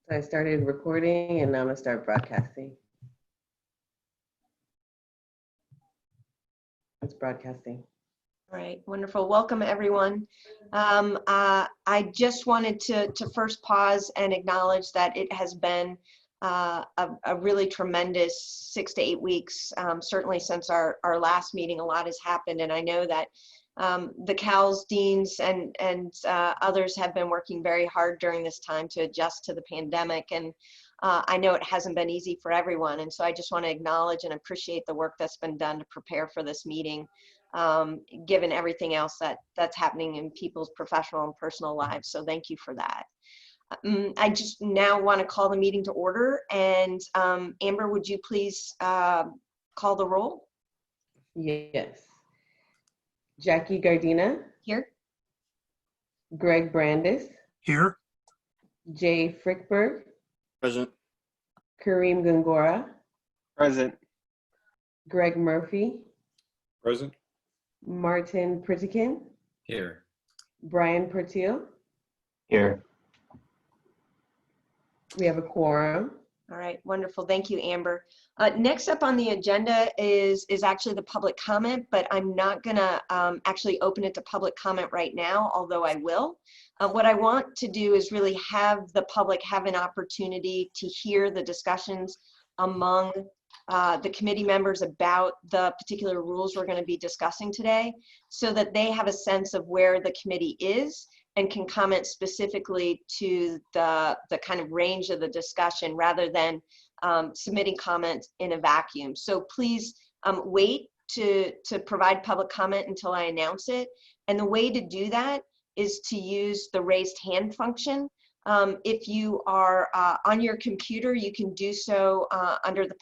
So I started recording and now I'm gonna start broadcasting. It's broadcasting. All right, wonderful. Welcome, everyone. I just wanted to first pause and acknowledge that it has been a really tremendous 6 to 8 weeks. Certainly since our last meeting, a lot has happened, and I know that the CALS deans and others have been working very hard during this time to adjust to the pandemic, and I know it hasn't been easy for everyone, and so I just want to acknowledge and appreciate the work that's been done to prepare for this meeting, given everything else that's happening in people's professional and personal lives. So thank you for that. I just now want to call the meeting to order, and Amber, would you please call the roll? Yes. Jackie Gardina. Here. Greg Brandis. Here. Jay Frickberg. Present. Kareem Gongora. Present. Greg Murphy. Present. Martin Pritikin. Here. Brian Pertil. Here. We have a quorum. All right, wonderful. Thank you, Amber. Next up on the agenda is actually the public comment, but I'm not gonna actually open it to public comment right now, although I will. What I want to do is really have the public have an opportunity to hear the discussions among the committee members about the particular rules we're going to be discussing today, so that they have a sense of where the committee is and can comment specifically to the kind of range of the discussion rather than submitting comments in a vacuum. So please wait to provide public comment until I announce it. And the way to do that is to use the raised hand function. If you are on your computer, you can do so under the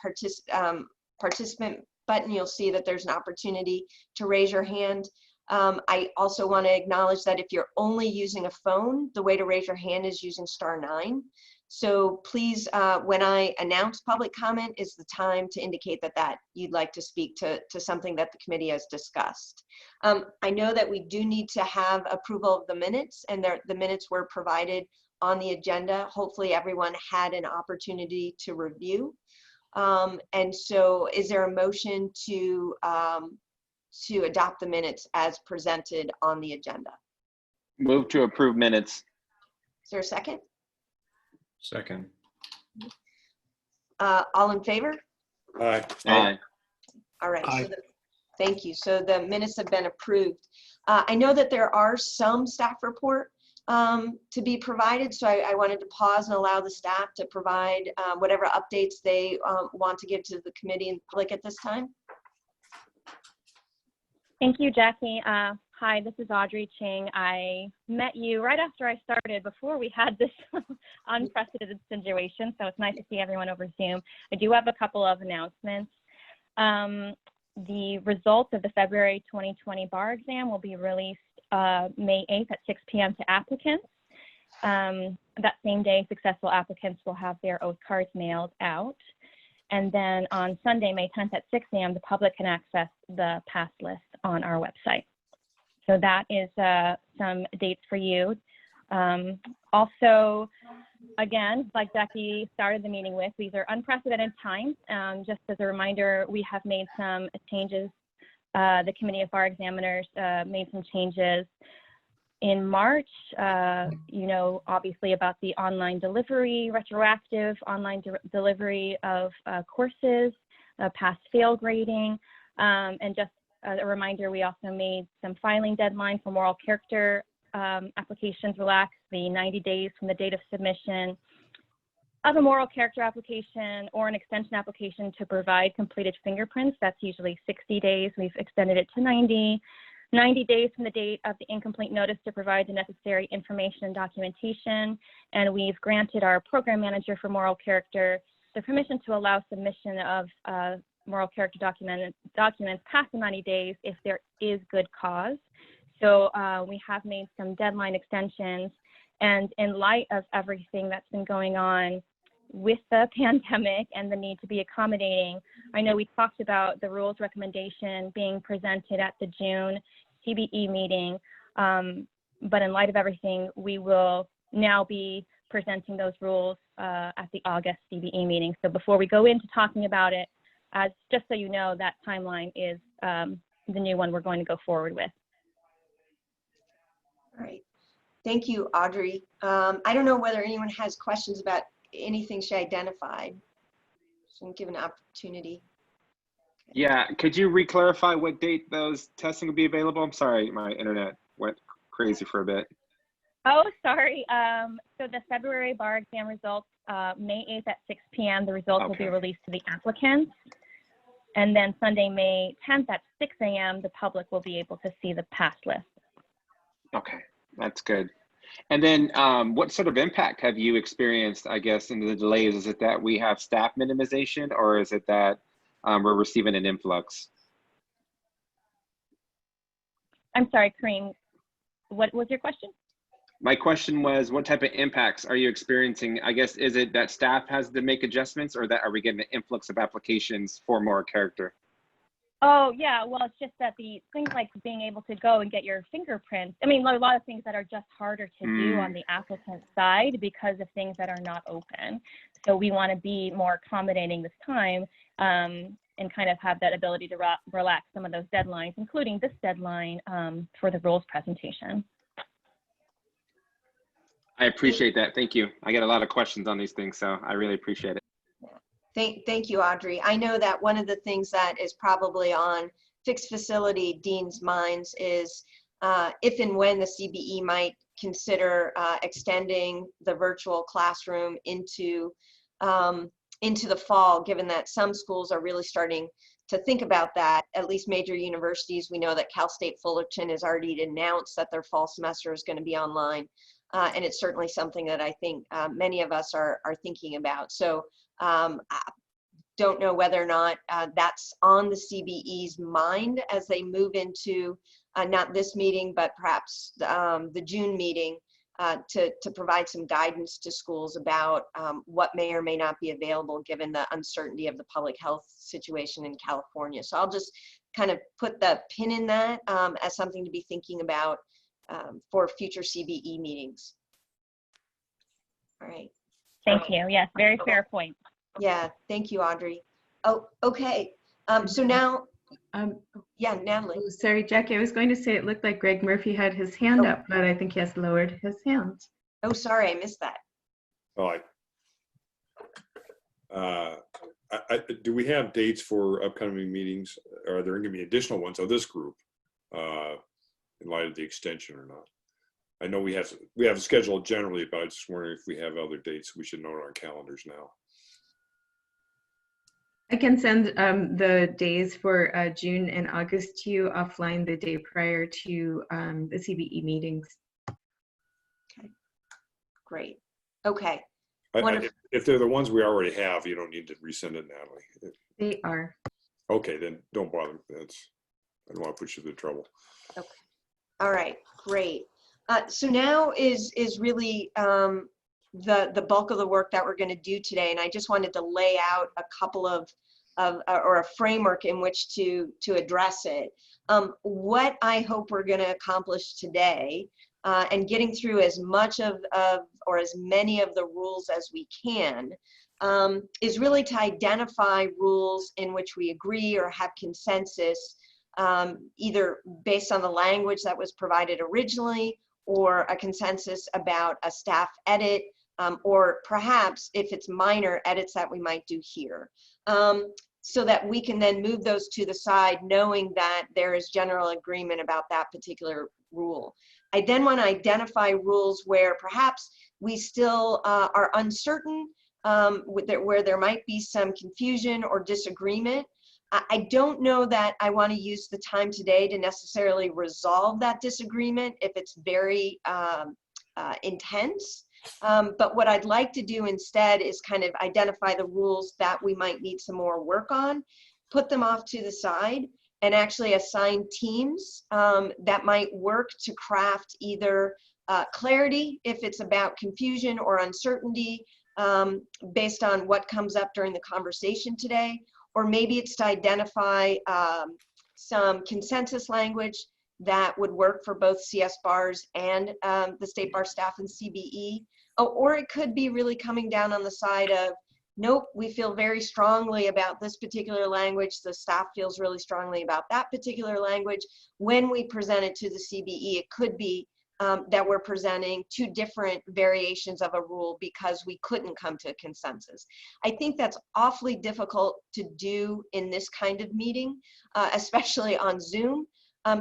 participant button. You'll see that there's an opportunity to raise your hand. I also want to acknowledge that if you're only using a phone, the way to raise your hand is using *9. So please, when I announce public comment is the time to indicate that you'd like to speak to something that the committee has discussed. I know that we do need to have approval of the minutes, and the minutes were provided on the agenda. Hopefully everyone had an opportunity to review. And so is there a motion to adopt the minutes as presented on the agenda? Move to approve minutes. Is there a second? Second. All in favor? Aye. Aye. All right. Aye. So thank you. So the minutes have been approved. I know that there are some staff report to be provided, so I wanted to pause and allow the staff to provide whatever updates they want to give to the committee and public at this time. Thank you, Jackie. Hi, this is Audrey Ching. I met you right after I started, before we had this unprecedented situation, so it's nice to see everyone over Zoom. I do have a couple of announcements. The results of the February 2020 bar exam will be released May 8th at 6 p.m. to applicants. That same day, successful applicants will have their oath cards mailed out. And then on Sunday, May 10th at 6 a.m., the public can access the pass list on our website. So that is some dates for you. Also, again, like Jackie started the meeting with, these are unprecedented times. Just as a reminder, we have made some changes. The Committee of Bar Examiners made some changes in March, you know, obviously about the online delivery, retroactive online delivery of courses, pass-fail grading, and just a reminder, we also made some filing deadline for moral character applications relaxed, the 90 days from the date of submission of a moral character application or an extension application to provide completed fingerprints. That's usually 60 days. We've extended it to 90 days from the date of the incomplete notice to provide the necessary information and documentation. And we've granted our program manager for moral character the permission to allow submission of moral character documents past the 90 days if there is good cause. So we have made some deadline extensions. And in light of everything that's been going on with the pandemic and the need to be accommodating, I know we talked about the rules recommendation being presented at the June CBE meeting, but in light of everything, we will now be presenting those rules at the August CBE meeting. So before we go into talking about it, just so you know, that timeline is the new one we're going to go forward with. All right. Thank you, Audrey. I don't know whether anyone has questions about anything she identified. So give an opportunity. Yeah, could you re-clarify what date those testing will be available? I'm sorry, my internet went crazy for a bit. Oh, sorry. So the February bar exam results, May 8th at 6 p.m. The results will be released to the applicants. And then Sunday, May 10th at 6 a.m., the public will be able to see the pass list. Okay, that's good. And then what sort of impact have you experienced, I guess, in the delays? Is it that we have staff minimization, or is it that we're receiving an influx? I'm sorry, Kareem, what was your question? My question was, what type of impacts are you experiencing? I guess, is it that staff has to make adjustments, or that are we getting an influx of applications for more character? Oh, yeah. Well, it's just that the things like being able to go and get your fingerprints. I mean, a lot of things that are just harder to do on the applicant side because of things that are not open. So we want to be more accommodating this time and kind of have that ability to relax some of those deadlines, including this deadline for the rules presentation. I appreciate that. Thank you. I get a lot of questions on these things, so I really appreciate it. Thank you, Audrey. I know that one of the things that is probably on fixed facility deans' minds is if and when the CBE might consider extending the virtual classroom into the fall, given that some schools are really starting to think about that. At least major universities, we know that Cal State Fullerton has already announced that their fall semester is going to be online. And it's certainly something that I think many of us are thinking about. So I don't know whether or not that's on the CBE's mind as they move into not this meeting, but perhaps the June meeting to provide some guidance to schools about what may or may not be available given the uncertainty of the public health situation in California. So I'll just kind of put the pin in that as something to be thinking about for future CBE meetings. All right. Thank you. Yes, very fair point. Yeah, thank you, Audrey. Oh, okay. So now, yeah, Natalie. Oh, sorry, Jackie, I was going to say it looked like Greg Murphy had his hand up, but I think he has lowered his hand. Oh, sorry, I missed that. Oh, do we have dates for upcoming meetings? Are there going to be additional ones of this group in light of the extension or not? I know we have a schedule generally, but I was just wondering if we have other dates we should note on our calendars now. I can send the days for June and August to you offline the day prior to the CBE meetings. Okay, great. Okay. If they're the ones we already have, you don't need to resend it, Natalie. They are. Okay, then don't bother. I don't want to put you through trouble. Okay. All right, great. So now is really the bulk of the work that we're going to do today, and I just wanted to lay out a couple of or a framework in which to address it. What I hope we're going to accomplish today, and getting through as much of or as many of the rules as we can, is really to identify rules in which we agree or have consensus, either based on the language that was provided originally or a consensus about a staff edit, or perhaps if it's minor edits that we might do here, so that we can then move those to the side knowing that there is general agreement about that particular rule. I then want to identify rules where perhaps we still are uncertain, where there might be some confusion or disagreement. I don't know that I want to use the time today to necessarily resolve that disagreement if it's very intense. But what I'd like to do instead is kind of identify the rules that we might need some more work on, put them off to the side, and actually assign teams that might work to craft either clarity if it's about confusion or uncertainty based on what comes up during the conversation today, or maybe it's to identify some consensus language that would work for both CSBARS and the State Bar staff and CBE. or it could be really coming down on the side of, nope, we feel very strongly about this particular language. The staff feels really strongly about that particular language. When we present it to the CBE, it could be that we're presenting two different variations of a rule because we couldn't come to a consensus. I think that's awfully difficult to do in this kind of meeting, especially on Zoom.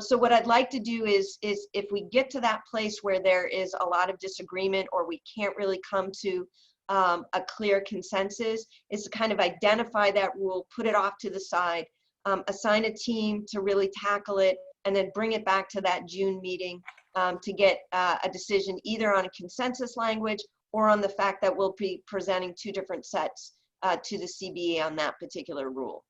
So what I'd like to do is if we get to that place where there is a lot of disagreement or we can't really come to a clear consensus, is to kind of identify that rule, put it off to the side, assign a team to really tackle it, and then bring it back to that June meeting to get a decision either on a consensus language or on the fact that we'll be presenting two different sets to the CBE on that particular rule.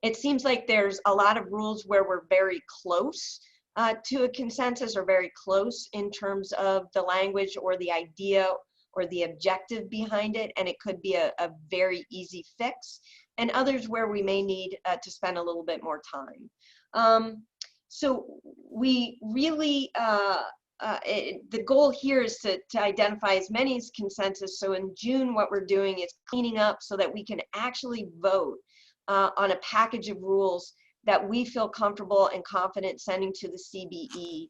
It seems like there's a lot of rules where we're very close to a consensus or very close in terms of the language or the idea or the objective behind it, and it could be a very easy fix, and others where we may need to spend a little bit more time. So we really, the goal here is to identify as many as consensus. So in June, what we're doing is cleaning up so that we can actually vote on a package of rules that we feel comfortable and confident sending to the CBE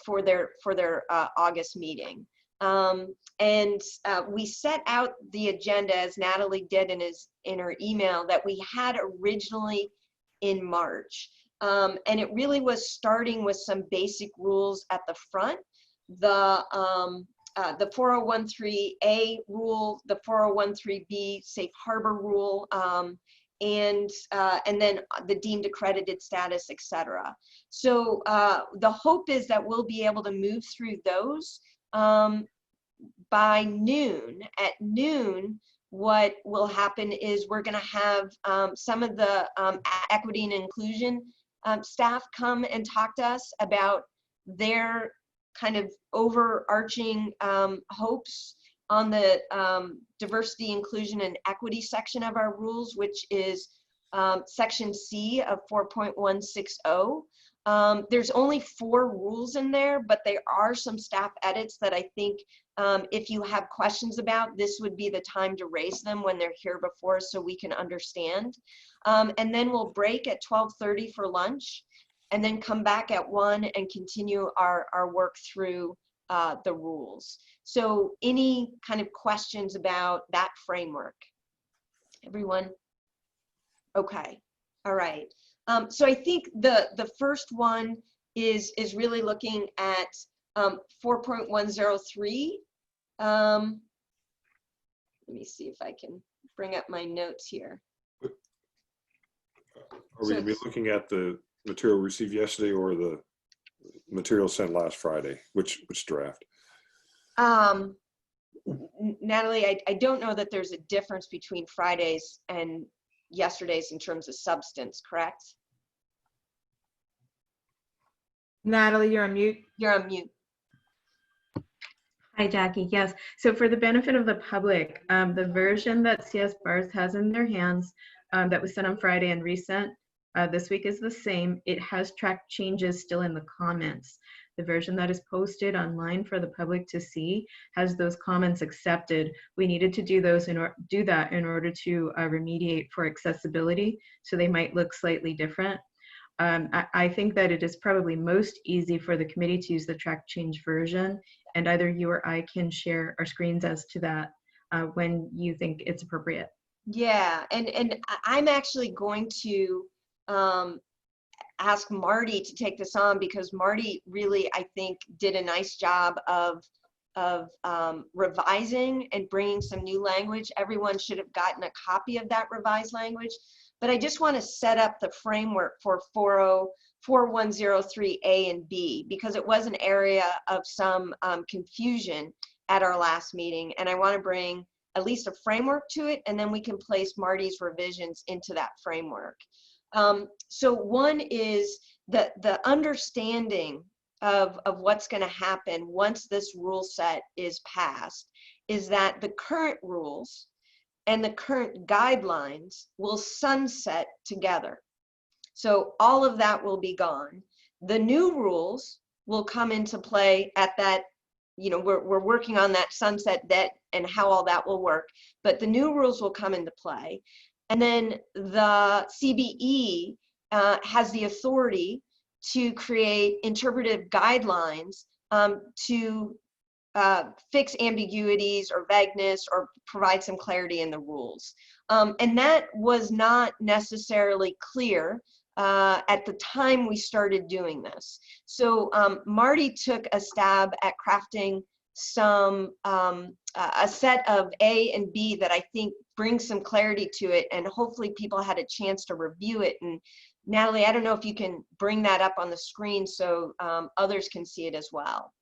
for their August meeting. We set out the agenda, as Natalie did in her email, that we had originally in March. And it really was starting with some basic rules at the front. The 4013A rule, the 4013B safe harbor rule, and then the deemed accredited status, etc. So the hope is that we'll be able to move through those by noon. At noon, what will happen is we're going to have some of the equity and inclusion staff come and talk to us about their kind of overarching hopes on the diversity, inclusion, and equity section of our rules, which is section C of 4.160. There's only 4 rules in there, but there are some staff edits that I think if you have questions about, this would be the time to raise them when they're here before us so we can understand. And then we'll break at 12:30 for lunch and then come back at 1 and continue our work through the rules. So any kind of questions about that framework? Everyone? Okay, all right. So I think the first one is really looking at 4.103. Let me see if I can bring up my notes here. Are we going to be looking at the material received yesterday or the material sent last Friday? Which draft? Natalie, I don't know that there's a difference between Fridays and yesterday's in terms of substance, correct? Natalie, you're on mute. You're on mute. Hi, Jackie. Yes. So for the benefit of the public, the version that CSBARS has in their hands that was sent on Friday and resent this week is the same. It has track changes still in the comments. The version that is posted online for the public to see has those comments accepted. We needed to do that in order to remediate for accessibility, so they might look slightly different. I think that it is probably most easy for the committee to use the track change version, and either you or I can share our screens as to that when you think it's appropriate. Yeah, and I'm actually going to ask Marty to take this on, because Marty really, I think, did a nice job of revising and bringing some new language. Everyone should have gotten a copy of that revised language. But I just want to set up the framework for 4103A and B, because it was an area of some confusion at our last meeting. And I want to bring at least a framework to it, and then we can place Marty's revisions into that framework. So one is the understanding of what's going to happen once this rule set is passed is that the current rules and the current guidelines will sunset together. So all of that will be gone. The new rules will come into play at that you know, we're working on that sunset debt and how all that will work, but the new rules will come into play. And then the CBE has the authority to create interpretive guidelines to fix ambiguities or vagueness or provide some clarity in the rules. And that was not necessarily clear at the time we started doing this. So Marty took a stab at crafting some a set of A and B that I think brings some clarity to it, and hopefully people had a chance to review it. And Natalie, I don't know if you can bring that up on the screen so others can see it as well.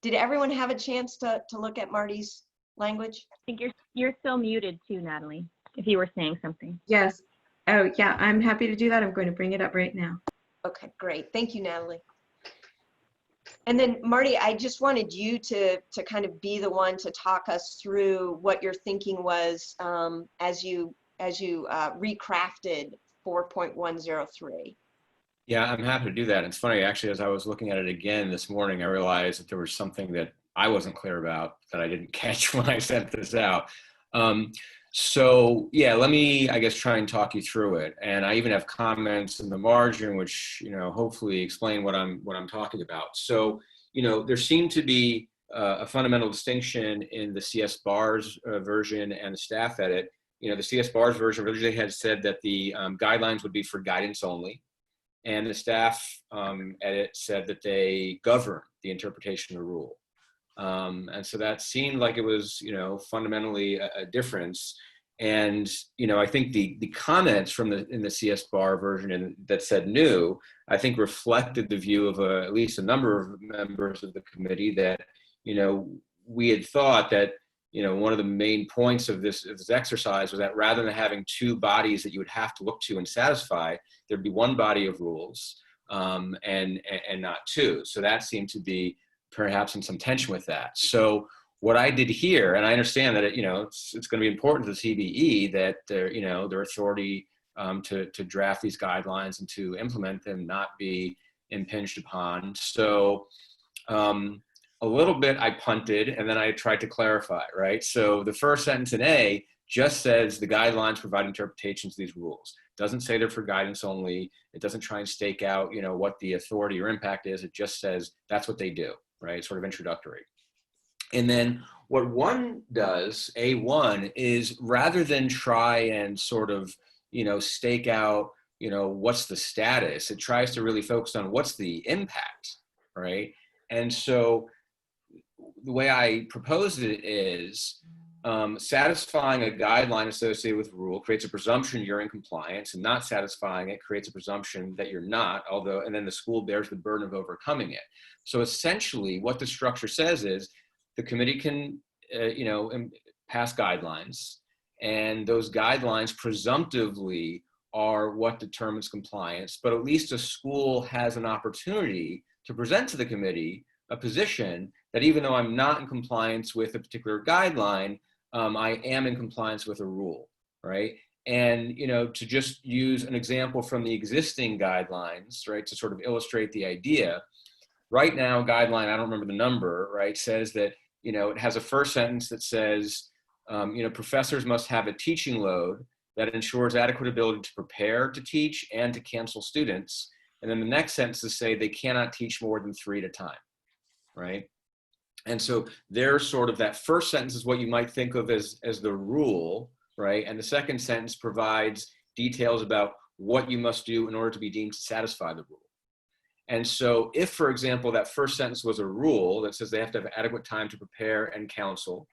Did everyone have a chance to look at Marty's language? I think you're still muted too, Natalie, if you were saying something. Yes. Oh, yeah, I'm happy to do that. I'm going to bring it up right now. Okay, great. Thank you, Natalie. And then Marty, I just wanted you to kind of be the one to talk us through what your thinking was as you recrafted 4.103. Yeah, I'm happy to do that. It's funny, actually, as I was looking at it again this morning, I realized that there was something that I wasn't clear about that I didn't catch when I sent this out. So yeah, let me, I guess, try and talk you through it. And I even have comments in the margin, which, you know, hopefully explain what I'm talking about. So, you know, there seemed to be a fundamental distinction in the CSBARS version and the staff edit. You know, the CSBARS version originally had said that the guidelines would be for guidance only. And the staff edit said that they govern the interpretation of the rule. And so that seemed like it was, you know, fundamentally a difference. And, you know, I think the comments from in the CSBAR version that said new, I think reflected the view of at least a number of members of the committee that, you know, we had thought that, you know, one of the main points of this exercise was that rather than having two bodies that you would have to look to and satisfy, there'd be one body of rules and not two. So that seemed to be perhaps in some tension with that. So what I did here, and I understand that you know it's going to be important to the CBE that you know their authority to draft these guidelines and to implement them not be impinged upon. So a little bit I punted and then I tried to clarify, right? So the first sentence in A just says the guidelines provide interpretations of these rules. It doesn't say they're for guidance only. It doesn't try and stake out, you know, what the authority or impact is. It just says that's what they do, right? Sort of introductory. And then what one does, A1, is rather than try and sort of, you know, stake out, you know, what's the status, it tries to really focus on what's the impact, right? And so the way I proposed it is satisfying a guideline associated with a rule creates a presumption you're in compliance, and not satisfying it creates a presumption that you're not, although, and then the school bears the burden of overcoming it. So essentially what the structure says is the committee can, you know, pass guidelines, and those guidelines presumptively are what determines compliance, but at least a school has an opportunity to present to the committee a position that even though I'm not in compliance with a particular guideline, I am in compliance with a rule, right? And, you know, to just use an example from the existing guidelines, right, to sort of illustrate the idea, right now, guideline, I don't remember the number, right, says that, you know, it has a first sentence that says, you know, professors must have a teaching load that ensures adequate ability to prepare to teach and to cancel students. And then the next sentence is say they cannot teach more than 3 at a time, right? And so there's sort of that first sentence is what you might think of as the rule, right? And the second sentence provides details about what you must do in order to be deemed to satisfy the rule. And so if, for example, that first sentence was a rule that says they have to have adequate time to prepare and counsel,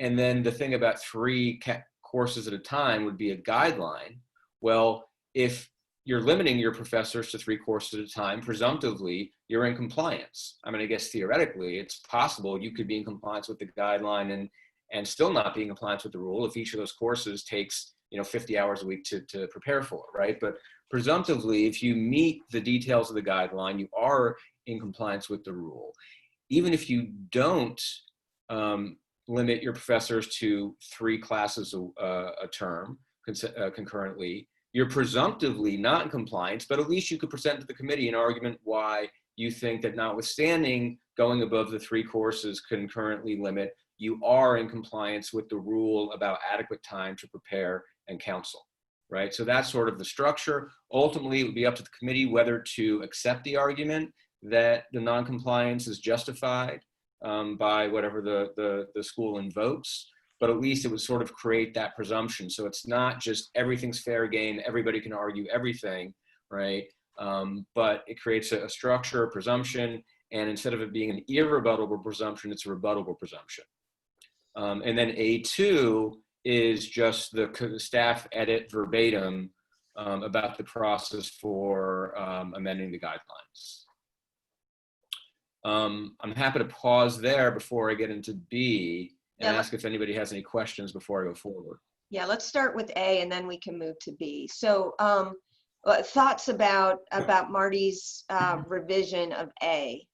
and then the thing about 3 courses at a time would be a guideline, well, if you're limiting your professors to 3 courses at a time, presumptively, you're in compliance. I mean, I guess theoretically, it's possible you could be in compliance with the guideline and still not be in compliance with the rule if each of those courses takes, you know, 50 hours a week to prepare for, right? But presumptively, if you meet the details of the guideline, you are in compliance with the rule. Even if you don't limit your professors to 3 classes a term concurrently, you're presumptively not in compliance, but at least you could present to the committee an argument why you think that notwithstanding going above the 3 courses concurrently limit, you are in compliance with the rule about adequate time to prepare and counsel, right? So that's sort of the structure. Ultimately, it would be up to the committee whether to accept the argument that the non-compliance is justified by whatever the school invokes, but at least it would sort of create that presumption. So it's not just everything's fair game, everybody can argue everything, right? But it creates a structure, a presumption, and instead of it being an irrebuttable presumption, it's a rebuttable presumption. And then A2 is just the staff edit verbatim about the process for amending the guidelines. I'm happy to pause there before I get into B and ask if anybody has any questions before I go forward. Yeah, let's start with A and then we can move to B. So thoughts about Marty's revision of A?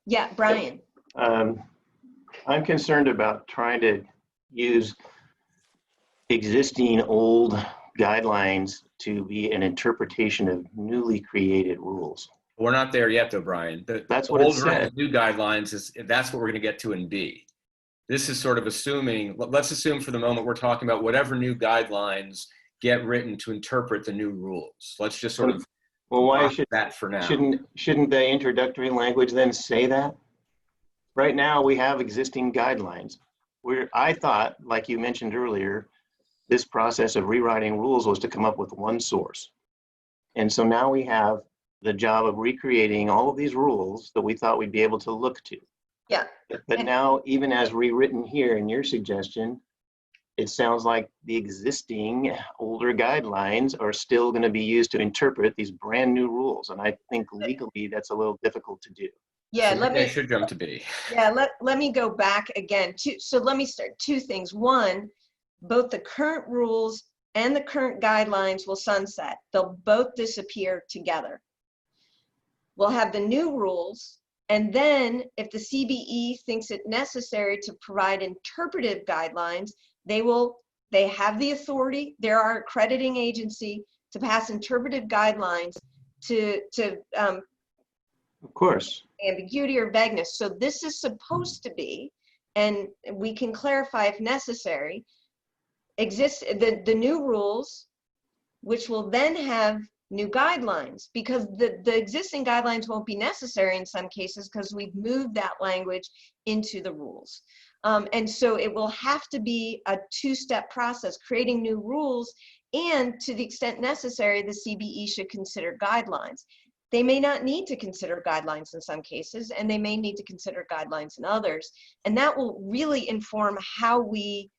Yeah, Brian. I'm concerned about trying to use existing old guidelines to be an interpretation of newly created rules. We're not there yet, though, Brian. That's what it said. New guidelines that's what we're going to get to in B. This is sort of assuming. Let's assume for the moment we're talking about whatever new guidelines get written to interpret the new rules. Let's just sort of. Well, why should that for now? Shouldn't the introductory language then say that? Right now, we have existing guidelines. I thought, like you mentioned earlier, this process of rewriting rules was to come up with one source. And so now we have the job of recreating all of these rules that we thought we'd be able to look to. Yeah. But now, even as rewritten here in your suggestion, it sounds like the existing older guidelines are still going to be used to interpret these brand new rules. And I think legally that's a little difficult to do. Yeah, so I should jump to B. Yeah, let me go back again. So let me start 2 things. One, both the current rules and the current guidelines will sunset. They'll both disappear together. We'll have the new rules, and then if the CBE thinks it necessary to provide interpretive guidelines, they have the authority, they're our accrediting agency, to pass interpretive guidelines to of course, ambiguity or vagueness. So this is supposed to be, and we can clarify if necessary, the new rules, which will then have new guidelines, because the existing guidelines won't be necessary in some cases because we've moved that language into the rules. And so it will have to be a 2-step process, creating new rules, and to the extent necessary, the CBE should consider guidelines. They may not need to consider guidelines in some cases, and they may need to consider guidelines in others. And that will really inform how we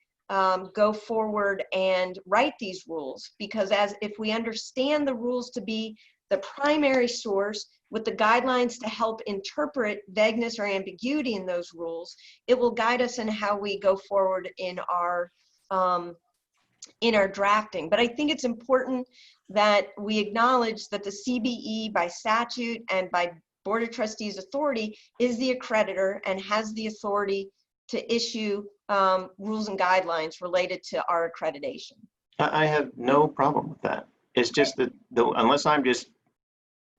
go forward and write these rules, because if we understand the rules to be the primary source with the guidelines to help interpret vagueness or ambiguity in those rules, it will guide us in how we go forward in our drafting. But I think it's important that we acknowledge that the CBE by statute and by Board of Trustees authority is the accreditor and has the authority to issue rules and guidelines related to our accreditation. I have no problem with that. It's just that unless I'm just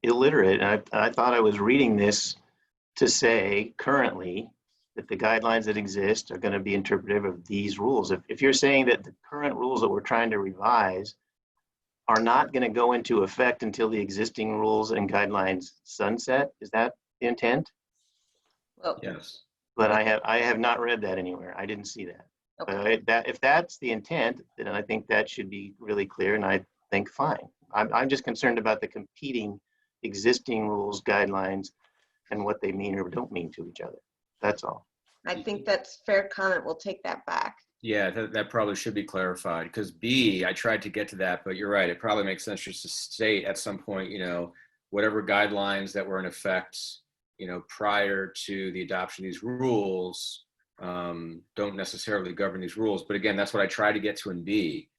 illiterate, I thought I was reading this to say currently that the guidelines that exist are going to be interpretive of these rules. If you're saying that the current rules that we're trying to revise are not going to go into effect until the existing rules and guidelines sunset, is that the intent? Well, yes. But I have not read that anywhere. I didn't see that. Okay. If that's the intent, then I think that should be really clear, and I think fine. I'm just concerned about the competing existing rules, guidelines, and what they mean or don't mean to each other. That's all. I think that's fair comment. We'll take that back. Yeah, that probably should be clarified, because B, I tried to get to that, but you're right. It probably makes sense just to state at some point, whatever guidelines that were in effect, prior to the adoption of these rules don't necessarily govern these rules. But again, that's what I tried to get to in B.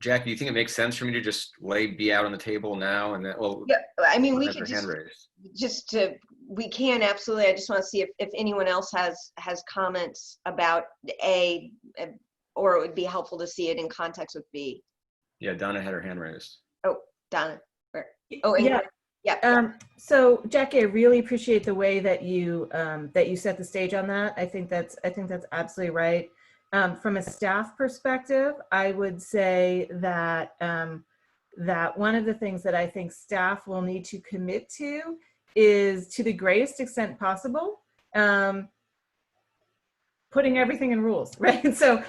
Jack, do you think it makes sense for me to just lay B out on the table now? And then, well, yeah, I mean, we could we can absolutely. I just want to see if anyone else has comments about A, or it would be helpful to see it in context with B. Yeah, Donna had her hand raised. Oh, Donna. Oh, yeah. So Jackie, I really appreciate the way that you set the stage on that. I think that's absolutely right. From a staff perspective, I would say that that one of the things that I think staff will need to commit to is, to the greatest extent possible, putting everything in rules, right? So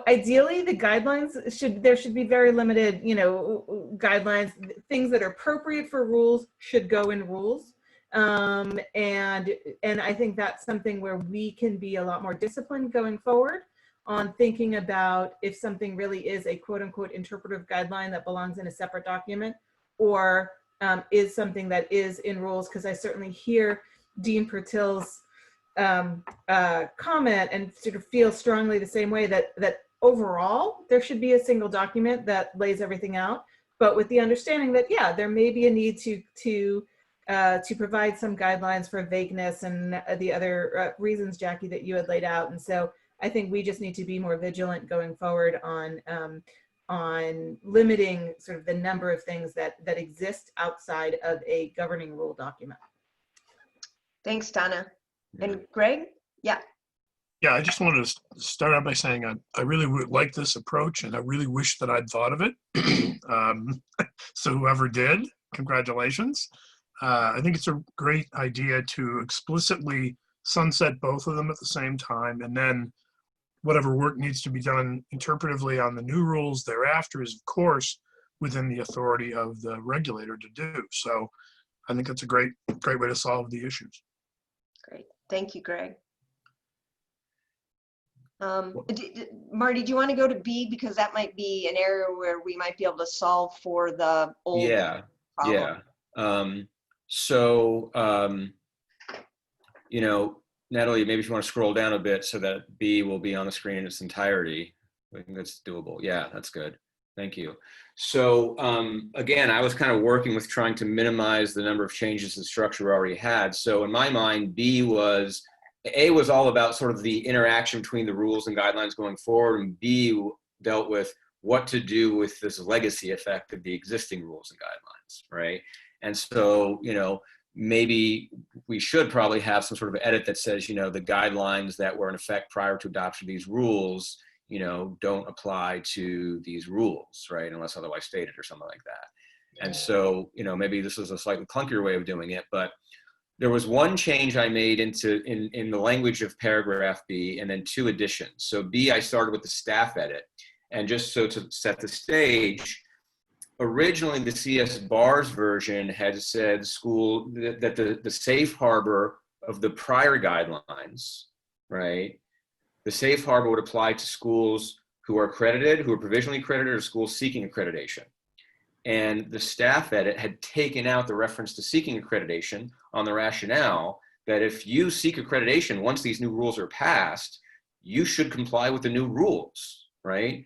ideally the guidelines there should be very limited, guidelines. Things that are appropriate for rules should go in rules. And I think that's something where we can be a lot more disciplined going forward on thinking about if something really is a quote unquote interpretive guideline that belongs in a separate document, or is something that is in rules. Because I certainly hear Dean Pertil's comment and sort of feel strongly the same way that overall there should be a single document that lays everything out, but with the understanding that, yeah, there may be a need to provide some guidelines for vagueness and the other reasons, Jackie, that you had laid out. And so I think we just need to be more vigilant going forward on limiting sort of the number of things that exist outside of a governing rule document. Thanks, Donna. And Greg? Yeah. Yeah, I just wanted to start out by saying I really would like this approach, and I really wish that I'd thought of it. So whoever did, congratulations. I think it's a great idea to explicitly sunset both of them at the same time, and then whatever work needs to be done interpretively on the new rules thereafter is, of course, within the authority of the regulator to do. So I think that's a great way to solve the issues. Great. Thank you, Greg. Marty, do you want to go to B? Because that might be an area where we might be able to solve for the old problem. Natalie, maybe if you want to scroll down a bit so that B will be on the screen in its entirety, I think that's doable. Yeah, that's good. Thank you. So again, I was kind of working with trying to minimize the number of changes the structure already had. So in my mind, A was all about sort of the interaction between the rules and guidelines going forward, and B dealt with what to do with this legacy effect of the existing rules and guidelines, right? And so, maybe we should probably have some sort of edit that says, the guidelines that were in effect prior to adoption of these rules, don't apply to these rules, right? Unless otherwise stated or something like that. And so, maybe this is a slightly clunkier way of doing it, but there was one change I made in the language of paragraph B, and then 2 additions. So B, I started with the staff edit. And just so to set the stage, originally the CSBARS version had said that the safe harbor of the prior guidelines, right? The safe harbor would apply to schools who are accredited, who are provisionally accredited, or schools seeking accreditation. And the staff edit had taken out the reference to seeking accreditation on the rationale that if you seek accreditation, once these new rules are passed, you should comply with the new rules, right?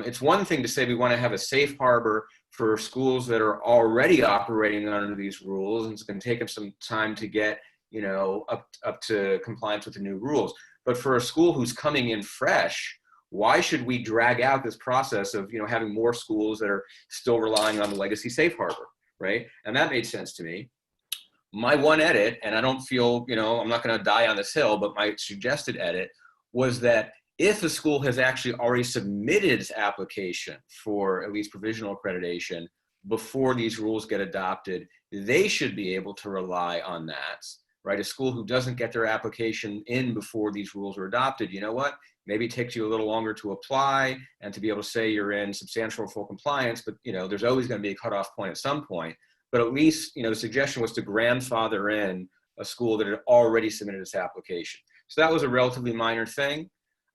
It's one thing to say we want to have a safe harbor for schools that are already operating under these rules, and it's going to take them some time to get, up to compliance with the new rules. But for a school who's coming in fresh, why should we drag out this process of, having more schools that are still relying on the legacy safe harbor, right? And that made sense to me. My one edit, and I don't feel, I'm not going to die on this hill, but my suggested edit was that if a school has actually already submitted its application for at least provisional accreditation before these rules get adopted, they should be able to rely on that, right? A school who doesn't get their application in before these rules are adopted, you know what? Maybe it takes you a little longer to apply and to be able to say you're in substantial or full compliance, but there's always going to be a cutoff point at some point. But at least, the suggestion was to grandfather in a school that had already submitted its application. So that was a relatively minor thing.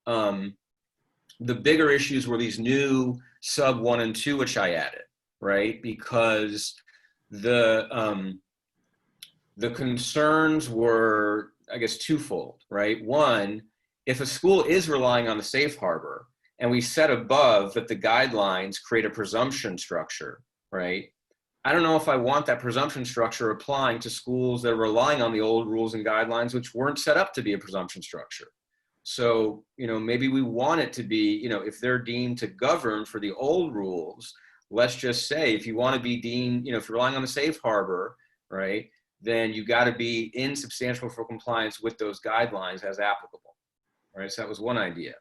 The bigger issues were these new sub 1 and 2, which I added, right? Because the concerns were, I guess, twofold, right? One, if a school is relying on the safe harbor and we set above that the guidelines create a presumption structure, right? I don't know if I want that presumption structure applying to schools that are relying on the old rules and guidelines, which weren't set up to be a presumption structure. So, maybe we want it to be, if they're deemed to govern for the old rules, let's just say if you want to be deemed, if you're relying on the safe harbor, right, then you got to be in substantial full compliance with those guidelines as applicable, right? So that was one idea.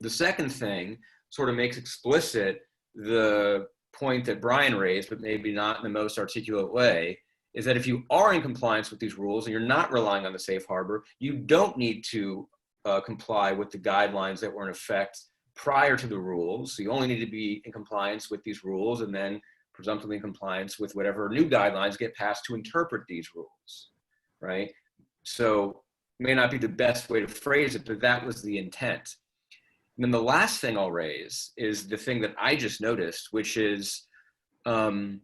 The second thing sort of makes explicit the point that Brian raised, but maybe not in the most articulate way, is that if you are in compliance with these rules and you're not relying on the safe harbor, you don't need to comply with the guidelines that were in effect prior to the rules. So you only need to be in compliance with these rules and then presumptively in compliance with whatever new guidelines get passed to interpret these rules, right? So it may not be the best way to phrase it, but that was the intent. And then the last thing I'll raise is the thing that I just noticed, which is the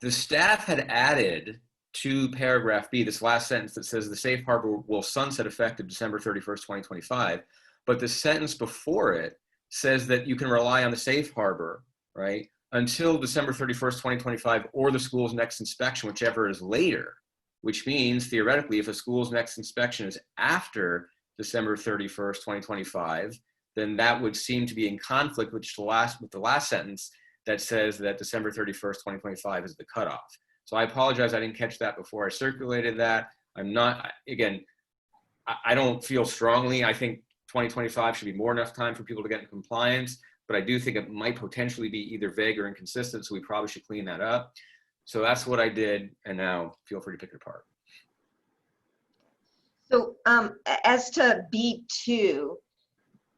staff had added to paragraph B, this last sentence that says the safe harbor will sunset effective December 31st, 2025. But the sentence before it says that you can rely on the safe harbor, right, until December 31st, 2025, or the school's next inspection, whichever is later, which means theoretically, if a school's next inspection is after December 31st, 2025, then that would seem to be in conflict with the last sentence that says that December 31st, 2025 is the cutoff. So I apologize, I didn't catch that before I circulated that. I'm not, again, I don't feel strongly. I think 2025 should be more enough time for people to get in compliance, but I do think it might potentially be either vague or inconsistent, so we probably should clean that up. So that's what I did, and now feel free to pick it apart. So as to B2,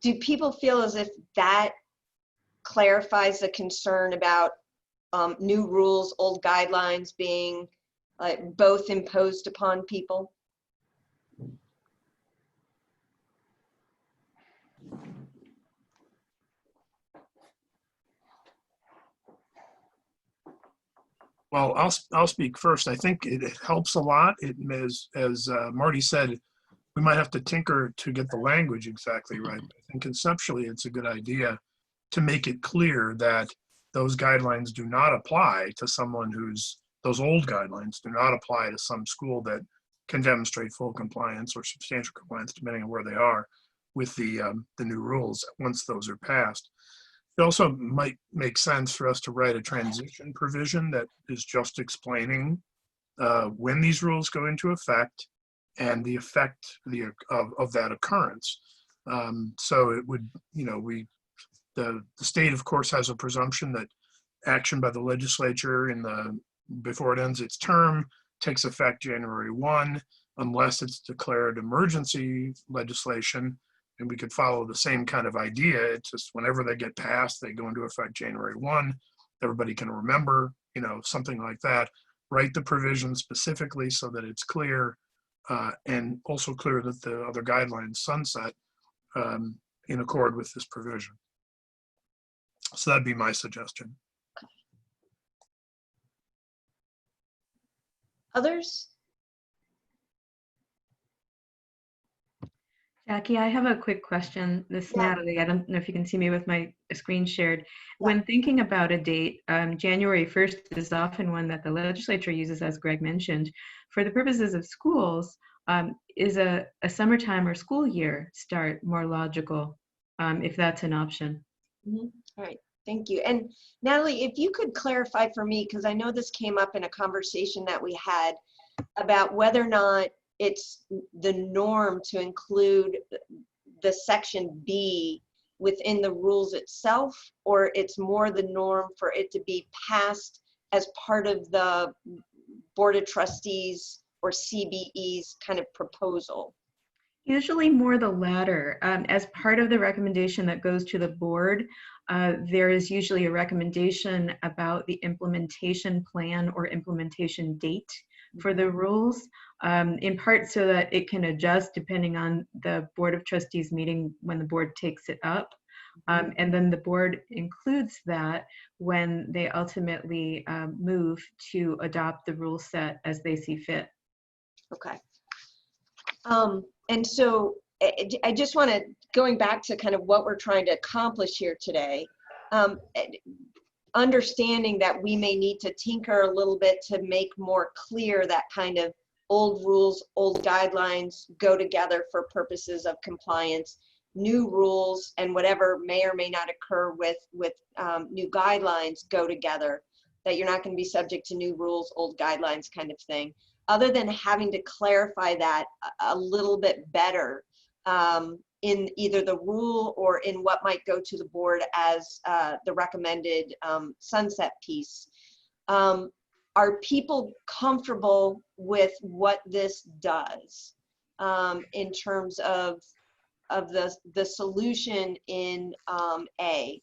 do people feel as if that clarifies the concern about new rules, old guidelines being both imposed upon people? Well, I'll speak first. I think it helps a lot. It as Marty said, we might have to tinker to get the language exactly right. I think conceptually, it's a good idea to make it clear that those guidelines do not apply to someone those old guidelines do not apply to some school that can demonstrate full compliance or substantial compliance, depending on where they are, with the new rules once those are passed. It also might make sense for us to write a transition provision that is just explaining when these rules go into effect and the effect of that occurrence. So it would, the state, of course, has a presumption that action by the legislature before it ends its term takes effect January 1, unless it's declared emergency legislation. And we could follow the same kind of idea. It's just whenever they get passed, they go into effect January 1. Everybody can remember, something like that. Write the provision specifically so that it's clear and also clear that the other guidelines sunset in accord with this provision. So that'd be my suggestion. Others? Jackie, I have a quick question. This is Natalie. I don't know if you can see me with my screen shared. When thinking about a date, January 1st is often one that the legislature uses, as Greg mentioned. For the purposes of schools, is a summertime or school year start more logical, if that's an option? All right, thank you. And Natalie, if you could clarify for me, because I know this came up in a conversation that we had about whether or not it's the norm to include the section B within the rules itself, or it's more the norm for it to be passed as part of the Board of Trustees or CBE's kind of proposal? Usually more the latter. As part of the recommendation that goes to the board, there is usually a recommendation about the implementation plan or implementation date for the rules, in part so that it can adjust depending on the Board of Trustees meeting when the board takes it up. And then the board includes that when they ultimately move to adopt the rule set as they see fit. Okay. And so I just want to, going back to kind of what we're trying to accomplish here today, understanding that we may need to tinker a little bit to make more clear that kind of old rules, old guidelines go together for purposes of compliance, new rules and whatever may or may not occur with new guidelines go together, that you're not going to be subject to new rules, old guidelines kind of thing, other than having to clarify that a little bit better in either the rule or in what might go to the board as the recommended sunset piece. Are people comfortable with what this does in terms of the solution in A?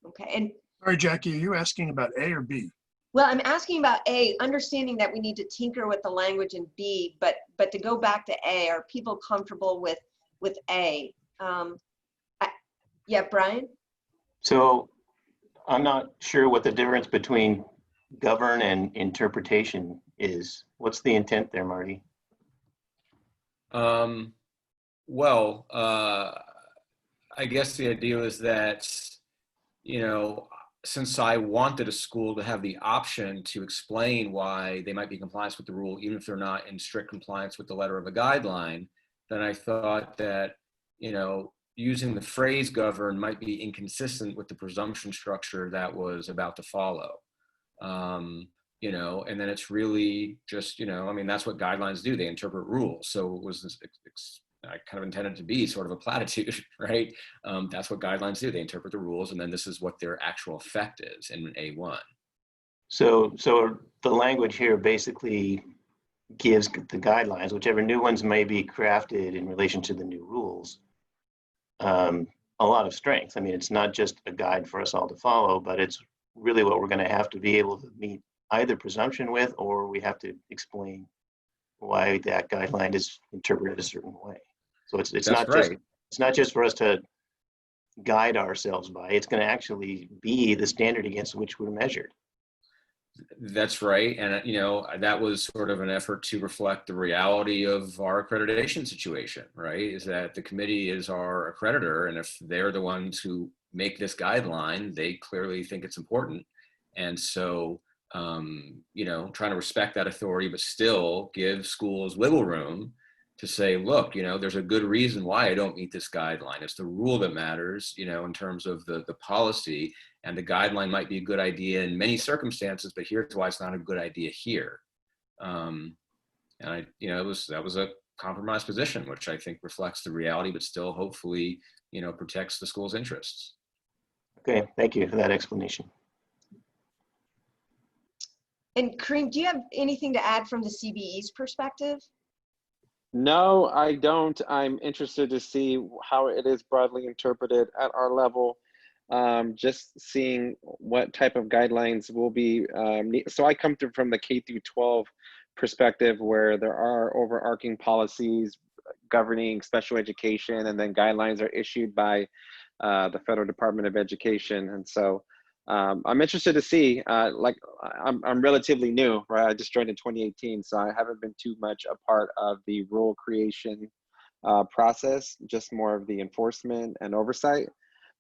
Okay, and Sorry, Jackie, are you asking about A or B? well, I'm asking about A, understanding that we need to tinker with the language in B, but to go back to A, are people comfortable with A? Yeah, Brian? So I'm not sure what the difference between govern and interpretation is. What's the intent there, Marty? Well, I guess the idea is that, you know, since I wanted a school to have the option to explain why they might be in compliance with the rule, even if they're not in strict compliance with the letter of a guideline, then I thought that, you know, using the phrase govern might be inconsistent with the presumption structure that was about to follow. You know, and then it's really just, you know, I mean, that's what guidelines do. They interpret rules. So it was this, I kind of intended to be sort of a platitude, right? That's what guidelines do. They interpret the rules, and then this is what their actual effect is in A1. So the language here basically gives the guidelines, whichever new ones may be crafted in relation to the new rules, a lot of strength. I mean, it's not just a guide for us all to follow, but it's really what we're going to have to be able to meet either presumption with, or we have to explain why that guideline is interpreted a certain way. So it's not right. just, it's not just for us to guide ourselves by, it's going to actually be the standard against which we're measured. That's right. And, you know, that was sort of an effort to reflect the reality of our accreditation situation, right? Is that the committee is our accreditor, and if they're the ones who make this guideline, they clearly think it's important. And so, you know, trying to respect that authority, but still give schools wiggle room to say, look, you know, there's a good reason why I don't meet this guideline. It's the rule that matters, you know, in terms of the policy, and the guideline might be a good idea in many circumstances, but here's why it's not a good idea here. And I, you know, that was a compromise position, which I think reflects the reality, but still hopefully, you know, protects the school's interests. Okay, thank you for that explanation. And Kareem, do you have anything to add from the CBE's perspective? No, I don't. I'm interested to see how it is broadly interpreted at our level. Just seeing what type of guidelines will be. So I come from the K through 12 perspective, where there are overarching policies governing special education, and then guidelines are issued by the Federal Department of Education. And so I'm interested to see, like I'm relatively new, right? I just joined in 2018, so I haven't been too much a part of the rule creation process, just more of the enforcement and oversight.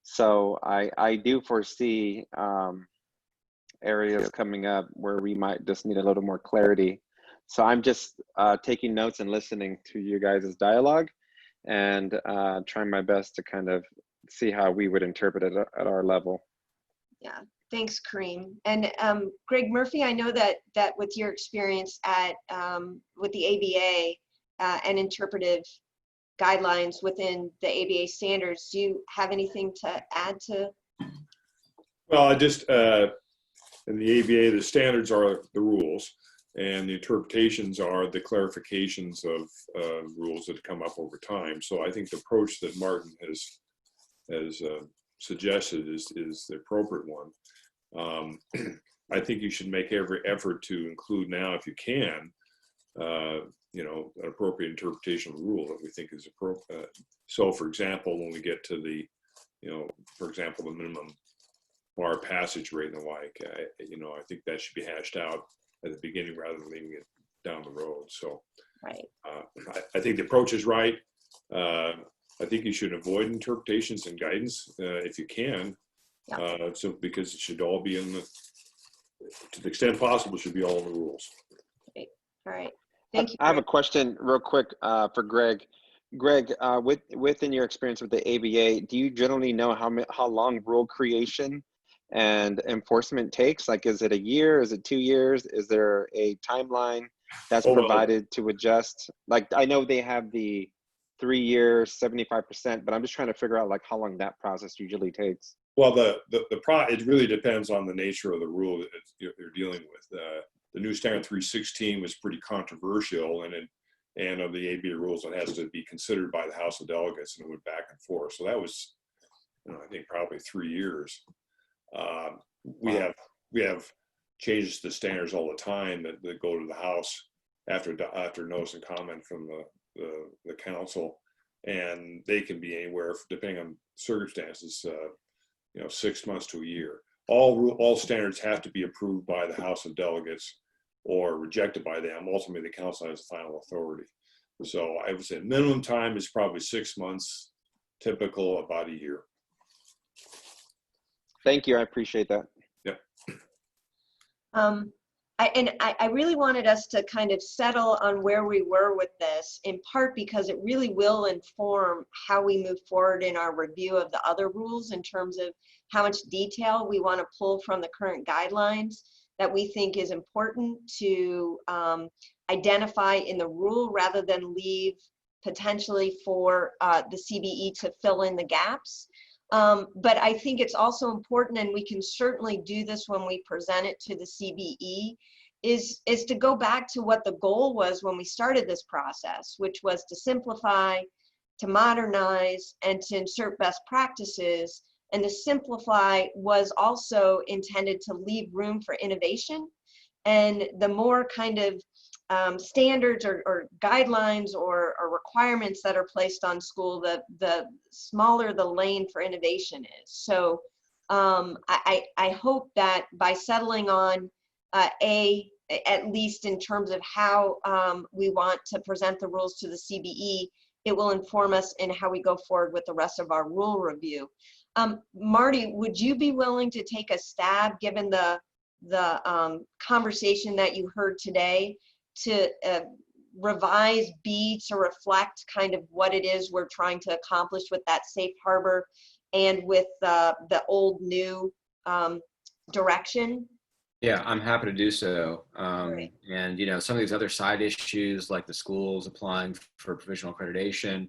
So I do foresee areas coming up where we might just need a little more clarity. So I'm just taking notes and listening to you guys' dialogue, and trying my best to kind of see how we would interpret it at our level. Yeah, thanks, Kareem. And Greg Murphy, I know that with your experience at with the ABA and interpretive guidelines within the ABA standards, do you have anything to add to? Well, I just, in the ABA, the standards are the rules, and the interpretations are the clarifications of rules that come up over time. So I think the approach that Martin has suggested is the appropriate one. I think you should make every effort to include now, if you can, you know, an appropriate interpretation of the rule that we think is appropriate. So, for example, when we get to the, you know, for example, the minimum bar passage rate and the like, you know, I think that should be hashed out at the beginning rather than leaving it down the road. So, right. I think the approach is right. I think you should avoid interpretations and guidance if you can. Yeah. So because it should all be in the, to the extent possible, it should be all in the rules. Great. All right. Thank you. I have a question real quick for Greg. Greg, within your experience with the ABA, do you generally know how long rule creation and enforcement takes? Like, is it a year? Is it 2 years? Is there a timeline that's Oh, well, provided to adjust? Like, I know they have the 3 years, 75%, but I'm just trying to figure out like how long that process usually takes. Well, it really depends on the nature of the rule that you're dealing with. The new standard 316 was pretty controversial, and of the ABA rules, it has to be considered by the House of Delegates, and it went back and forth. So that was, I think, probably 3 years. We have changes to standards all the time that go to the House after notice and comment from the council, and they can be anywhere, depending on circumstances, 6 months to a year. All standards have to be approved by the House of Delegates or rejected by them. Ultimately, the council has the final authority. So I would say minimum time is probably 6 months, typical about a year. Thank you. I appreciate that. Yep. I really wanted us to kind of settle on where we were with this, in part because it really will inform how we move forward in our review of the other rules in terms of how much detail we want to pull from the current guidelines that we think is important to identify in the rule rather than leave potentially for the CBE to fill in the gaps. But I think it's also important, and we can certainly do this when we present it to the CBE, is to go back to what the goal was when we started this process, which was to simplify, to modernize, and to insert best practices. And to simplify was also intended to leave room for innovation. And the more kind of standards or guidelines or requirements that are placed on school, the smaller the lane for innovation is. So I hope that by settling on at least in terms of how we want to present the rules to the CBE, it will inform us in how we go forward with the rest of our rule review. Marty, would you be willing to take a stab, given the conversation that you heard today, to revise B to reflect kind of what it is we're trying to accomplish with that safe harbor and with the old new direction? Yeah, I'm happy to do so. Great. And, some of these other side issues, like the schools applying for provisional accreditation,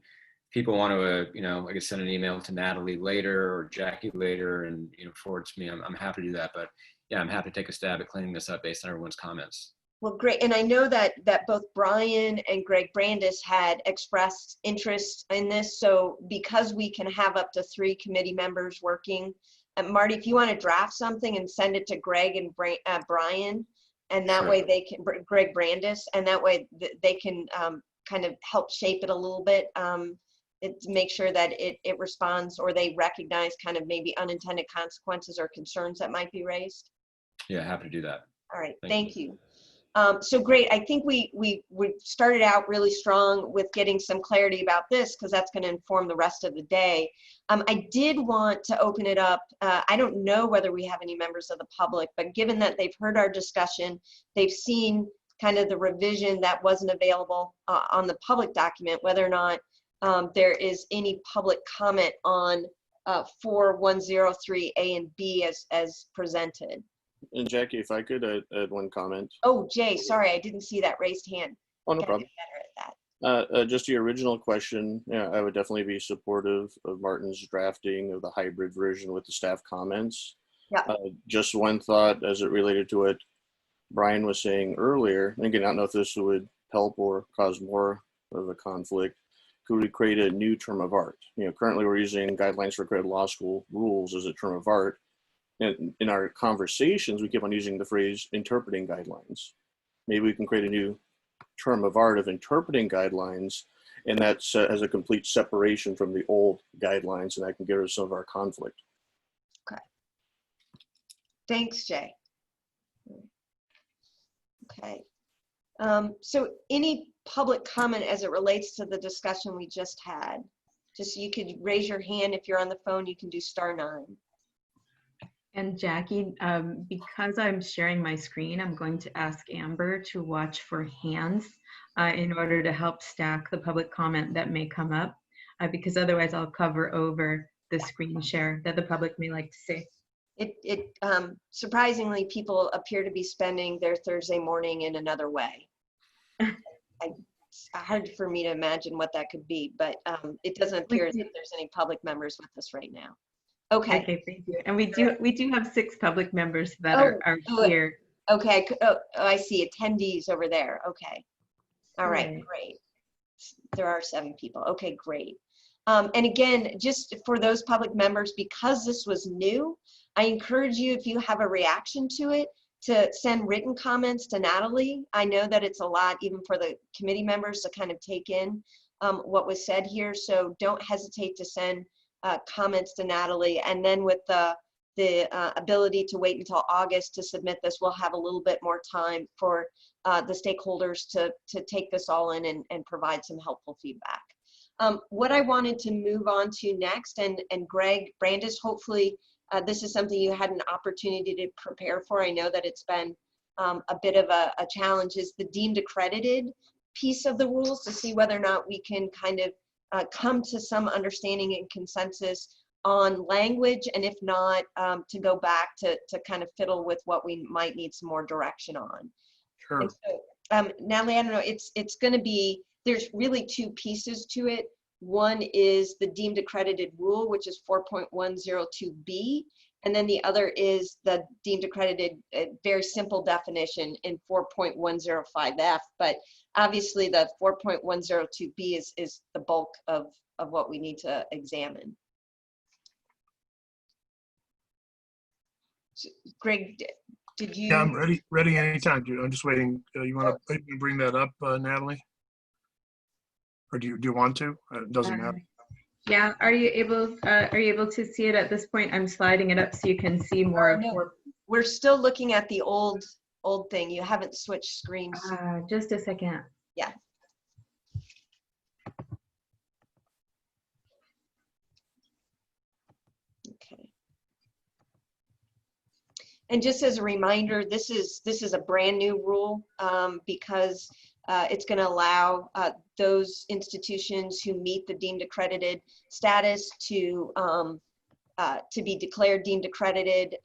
people want to, I could send an email to Natalie later or Jackie later and, forward to me. I'm happy to do that. But yeah, I'm happy to take a stab at cleaning this up based on everyone's comments. Well, great. And I know that both Brian and Greg Brandis had expressed interest in this. So because we can have up to 3 committee members working, Marty, if you want to draft something and send it to Greg and Brian, and that Sure. way they can, Greg Brandis, and that way they can kind of help shape it a little bit, to make sure that it responds, or they recognize kind of maybe unintended consequences or concerns that might be raised. Yeah, happy to do that. All right, Thank thank you. So great. I think we started out really strong with getting some clarity about this, because that's going to inform the rest of the day. I did want to open it up. I don't know whether we have any members of the public, but given that they've heard our discussion, they've seen kind of the revision that wasn't available on the public document, whether or not there is any public comment on 4103A and B as presented. And Jackie, if I could add one comment. Oh, Jay, sorry, I didn't see that raised hand. Oh, no Gotta problem. get better at that. Just your original question, yeah, I would definitely be supportive of Martin's drafting of the hybrid version with the staff comments. Yeah. Just one thought as it related to what Brian was saying earlier, and again, I don't know if this would help or cause more of a conflict. Could we create a new term of art? Currently we're using guidelines for accredited law school rules as a term of art. In our conversations, we keep on using the phrase interpreting guidelines. Maybe we can create a new term of art of interpreting guidelines, and that has a complete separation from the old guidelines, and that can get rid of some of our conflict. Okay. Thanks, Jay. Okay. So any public comment as it relates to the discussion we just had? Just you could raise your hand. If you're on the phone, you can do *9. And Jackie, because I'm sharing my screen, I'm going to ask Amber to watch for hands in order to help stack the public comment that may come up, because otherwise I'll cover over the screen share that the public may like to see. Surprisingly, people appear to be spending their Thursday morning in another way. It's hard for me to imagine what that could be, but it doesn't appear as if there's any public members with us right now. Okay. Okay, thank you. And we do have 6 public members that are here. Okay. I see attendees over there. Okay. All right. Great. There are 7 people. Okay, great. And again, just for those public members, because this was new, I encourage you, if you have a reaction to it, to send written comments to Natalie. I know that it's a lot, even for the committee members, to kind of take in what was said here. So don't hesitate to send comments to Natalie. And then with the ability to wait until August to submit this, we'll have a little bit more time for the stakeholders to take this all in and provide some helpful feedback. What I wanted to move on to next, and Greg Brandis, hopefully this is something you had an opportunity to prepare for. I know that it's been a bit of a challenge, is the deemed accredited piece of the rules, to see whether or not we can kind of come to some understanding and consensus on language, and if not, to go back to kind of fiddle with what we might need some more direction on. Sure. And so, Natalie, I don't know, it's going to be, there's really 2 pieces to it. One is the deemed accredited rule, which is 4.102B, and then the other is the deemed accredited, very simple definition in 4.105F. But obviously, the 4.102B is the bulk of what we need to examine. So, Greg, did you? Yeah, I'm ready anytime. I'm just waiting. You want to bring that up, Natalie? Or do you want to? It doesn't matter. Yeah, are you able to see it at this point? I'm sliding it up so you can see more of no. We're still looking at the old thing. You haven't switched screens. Just a second. Yeah. Okay. And just as a reminder, this is a brand new rule because it's going to allow those institutions who meet the deemed accredited status to be declared deemed accredited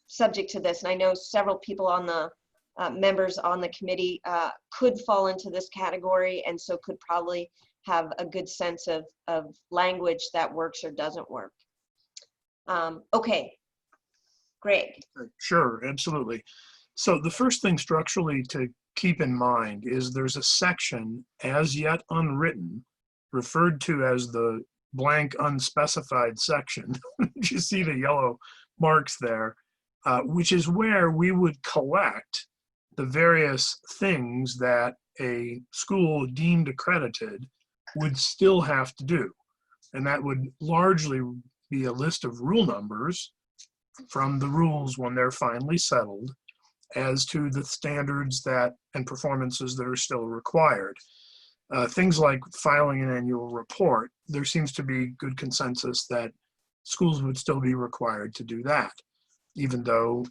subject to this. And I know several people on the members on the committee could fall into this category, and so could probably have a good sense of language that works or doesn't work. Okay, Greg. Sure, absolutely. So the first thing structurally to keep in mind is there's a section as yet unwritten referred to as the blank unspecified section. You see the yellow marks there, which is where we would collect the various things that a school deemed accredited would still have to do. And that would largely be a list of rule numbers from the rules when they're finally settled, as to the standards that and performances that are still required. Things like filing an annual report, there seems to be good consensus that schools would still be required to do that, even though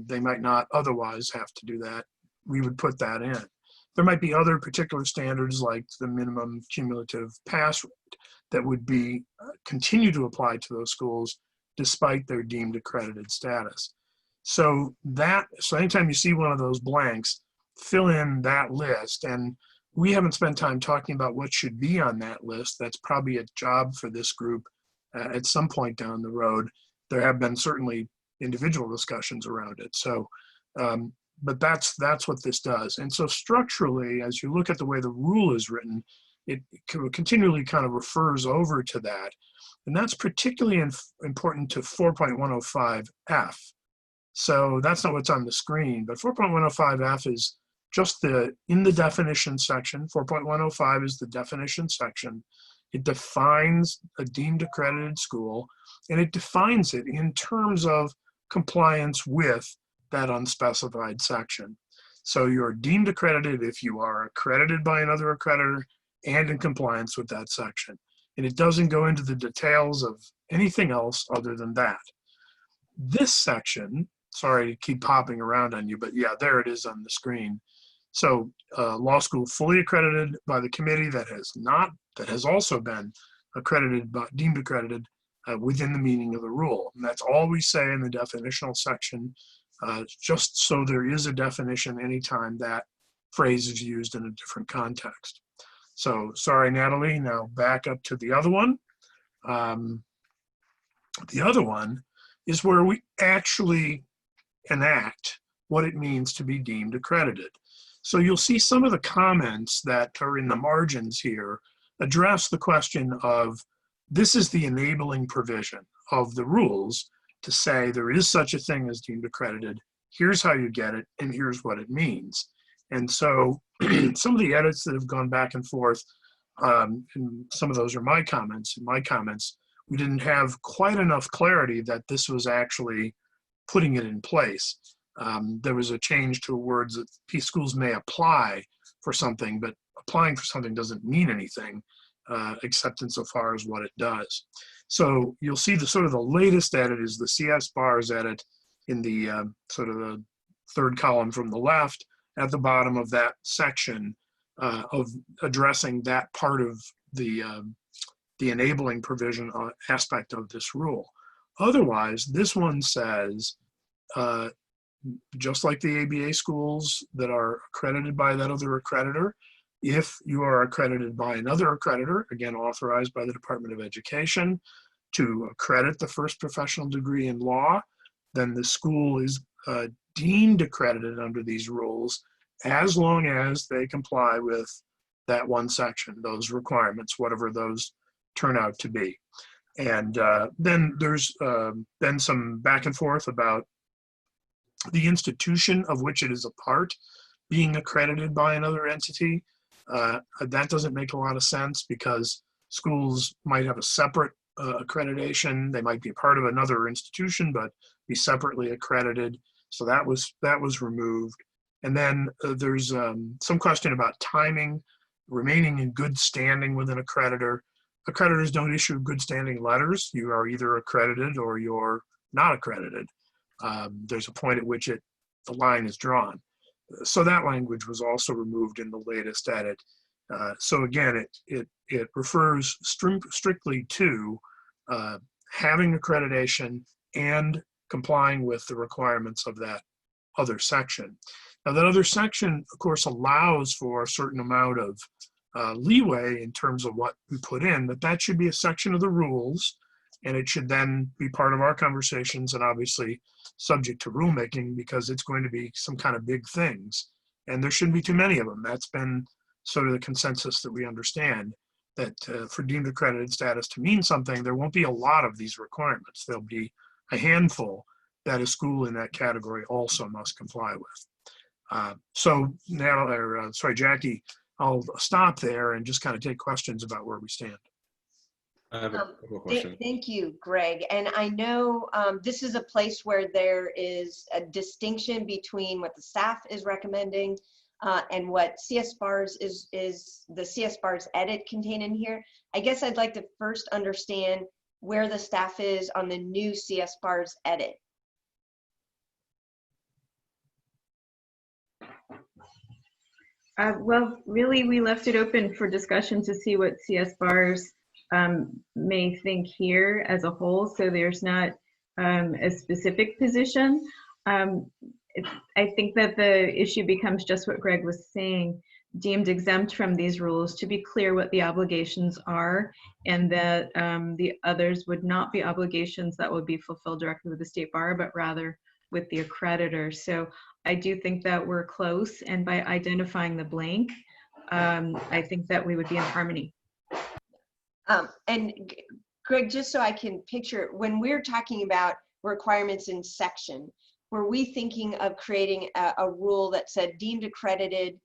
they might not otherwise have to do that. We would put that in. There might be other particular standards like the minimum cumulative pass rate that would be continue to apply to those schools despite their deemed accredited status. So anytime you see one of those blanks, fill in that list. And we haven't spent time talking about what should be on that list. That's probably a job for this group at some point down the road. There have been certainly individual discussions around it. So, but that's what this does. And so structurally, as you look at the way the rule is written, it continually kind of refers over to that. And that's particularly important to 4.105F. So that's not what's on the screen, but 4.105F is just in the definition section. 4.105 is the definition section. It defines a deemed accredited school, and it defines it in terms of compliance with that unspecified section. So you're deemed accredited if you are accredited by another accreditor and in compliance with that section. And it doesn't go into the details of anything else other than that. this section, sorry to keep popping around on you, but yeah, there it is on the screen. So law school fully accredited by the committee that has also been accredited, deemed accredited within the meaning of the rule. And that's all we say in the definitional section, just so there is a definition anytime that phrase is used in a different context. So sorry, Natalie, now back up to the other one. The other one is where we actually enact what it means to be deemed accredited. So you'll see some of the comments that are in the margins here address the question of, this is the enabling provision of the rules to say there is such a thing as deemed accredited, here's how you get it, and here's what it means. And so some of the edits that have gone back and forth, and some of those are my comments. In my comments, we didn't have quite enough clarity that this was actually putting it in place. There was a change to words that schools may apply for something, but applying for something doesn't mean anything except insofar as what it does. So you'll see the sort of the latest edit is the CSBARS edit in the sort of the third column from the left at the bottom of that section of addressing that part of the enabling provision aspect of this rule. Otherwise, this one says, just like the ABA schools that are accredited by that other accreditor, if you are accredited by another accreditor, again authorized by the Department of Education, to accredit the first professional degree in law, then the school is deemed accredited under these rules as long as they comply with that one section, those requirements, whatever those turn out to be. And then there's been some back and forth about the institution of which it is a part being accredited by another entity. That doesn't make a lot of sense because schools might have a separate accreditation. They might be part of another institution, but be separately accredited. So that was removed. And then there's some question about timing, remaining in good standing with an accreditor. Accreditors don't issue good standing letters. You are either accredited or you're not accredited. There's a point at which the line is drawn. So that language was also removed in the latest edit. So again, it refers strictly to having accreditation and complying with the requirements of that other section. Now that other section, of course, allows for a certain amount of leeway in terms of what we put in, but that should be a section of the rules, and it should then be part of our conversations and obviously subject to rulemaking because it's going to be some kind of big things, and there shouldn't be too many of them. That's been sort of the consensus that we understand, that for deemed accredited status to mean something, there won't be a lot of these requirements. There'll be a handful that a school in that category also must comply with. So now, sorry, Jackie, I'll stop there and just kind of take questions about where we stand. I have a couple of questions. Thank you, Greg. And I know this is a place where there is a distinction between what the staff is recommending and what CSBARS is the CSBARS edit contained in here. I guess I'd like to first understand where the staff is on the new CSBARS edit. Well, really, we left it open for discussion to see what CSBARS may think here as a whole. So there's not a specific position. I think that the issue becomes just what Greg was saying, deemed exempt from these rules, to be clear what the obligations are, and that the others would not be obligations that would be fulfilled directly with the state bar, but rather with the accreditor. So I do think that we're close, and by identifying the blank, I think that we would be in harmony. And Greg, just so I can picture, when we're talking about requirements in section, were we thinking of creating a rule that said deemed accredited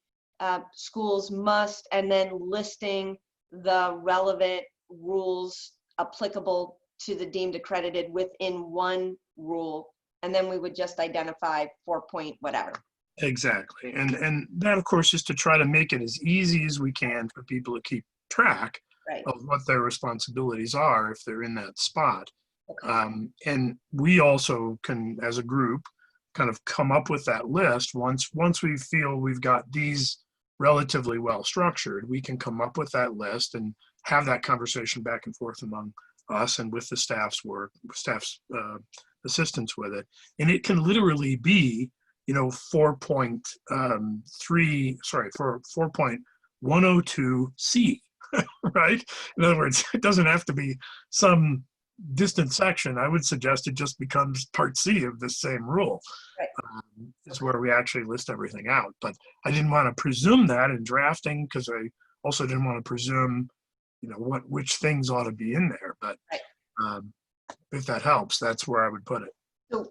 schools must, and then listing the relevant rules applicable to the deemed accredited within one rule, and then we would just identify 4-point whatever? Exactly. And that, of course, is to try to make it as easy as we can for people to keep track Right. of what their responsibilities are if they're in that spot. And we also can, as a group, kind of come up with that list. Once we feel we've got these relatively well structured, we can come up with that list and have that conversation back and forth among us and with the staff's assistance with it. And it can literally be, 4.102C, right? In other words, it doesn't have to be some distant section. I would suggest it just becomes part C of this same rule. Right. Is where we actually list everything out. But I didn't want to presume that in drafting, because I also didn't want to presume, which things ought to be in there. But if that helps, that's where I would put it. So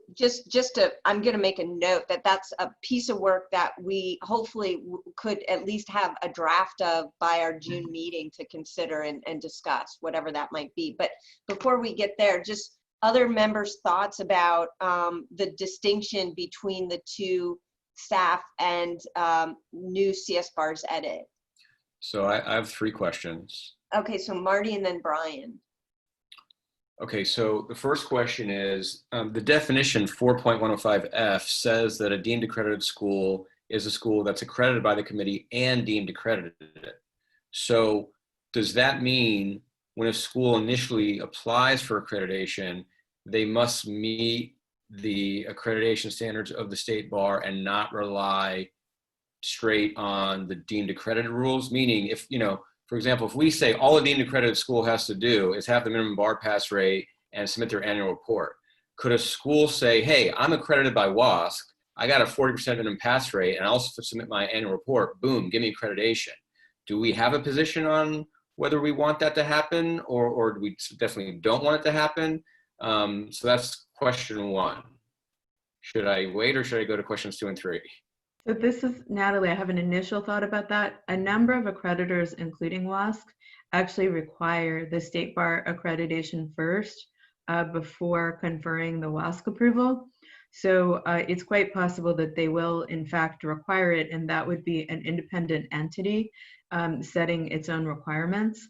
I'm going to make a note that that's a piece of work that we hopefully could at least have a draft of by our June meeting to consider and discuss, whatever that might be. But before we get there, just other members' thoughts about the distinction between the two staff and new CSBARS edit. So I have 3 questions. Okay, so Marty and then Brian. Okay, so the first question is, the definition 4.105F says that a deemed accredited school is a school that's accredited by the committee and deemed accredited. So does that mean when a school initially applies for accreditation, they must meet the accreditation standards of the state bar and not rely straight on the deemed accredited rules? Meaning, if, for example, if we say all a deemed accredited school has to do is have the minimum bar pass rate and submit their annual report, could a school say, hey, I'm accredited by WASC, I got a 40% minimum pass rate, and I also submit my annual report, boom, give me accreditation? Do we have a position on whether we want that to happen, or do we definitely don't want it to happen? So that's question 1. Should I wait, or should I go to questions 2 and 3? So this is Natalie. I have an initial thought about that. A number of accreditors, including WASC, actually require the state bar accreditation first before conferring the WASC approval. So it's quite possible that they will in fact require it, and that would be an independent entity setting its own requirements.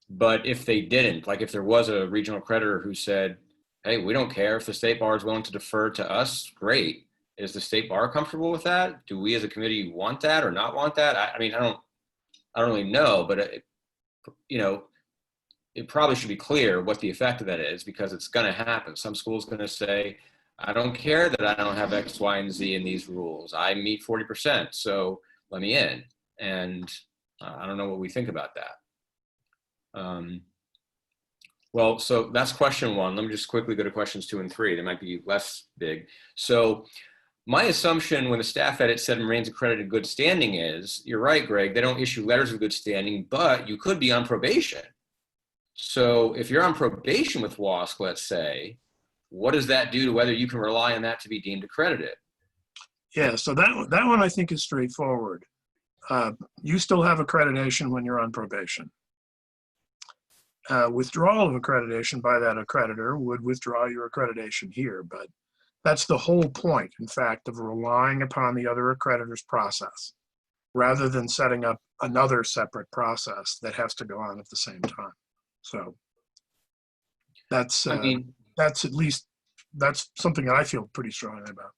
But if they didn't, like if there was a regional creditor who said, hey, we don't care if the state bar is willing to defer to us, great. Is the state bar comfortable with that? Do we as a committee want that or not want that? I mean, I don't really know, but it probably should be clear what the effect of that is, because it's going to happen. Some school's going to say, I don't care that I don't have X, Y, and Z in these rules. I meet 40%, so let me in. And I don't know what we think about that. Well, so that's question 1. Let me just quickly go to questions 2 and 3. They might be less big. So my assumption when the staff edit said remains accredited good standing is, you're right, Greg, they don't issue letters of good standing, but you could be on probation. So if you're on probation with WASC, let's say, what does that do to whether you can rely on that to be deemed accredited? Yeah, so that one I think is straightforward. You still have accreditation when you're on probation. Withdrawal of accreditation by that accreditor would withdraw your accreditation here, but that's the whole point, in fact, of relying upon the other accreditor's process, rather than setting up another separate process that has to go on at the same time. So that's that's something I feel pretty strongly about.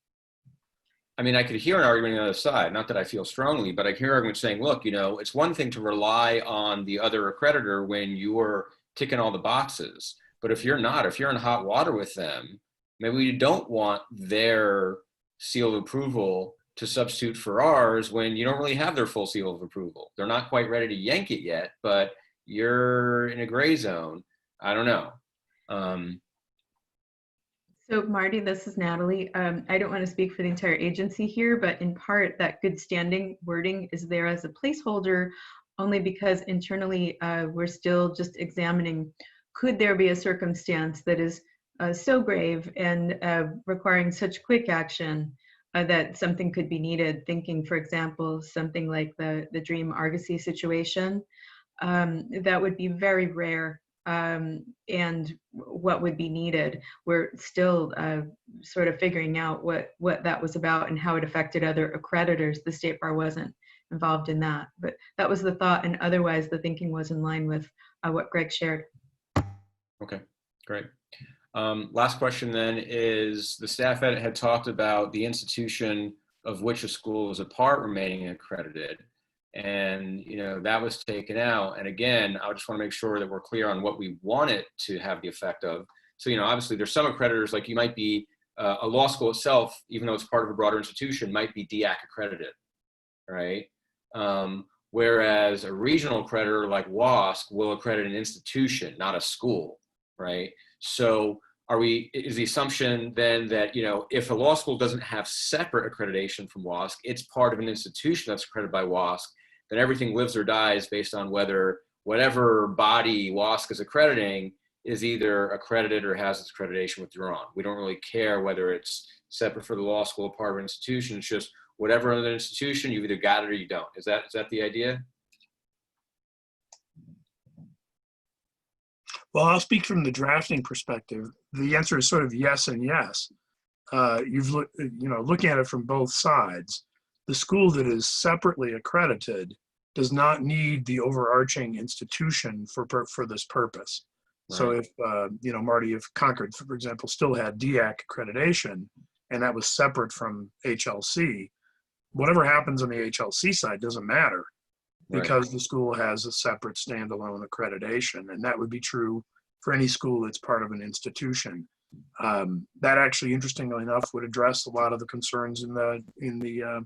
I mean, I could hear an argument on the other side, not that I feel strongly, but I hear arguments saying, look, it's one thing to rely on the other accreditor when you're ticking all the boxes. But if you're not, if you're in hot water with them, maybe we don't want their seal of approval to substitute for ours when you don't really have their full seal of approval. They're not quite ready to yank it yet, but you're in a gray zone. I don't know. So Marty, this is Natalie. I don't want to speak for the entire agency here, but in part that good standing wording is there as a placeholder only because internally we're still just examining, could there be a circumstance that is so grave and requiring such quick action that something could be needed, thinking, for example, something like the Dream Argosy situation. That would be very rare. And what would be needed. We're still sort of figuring out what that was about and how it affected other accreditors. The State Bar wasn't involved in that, but that was the thought, and otherwise the thinking was in line with what Greg shared. Okay, great. Last question then is, the staff had talked about the institution of which a school is a part remaining accredited. And, you know, that was taken out. And again, I just want to make sure that we're clear on what we want it to have the effect of. So, you know, obviously there's some accreditors, like you might be a law school itself, even though it's part of a broader institution, might be DEAC accredited, right? Whereas a regional accreditor like WASC will accredit an institution, not a school, right? So is the assumption then that, you know, if a law school doesn't have separate accreditation from WASC, it's part of an institution that's accredited by WASC, then everything lives or dies based on whether whatever body WASC is accrediting is either accredited or has its accreditation withdrawn. We don't really care whether it's separate for the law school or part of an institution. It's just whatever other institution, you've either got it or you don't. Is that the idea? Well, I'll speak from the drafting perspective. The answer is sort of yes and yes. Looking at it from both sides, the school that is separately accredited does not need the overarching institution for this purpose. Right. So if, Marty, if Concord, for example, still had DEAC accreditation and that was separate from HLC, whatever happens on the HLC side doesn't matter, because the school has a separate standalone accreditation, and that would be true for any school that's part of an institution. That actually, interestingly enough, would address a lot of the concerns in the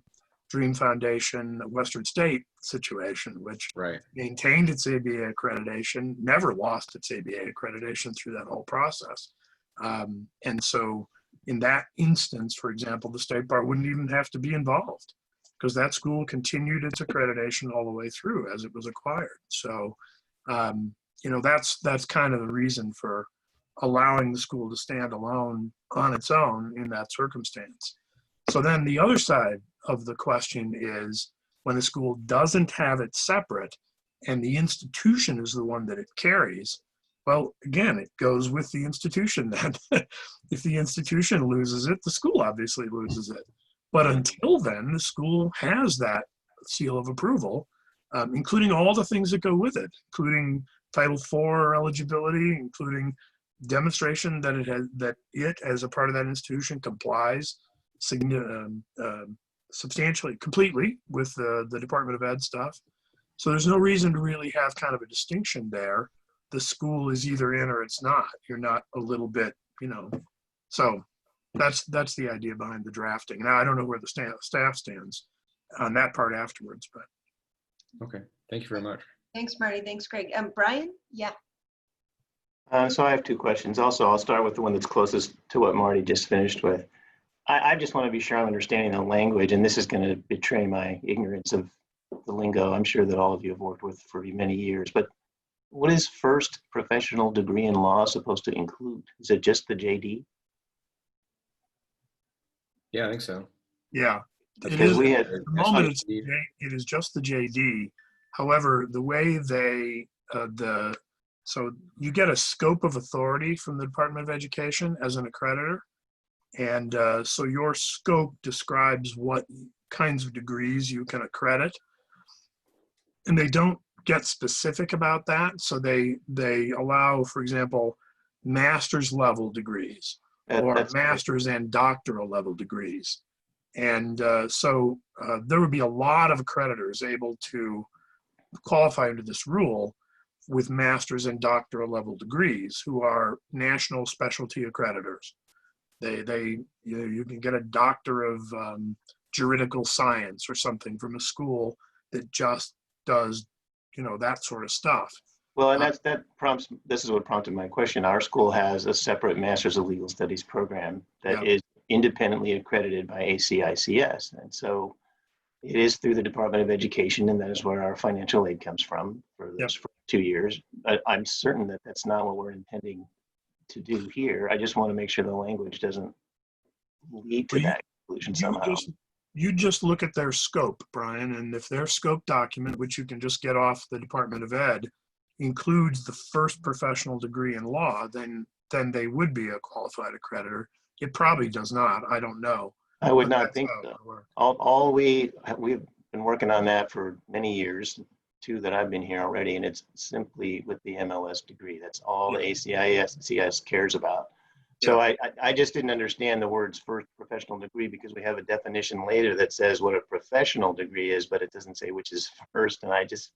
Dream Foundation Western State situation, which maintained its ABA accreditation, never lost its ABA accreditation through that whole process. And so in that instance, for example, the State Bar wouldn't even have to be involved, because that school continued its accreditation all the way through as it was acquired. So, that's kind of the reason for allowing the school to stand alone on its own in that circumstance. So then the other side of the question is, when the school doesn't have it separate and the institution is the one that it carries, well, again, it goes with the institution. That if the institution loses it, the school obviously loses it. But until then, the school has that seal of approval, including all the things that go with it, including Title IV eligibility, including demonstration that it as a part of that institution complies substantially, completely with the Department of Ed stuff. So there's no reason to really have kind of a distinction there. The school is either in or it's not. You're not a little bit, So that's the idea behind the drafting. Now, I don't know where the staff stands on that part afterwards, but. Okay, thank you very much. Thanks, Marty. Thanks, Greg. Brian? Yeah. So I have two questions. Also, I'll start with the one that's closest to what Marty just finished with. I just want to be sure I'm understanding the language, and this is going to betray my ignorance of the lingo I'm sure that all of you have worked with for many years. But what is first professional degree in law supposed to include? Is it just the JD? Yeah, I think so. Yeah. Because we had, at the moment, it is just the JD. However, the way so you get a scope of authority from the Department of Education as an accreditor. And so your scope describes what kinds of degrees you can accredit. And they don't get specific about that. So they allow, for example, master's level degrees or master's and doctoral level degrees. And so there would be a lot of accreditors able to qualify under this rule with master's and doctoral level degrees who are national specialty accreditors. You can get a doctor of juridical science or something from a school that just does, that sort of stuff. Well, and this is what prompted my question. Our school has a separate Master's of Legal Studies program that is independently accredited by ACICS. And so it is through the Department of Education, and that is where our financial aid comes from for those for 2 years. But I'm certain that that's not what we're intending to do here. I just want to make sure the language doesn't lead to that conclusion somehow. You just look at their scope, Brian, and if their scope document, which you can just get off the Department of Ed, includes the first professional degree in law, then they would be a qualified accreditor. It probably does not. I don't know. I would not think so. We've been working on that for many years. 2 that I've been here already, and it's simply with the MLS degree. That's all the ACIS cares about. So I just didn't understand the words first professional degree, because we have a definition later that says what a professional degree is, but it doesn't say which is first, and I just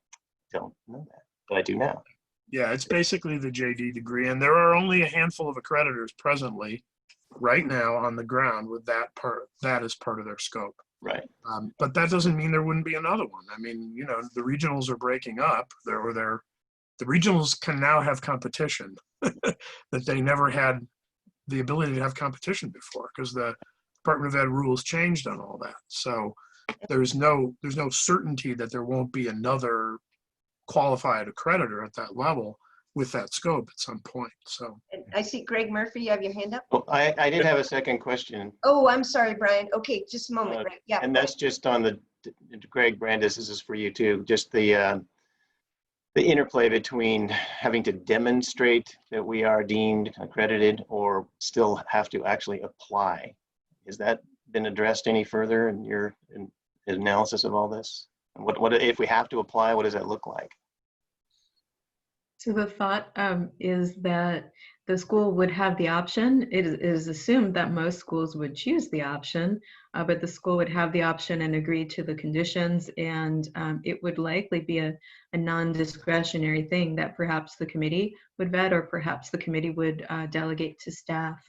don't know that, but I do now. Yeah, it's basically the JD degree, and there are only a handful of accreditors presently, right now, on the ground with that as part of their scope. Right. But that doesn't mean there wouldn't be another one. I mean, you know, the regionals are breaking up. The regionals can now have competition that they never had the ability to have competition before, because the Department of Ed rules changed on all that. So there's no certainty that there won't be another qualified accreditor at that level with that scope at some point. So And I see Greg Murphy, you have your hand up? Well, I did have a second question, Oh, I'm sorry, Brian. Okay, just a moment. Greg. Yeah. and that's just on the, Greg Brandis, this is for you too, just the interplay between having to demonstrate that we are deemed accredited or still have to actually apply. Has that been addressed any further in your analysis of all this? What if we have to apply, what does that look like? So the thought is that the school would have the option. It is assumed that most schools would choose the option, but the school would have the option and agree to the conditions, and it would likely be a non-discretionary thing that perhaps the committee would vet, or perhaps the committee would delegate to staff.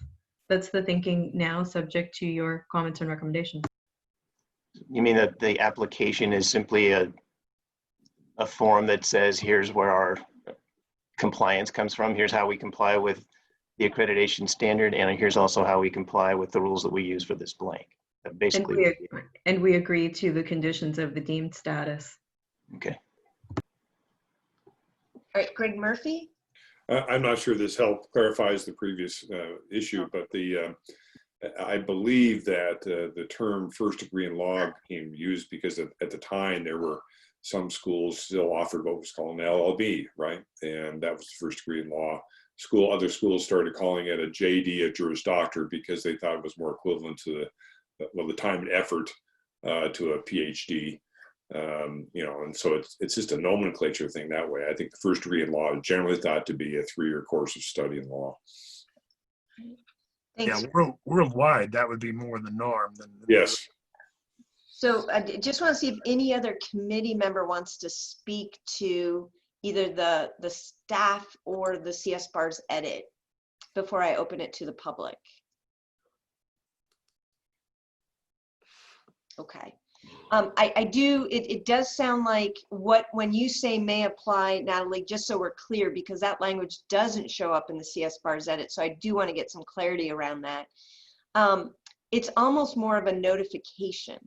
That's the thinking now, subject to your comments and recommendations. You mean that the application is simply a form that says, here's where our compliance comes from, here's how we comply with the accreditation standard, and here's also how we comply with the rules that we use for this blank. Basically. And we agree to the conditions of the deemed status. Okay. All right, Greg Murphy? I'm not sure this clarifies the previous issue, but I believe that the term first degree in law became used because at the time there were some schools still offered what was called an LLB, right? And that was the first degree in law. Other schools started calling it a JD, a Juris Doctor, because they thought it was more equivalent to the time and effort to a PhD. You know, and so it's just a nomenclature thing that way. I think the first degree in law is generally thought to be a 3-year course of study in law. Thanks. yeah, worldwide, that would be more the norm than. Yes. So I just want to see if any other committee member wants to speak to either the staff or the CSBARS edit before I open it to the public. Okay. It does sound like when you say may apply, Natalie, just so we're clear, because that language doesn't show up in the CSBARS edit. So I do want to get some clarity around that. It's almost more of a notification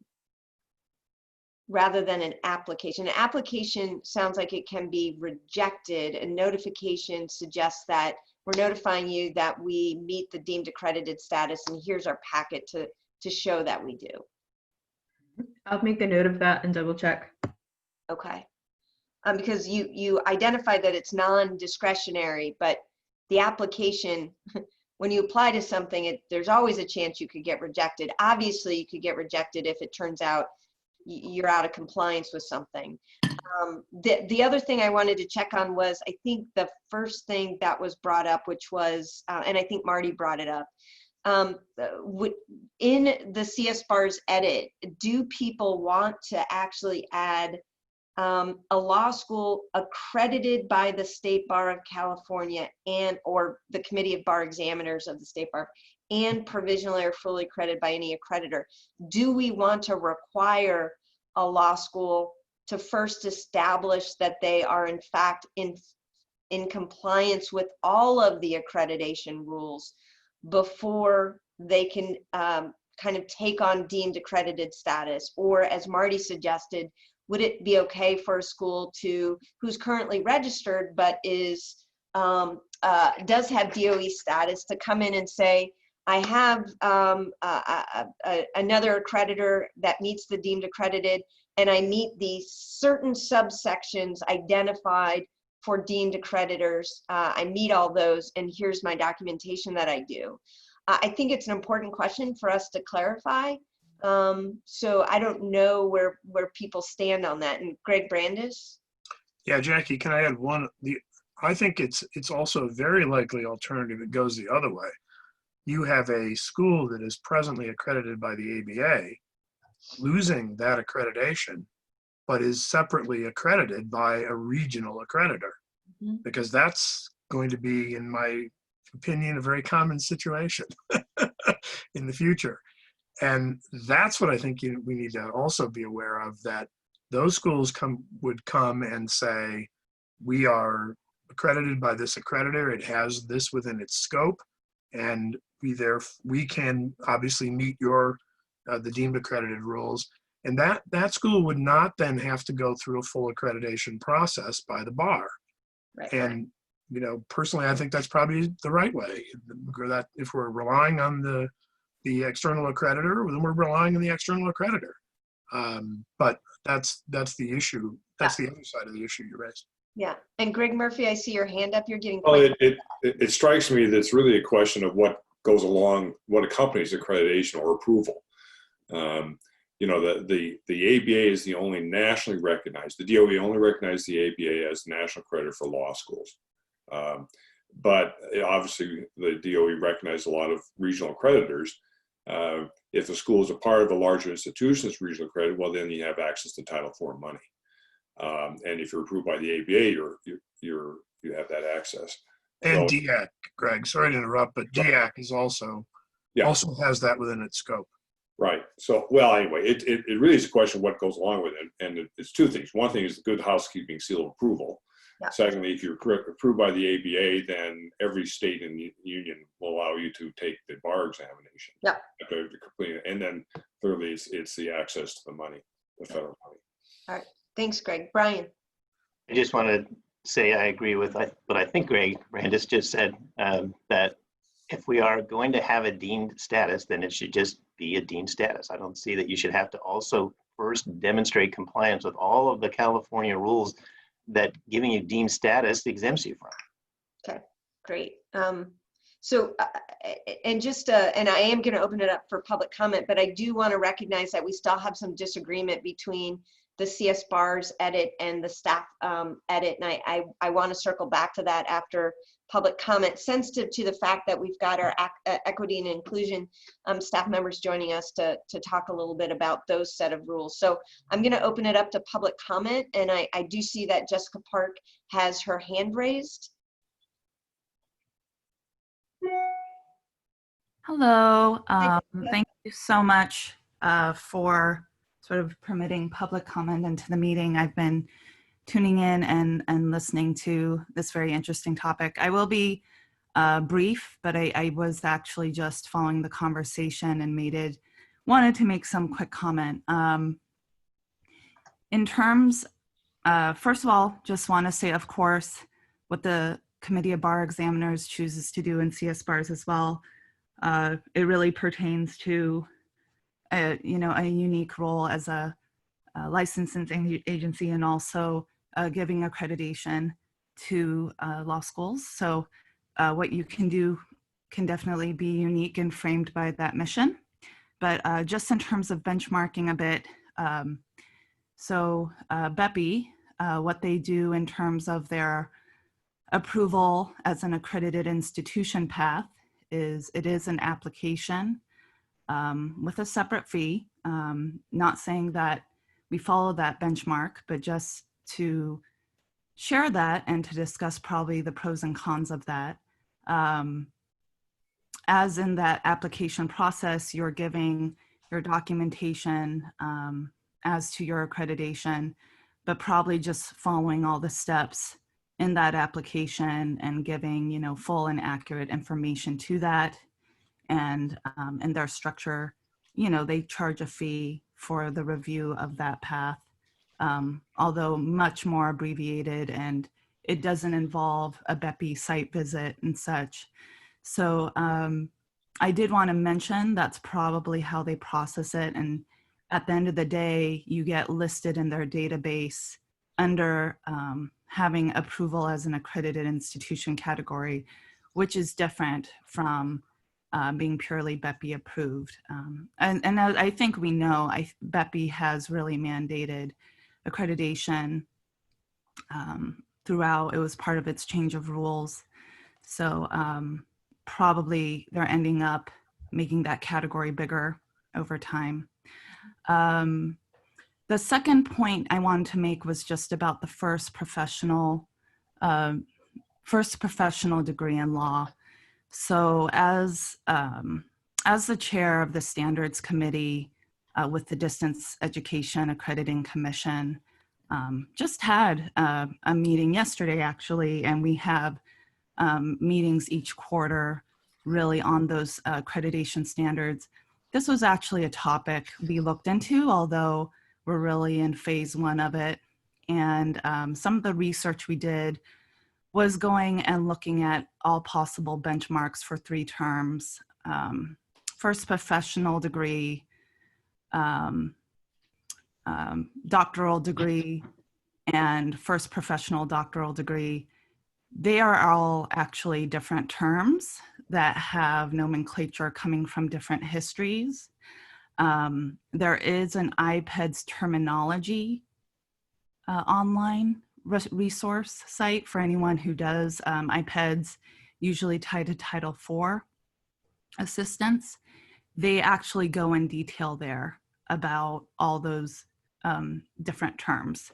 rather than an application. An application sounds like it can be rejected. A notification suggests that we're notifying you that we meet the deemed accredited status, and here's our packet to show that we do. I'll make a note of that and double check. Okay. Because you identified that it's non-discretionary, but the application, when you apply to something, there's always a chance you could get rejected. Obviously, you could get rejected if it turns out you're out of compliance with something. The other thing I wanted to check on was, I think the first thing that was brought up, which was, and I think Marty brought it up, in the CSBARS edit, do people want to actually add a law school accredited by the State Bar of California or the Committee of Bar Examiners of the State Bar, and provisionally or fully accredited by any accreditor? Do we want to require a law school to first establish that they are in fact in compliance with all of the accreditation rules before they can kind of take on deemed accredited status? Or, as Marty suggested, would it be okay for a school who's currently registered but does have DOE status to come in and say, I have another accreditor that meets the deemed accredited, and I meet the certain subsections identified for deemed accreditors. I meet all those, and here's my documentation that I do. I think it's an important question for us to clarify. So I don't know where people stand on that. And Greg Brandis? Yeah, Jackie, can I add one? I think it's also a very likely alternative that goes the other way. You have a school that is presently accredited by the ABA, losing that accreditation, but is separately accredited by a regional accreditor, because that's going to be, in my opinion, a very common situation in the future. And that's what I think we need to also be aware of, that those schools would come and say, we are accredited by this accreditor, it has this within its scope, and we can obviously meet your the deemed accredited rules. And that school would not then have to go through a full accreditation process by the bar. Right. And personally, I think that's probably the right way. That if we're relying on the external accreditor, then we're relying on the external accreditor. But that's the issue. That's the other side of the issue you raised. Yeah. And Greg Murphy, I see your hand up. You're getting Well, quite. it strikes me that it's really a question of what goes along, what accompanies accreditation or approval. The ABA is the only nationally recognized, the DOE only recognized the ABA as national accreditor for law schools. But obviously the DOE recognized a lot of regional accreditors. If the school is a part of a larger institution that's regional accredited, well, then you have access to Title IV money. And if you're approved by the ABA, you have that access. And So, DEAC, Greg, sorry to interrupt, but DEAC is also has that within its scope. Right. So, well, anyway, it really is a question of what goes along with it. And it's two things. One thing is the good housekeeping seal of approval. Yeah. Secondly, if you're approved by the ABA, then every state in the union will allow you to take the bar examination. Yeah. To complete it. And then thirdly, it's the access to the money, the federal money. All right. Thanks, Greg. Brian. I just want to say I agree with what I think Greg Brandis just said, that if we are going to have a deemed status, then it should just be a deemed status. I don't see that you should have to also first demonstrate compliance with all of the California rules that giving you deemed status exempts you from. Okay, great. So, and I am going to open it up for public comment, but I do want to recognize that we still have some disagreement between the CSBARS edit and the staff edit. And I want to circle back to that after public comment, sensitive to the fact that we've got our equity and inclusion staff members joining us to talk a little bit about those set of rules. So I'm going to open it up to public comment. And I do see that Jessica Park has her hand raised. Hello. Thank you so much for sort of permitting public comment into the meeting. I've been tuning in and listening to this very interesting topic. I will be brief, but I was actually just following the conversation and wanted to make some quick comment. In terms, first of all, just want to say, of course, what the Committee of Bar Examiners chooses to do in CSBARS as well. It really pertains to a unique role as a licensing agency, and also giving accreditation to law schools. So what you can do can definitely be unique and framed by that mission. But just in terms of benchmarking a bit, so BEPI, what they do in terms of their approval as an accredited institution path is it is an application with a separate fee. Not saying that we follow that benchmark, but just to share that and to discuss probably the pros and cons of that. As in that application process, you're giving your documentation as to your accreditation, but probably just following all the steps in that application and giving, full and accurate information to that. And in their structure, they charge a fee for the review of that path, although much more abbreviated, and it doesn't involve a BEPI site visit and such. So I did want to mention that's probably how they process it. And at the end of the day, you get listed in their database under having approval as an accredited institution category, which is different from being purely BEPI approved. And I think we know BEPI has really mandated accreditation throughout. It was part of its change of rules. So probably they're ending up making that category bigger over time. The second point I wanted to make was just about the first professional degree in law. So as the chair of the Standards Committee with the Distance Education Accrediting Commission, just had a meeting yesterday actually, and we have meetings each quarter really on those accreditation standards. This was actually a topic we looked into, although we're really in phase 1 of it. And some of the research we did was going and looking at all possible benchmarks for 3 terms. First professional degree, doctoral degree, and first professional doctoral degree. They are all actually different terms that have nomenclature coming from different histories. There is an IPEDS terminology online resource site for anyone who does IPEDS, usually tied to Title IV assistance. They actually go in detail there about all those different terms.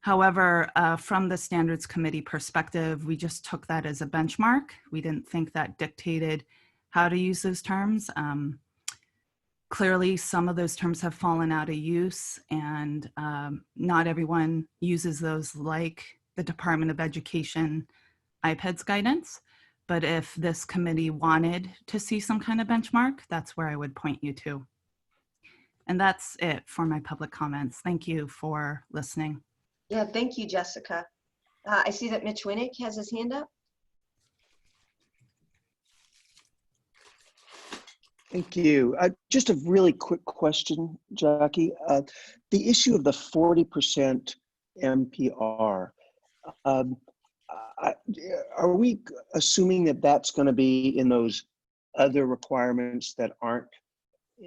However, from the Standards Committee perspective, we just took that as a benchmark. We didn't think that dictated how to use those terms. Clearly, some of those terms have fallen out of use, and not everyone uses those like the Department of Education IPEDS guidance. But if this committee wanted to see some kind of benchmark, that's where I would point you to. And that's it for my public comments. Thank you for listening. Yeah, thank you, Jessica. I see that Mitch Winnick has his hand up. Thank you. Just a really quick question, Jackie. The issue of the 40% MPR, are we assuming that that's going to be in those other requirements that aren't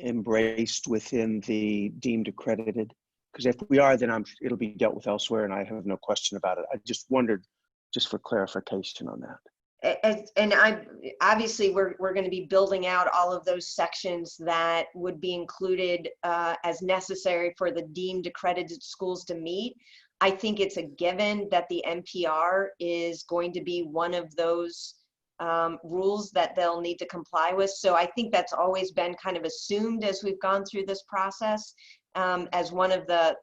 embraced within the deemed accredited? Because if we are, then it'll be dealt with elsewhere, and I have no question about it. I just wondered, just for clarification on that. And obviously we're going to be building out all of those sections that would be included as necessary for the deemed accredited schools to meet. I think it's a given that the NPR is going to be one of those rules that they'll need to comply with. So I think that's always been kind of assumed as we've gone through this process as one of the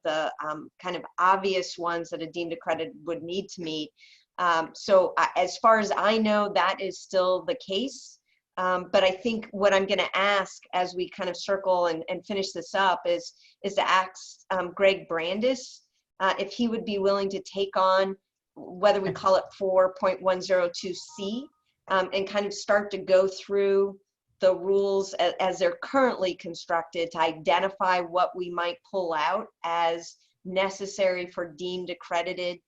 kind of obvious ones that a deemed accredited would need to meet. So as far as I know, that is still the case. But I think what I'm going to ask as we kind of circle and finish this up is to ask Greg Brandis if he would be willing to take on, whether we call it 4.102C, and kind of start to go through the rules as they're currently constructed to identify what we might pull out as necessary for deemed accredited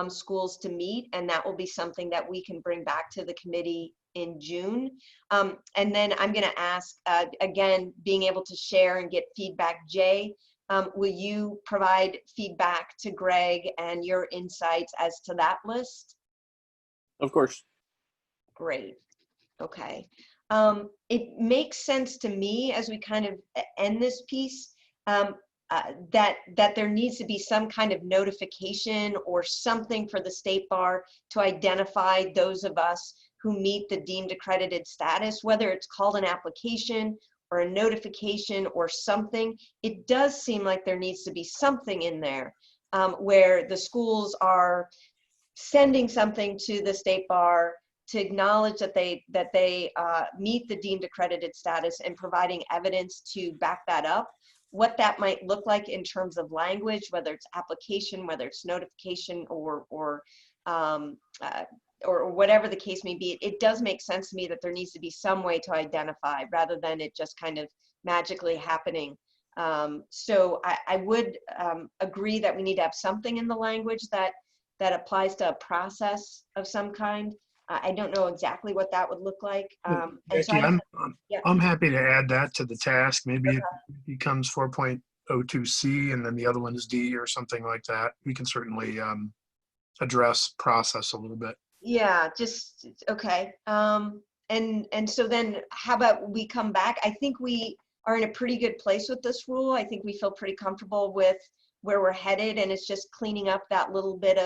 schools to meet, and that will be something that we can bring back to the committee in June. And then I'm going to ask, again, being able to share and get feedback. Jay, will you provide feedback to Greg and your insights as to that list? Of course. Great. Okay. It makes sense to me as we kind of end this piece that there needs to be some kind of notification or something for the State Bar to identify those of us who meet the deemed accredited status, whether it's called an application or a notification or something. It does seem like there needs to be something in there where the schools are sending something to the State Bar to acknowledge that they meet the deemed accredited status and providing evidence to back that up. What that might look like in terms of language, whether it's application, whether it's notification, or whatever the case may be, it does make sense to me that there needs to be some way to identify rather than it just kind of magically happening. So I would agree that we need to have something in the language that applies to a process of some kind. I don't know exactly what that would look like. Becky, I'm happy to add that to the task. Maybe it becomes 4.02C and then the other one is D or something like that. We can certainly address process a little bit. Yeah, just, okay. And so then how about we come back? I think we are in a pretty good place with this rule. I think we feel pretty comfortable with where we're headed, and it's just cleaning up that little bit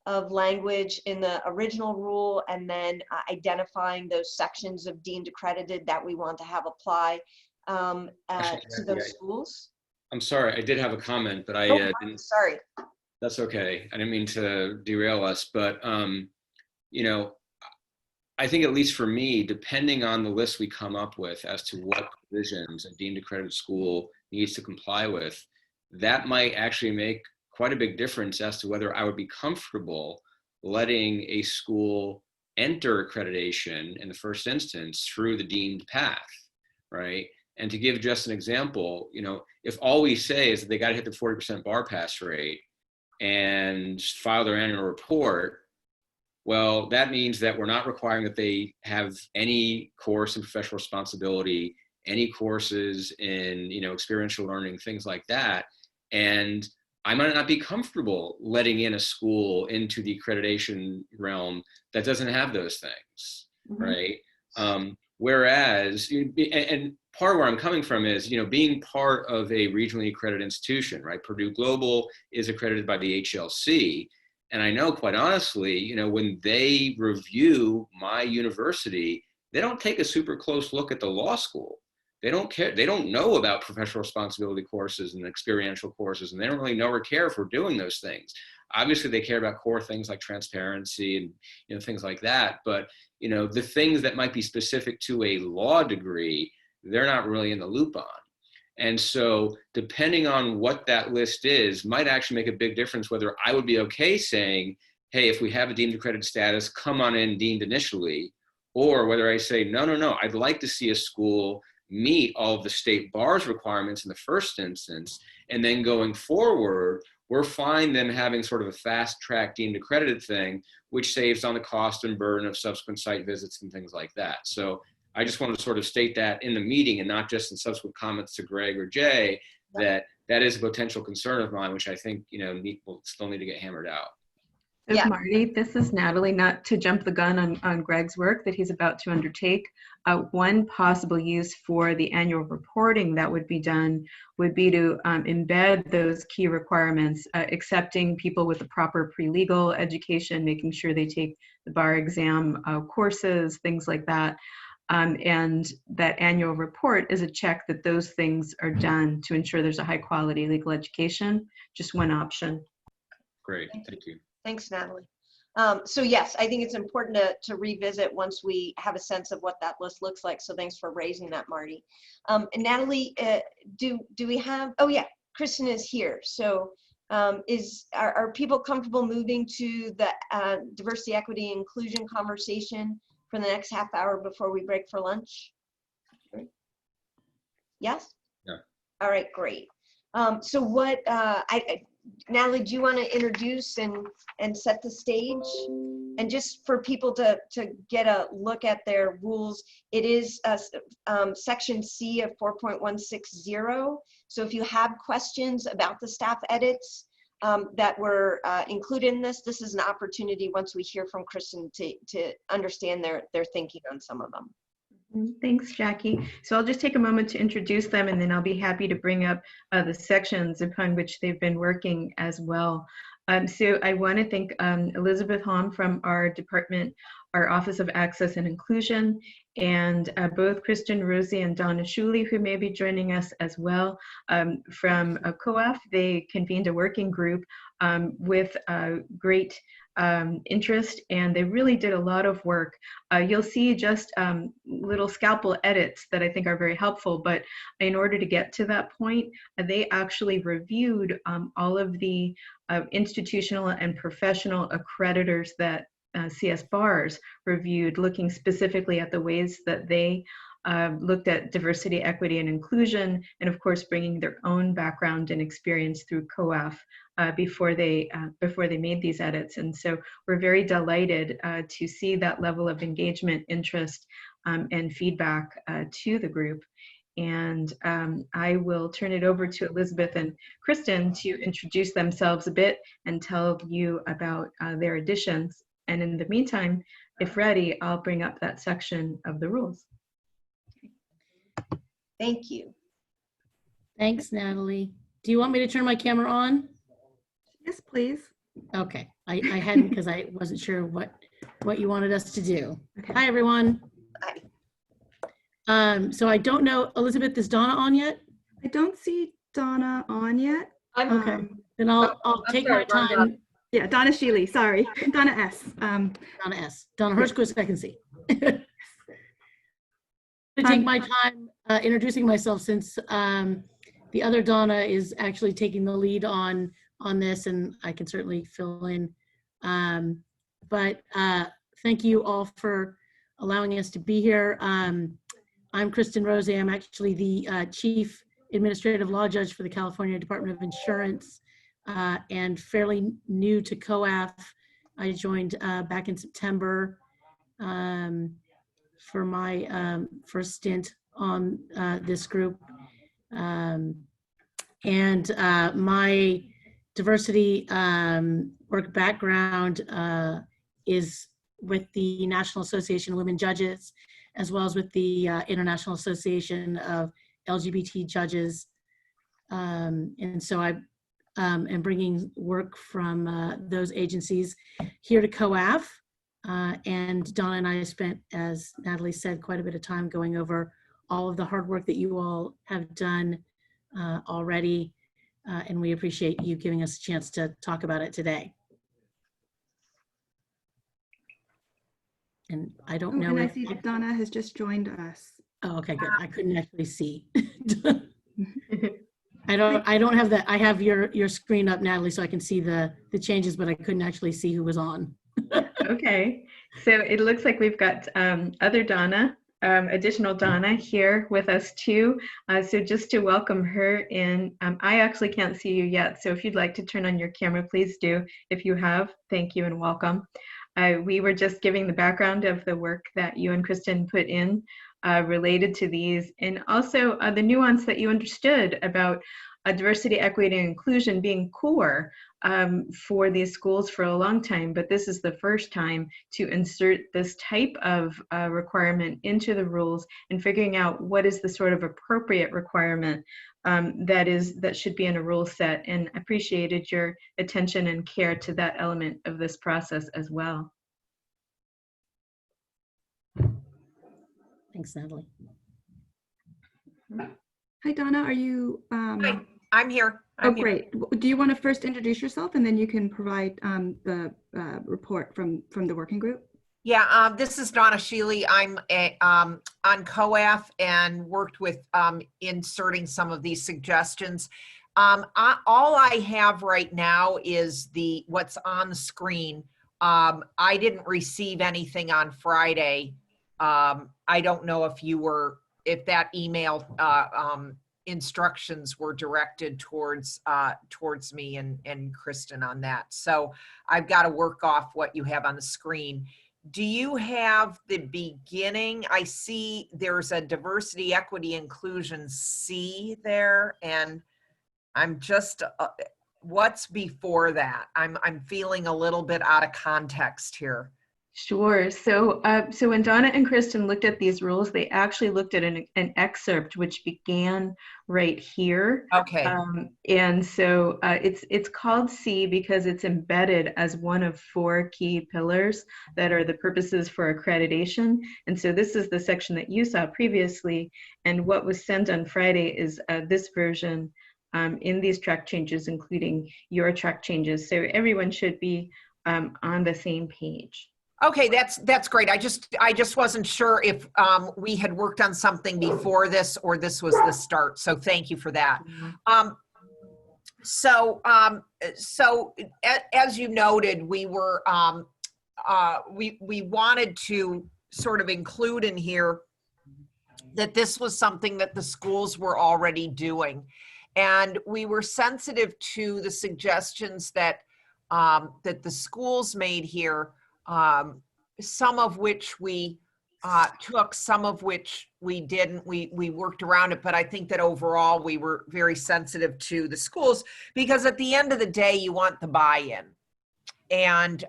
of language in the original rule, and then identifying those sections of deemed accredited that we want to have apply Actually, to those schools. I'm sorry, I did have a comment, but I Oh, didn't. sorry. That's okay. I didn't mean to derail us, but you know, I think at least for me, depending on the list we come up with as to what provisions a deemed accredited school needs to comply with, that might actually make quite a big difference as to whether I would be comfortable letting a school enter accreditation in the first instance through the deemed path, right? And to give just an example, you know, if all we say is that they got to hit the 40% bar pass rate and file their annual report, well, that means that we're not requiring that they have any course in professional responsibility, any courses in, you know, experiential learning, things like that. And I might not be comfortable letting in a school into the accreditation realm that doesn't have those things, right? Whereas, and part of where I'm coming from is, you know, being part of a regionally accredited institution, right? Purdue Global is accredited by the HLC. And I know, quite honestly, you know, when they review my university, they don't take a super close look at the law school. They don't care. They don't know about professional responsibility courses and experiential courses, and they don't really know or care for doing those things. Obviously, they care about core things like transparency and, you know, things like that. But, you know, the things that might be specific to a law degree, they're not really in the loop on. And so depending on what that list is, might actually make a big difference whether I would be okay saying, hey, if we have a deemed accredited status, come on in deemed initially, or whether I say, no, I'd like to see a school meet all of the state BARS requirements in the first instance, and then going forward, we're fine them having sort of a fast track deemed accredited thing, which saves on the cost and burden of subsequent site visits and things like that. So I just wanted to sort of state that in the meeting and not just in subsequent comments to Greg or Jay, that that is a potential concern of mine, which I think, you know, will still need to get hammered out. So Yeah. Marty, this is Natalie, not to jump the gun on Greg's work that he's about to undertake. One possible use for the annual reporting that would be done would be to embed those key requirements, accepting people with the proper pre-legal education, making sure they take the bar exam courses, things like that. And that annual report is a check that those things are done to ensure there's a high quality legal education. Just one option. Great, thank you. Thanks, Natalie. So yes, I think it's important to revisit once we have a sense of what that list looks like. So thanks for raising that, Marty. And Natalie, do we have, oh yeah, Kristen is here. So are people comfortable moving to the diversity, equity, inclusion conversation for the next half hour before we break for lunch? Yes? Yeah. All right, great. So what, Natalie, do you want to introduce and set the stage? And just for people to get a look at their rules, it is section C of 4.160. So if you have questions about the staff edits that were included in this is an opportunity once we hear from Kristen to understand their thinking on some of them. Thanks, Jackie. So I'll just take a moment to introduce them, and then I'll be happy to bring up the sections upon which they've been working as well. So I want to thank Elizabeth Hom from our department, our Office of Access and Inclusion, and both Kristen Rosie and Donna Shuley, who may be joining us as well from COAF. They convened a working group with great interest, and they really did a lot of work. You'll see just little scalpel edits that I think are very helpful, but in order to get to that point, they actually reviewed all of the institutional and professional accreditors that CSBARS reviewed, looking specifically at the ways that they looked at diversity, equity, and inclusion, and of course bringing their own background and experience through COAF before they made these edits. And so we're very delighted to see that level of engagement, interest, and feedback to the group. And I will turn it over to Elizabeth and Kristen to introduce themselves a bit and tell you about their additions. And in the meantime, if ready, I'll bring up that section of the rules. Thank you. Thanks, Natalie. Do you want me to turn my camera on? Yes, please. Okay, I hadn't because I wasn't sure what you wanted us to do. Okay. Hi, everyone. Hi. So I don't know, Elizabeth, is Donna on yet? I don't see Donna on yet. Okay, then I'll take my time. Yeah, Donna Shealy, sorry. Donna S. Donna S. Donna Hershquist, I can see. To take my time introducing myself, since the other Donna is actually taking the lead on this, and I can certainly fill in. But thank you all for allowing us to be here. I'm Kristen Rose. I'm actually the Chief Administrative Law Judge for the California Department of Insurance, and fairly new to COAF. I joined back in September for my first stint on this group. And my diversity work background is with the National Association of Women Judges, as well as with the International Association of LGBT Judges. And so I am bringing work from those agencies here to COAF. And Donna and I spent, as Natalie said, quite a bit of time going over all of the hard work that you all have done already. And we appreciate you giving us a chance to talk about it today. And I don't know. And I see Donna has just joined us. Oh, okay, good. I couldn't actually see. I don't have that. I have your screen up, Natalie, so I can see the changes, but I couldn't actually see who was on. Okay, so it looks like we've got other Donna, additional Donna here with us too. So just to welcome her in, I actually can't see you yet, so if you'd like to turn on your camera, please do. If you have, thank you and welcome. We were just giving the background of the work that you and Kristen put in related to these, and also the nuance that you understood about diversity, equity, and inclusion being core for these schools for a long time, but this is the first time to insert this type of requirement into the rules and figuring out what is the sort of appropriate requirement that should be in a rule set, and appreciated your attention and care to that element of this process as well. Thanks, Natalie. Hi, Donna, are you? Hi, I'm here. I'm great. Do you want to first introduce yourself and then you can provide the report from the working group? Yeah, this is Donna Shealy. I'm on COAF and worked with inserting some of these suggestions. All I have right now is what's on the screen. I didn't receive anything on Friday. I don't know if that email instructions were directed towards me and Kristen on that. So I've got to work off what you have on the screen. Do you have the beginning? I see there's a diversity, equity, inclusion C there, and I'm just, what's before that? I'm feeling a little bit out of context here. Sure. So when Donna and Kristen looked at these rules, they actually looked at an excerpt which began right here. Okay. And so it's called C because it's embedded as one of 4 key pillars that are the purposes for accreditation. And so this is the section that you saw previously. And what was sent on Friday is this version in these track changes, including your track changes. So everyone should be on the same page. Okay, that's great. I just wasn't sure if we had worked on something before this or this was the start. So thank you for that. So as you noted, we were we wanted to sort of include in here that this was something that the schools were already doing, and we were sensitive to the suggestions that that the schools made here. Some of which we took, some of which we didn't. We worked around it, but I think that overall we were very sensitive to the schools, because at the end of the day, you want the buy-in. And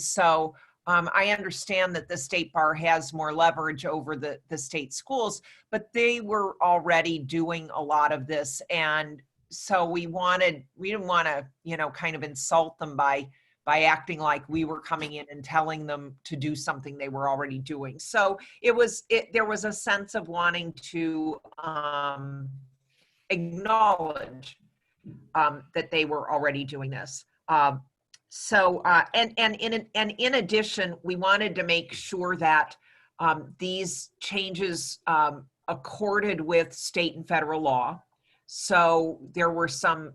so I understand that the state bar has more leverage over the state schools, but they were already doing a lot of this. And so we didn't want to, you know, kind of insult them by acting like we were coming in and telling them to do something they were already doing. So there was a sense of wanting to acknowledge that they were already doing this. In addition, we wanted to make sure that these changes accorded with state and federal law. So there was some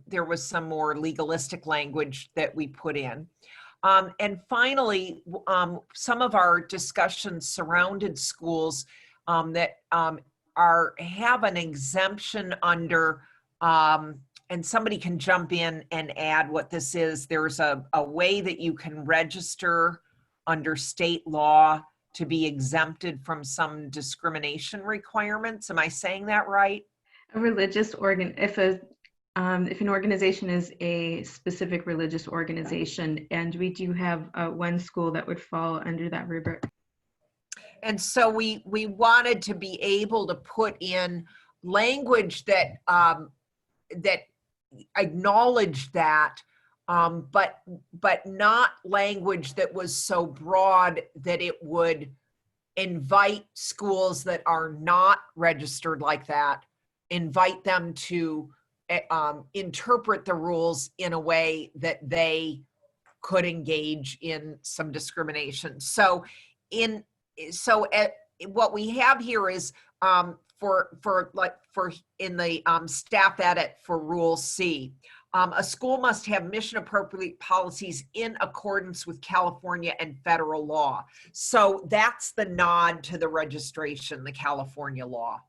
more legalistic language that we put in. And finally, some of our discussions surrounded schools that have an exemption under, and somebody can jump in and add what this is. There's a way that you can register under state law to be exempted from some discrimination requirements. Am I saying that right? A religious if an organization is a specific religious organization, and we do have one school that would fall under that rubric. And so we wanted to be able to put in language that that acknowledged that, but not language that was so broad that it would invite schools that are not registered like that, invite them to interpret the rules in a way that they could engage in some discrimination. So what we have here is in the staff edit for Rule C, a school must have mission appropriate policies in accordance with California and federal law. So that's the nod to the registration, the California law.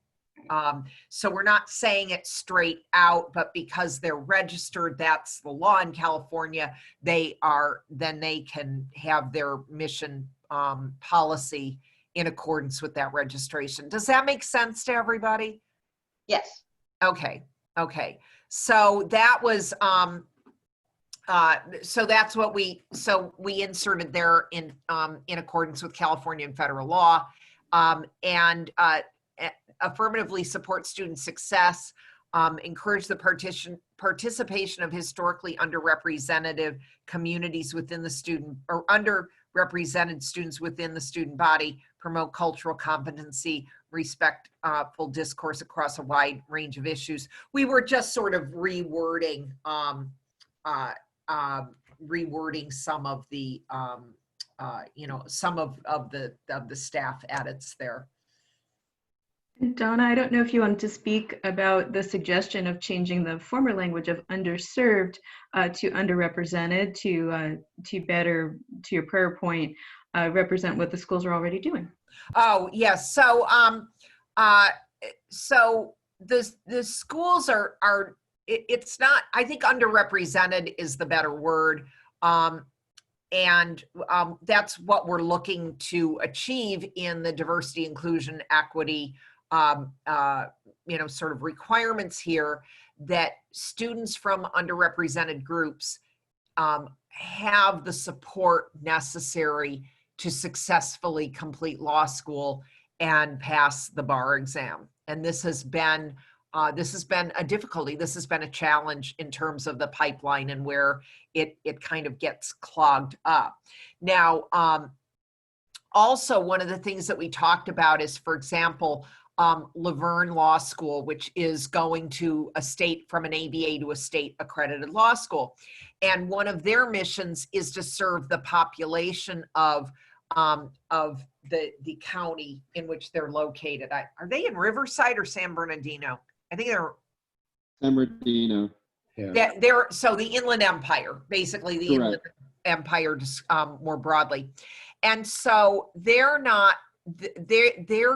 So we're not saying it straight out, but because they're registered, that's the law in California, then they can have their mission policy in accordance with that registration. Does that make sense to everybody? Yes. Okay. So that was, so that's what we inserted there in accordance with California and federal law, and affirmatively support student success, encourage the participation of historically underrepresented communities within the student, or underrepresented students within the student body, promote cultural competency, respectful discourse across a wide range of issues. We were just sort of rewording some of the some of the staff edits there. Donna, I don't know if you wanted to speak about the suggestion of changing the former language of underserved to underrepresented to better, to your prior point, represent what the schools are already doing. Oh, yes. So so the schools are it's not, I think underrepresented is the better word. And that's what we're looking to achieve in the diversity, inclusion, equity, sort of requirements here, that students from underrepresented groups have the support necessary to successfully complete law school and pass the bar exam. And this has been a difficulty. This has been a challenge in terms of the pipeline and where it kind of gets clogged up. Now, also one of the things that we talked about is, for example, Laverne Law School, which is going to from an ABA to a state accredited law school. And one of their missions is to serve the population of the county in which they're located. Are they in Riverside or San Bernardino? I think they're San Bernardino. Yeah. So the Inland Empire, basically the Inland Empire, more broadly. And so they're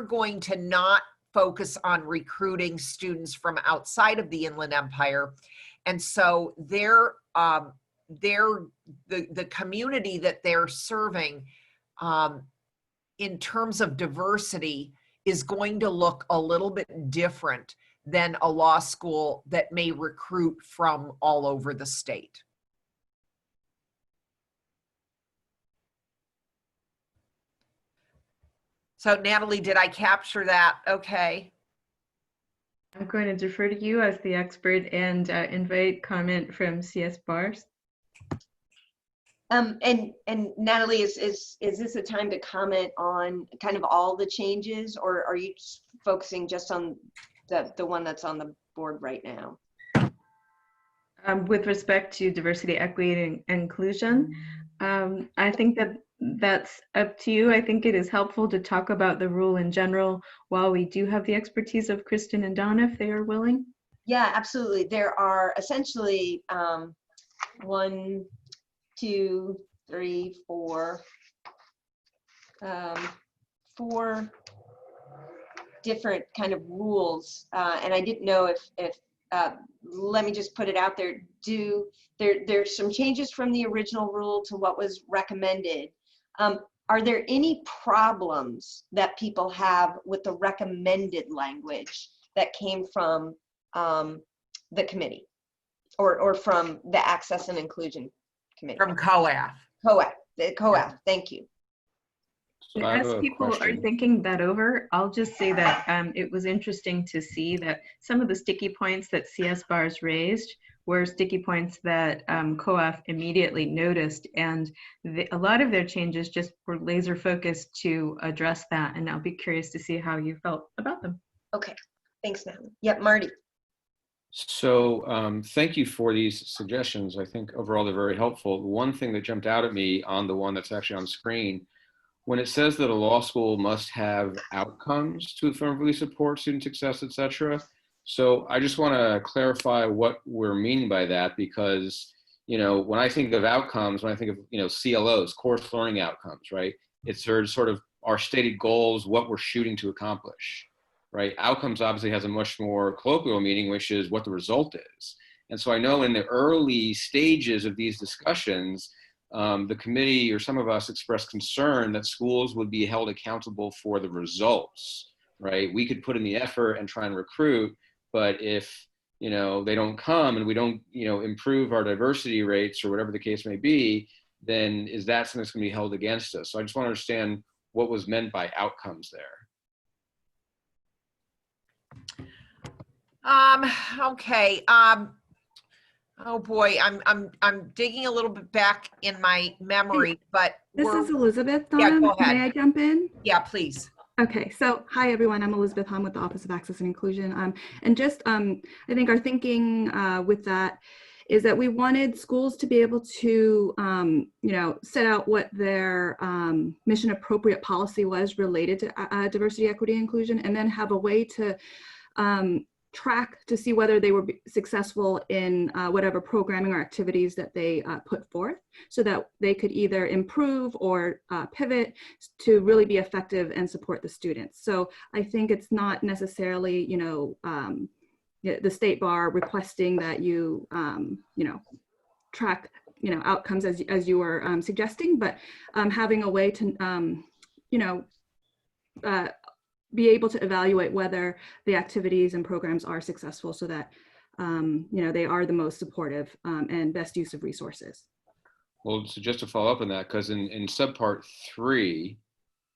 going to not focus on recruiting students from outside of the Inland Empire. And so the community that they're serving in terms of diversity is going to look a little bit different than a law school that may recruit from all over the state. So Natalie, did I capture that? Okay. I'm going to defer to you as the expert and invite comment from CSBARS. And Natalie, is this a time to comment on kind of all the changes, or are you focusing just on the one that's on the board right now? With respect to diversity, equity, and inclusion, I think that's up to you. I think it is helpful to talk about the rule in general while we do have the expertise of Kristen and Donna, if they are willing. Yeah, absolutely. There are essentially 1, 2, 3, 4, 4 different kind of rules, and I didn't know if let me just put it out there. There's some changes from the original rule to what was recommended. Are there any problems that people have with the recommended language that came from the committee or from the Access and Inclusion Committee? From COAF. COAF, thank you. So I have As a people are question. thinking that over, I'll just say that it was interesting to see that some of the sticky points that CSBARS raised were sticky points that COAF immediately noticed, and a lot of their changes just were laser focused to address that, and I'll be curious to see how you felt about them. Okay, thanks, Natalie. Yep, Marty. So thank you for these suggestions. I think overall they're very helpful. The one thing that jumped out at me on the one that's actually on screen, when it says that a law school must have outcomes to affirmatively support student success, et cetera. So I just want to clarify what we're meaning by that, because, you know, when I think of outcomes, when I think of, you know, CLOs, course learning outcomes, right? It's sort of our stated goals, what we're shooting to accomplish, right? Outcomes obviously has a much more colloquial meaning, which is what the result is. And so I know in the early stages of these discussions, the committee or some of us expressed concern that schools would be held accountable for the results, right? We could put in the effort and try and recruit, but if, you know, they don't come and we don't, you know, improve our diversity rates or whatever the case may be, then is that something that's going to be held against us? So I just want to understand what was meant by outcomes there. Okay. Oh boy, I'm digging a little bit back in my memory, but this is Elizabeth. Donna. Yeah, go ahead. May I jump in? Yeah, please. Okay, so hi everyone, I'm Elizabeth Hahn with the Office of Access and Inclusion. And just, I think our thinking with that is that we wanted schools to be able to, you know, set out what their mission appropriate policy was related to diversity, equity, inclusion, and then have a way to track to see whether they were successful in whatever programming or activities that they put forth, so that they could either improve or pivot to really be effective and support the students. So I think it's not necessarily, you know, the state bar requesting that you, you know, track, you know, outcomes as you were suggesting, but having a way to, you know, be able to evaluate whether the activities and programs are successful, so that you know, they are the most supportive and best use of resources. Well, so just to follow up on that, because in subpart 3,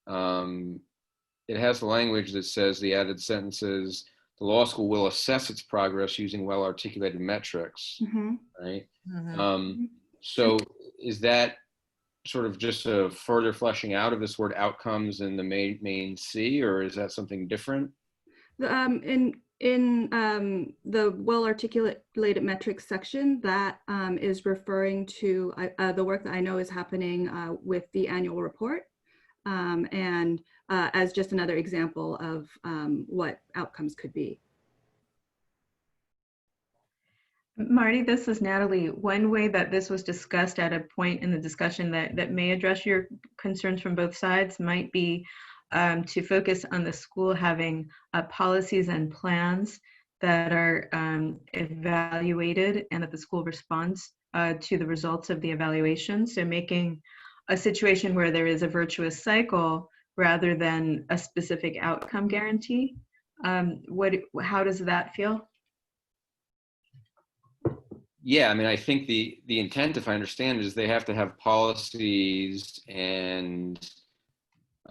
it has the language that says the added sentences, the law school will assess its progress using well-articulated metrics, right? So is that sort of just a further fleshing out of this word outcomes in the main C, or is that something different? In the well-articulated metrics section, that is referring to the work that I know is happening with the annual report, and as just another example of what outcomes could be. Marty, this is Natalie. One way that this was discussed at a point in the discussion that may address your concerns from both sides might be to focus on the school having policies and plans that are evaluated and that the school responds to the results of the evaluation. So making a situation where there is a virtuous cycle rather than a specific outcome guarantee. How does that feel? Yeah, I mean, I think the intent, if I understand, is they have to have policies and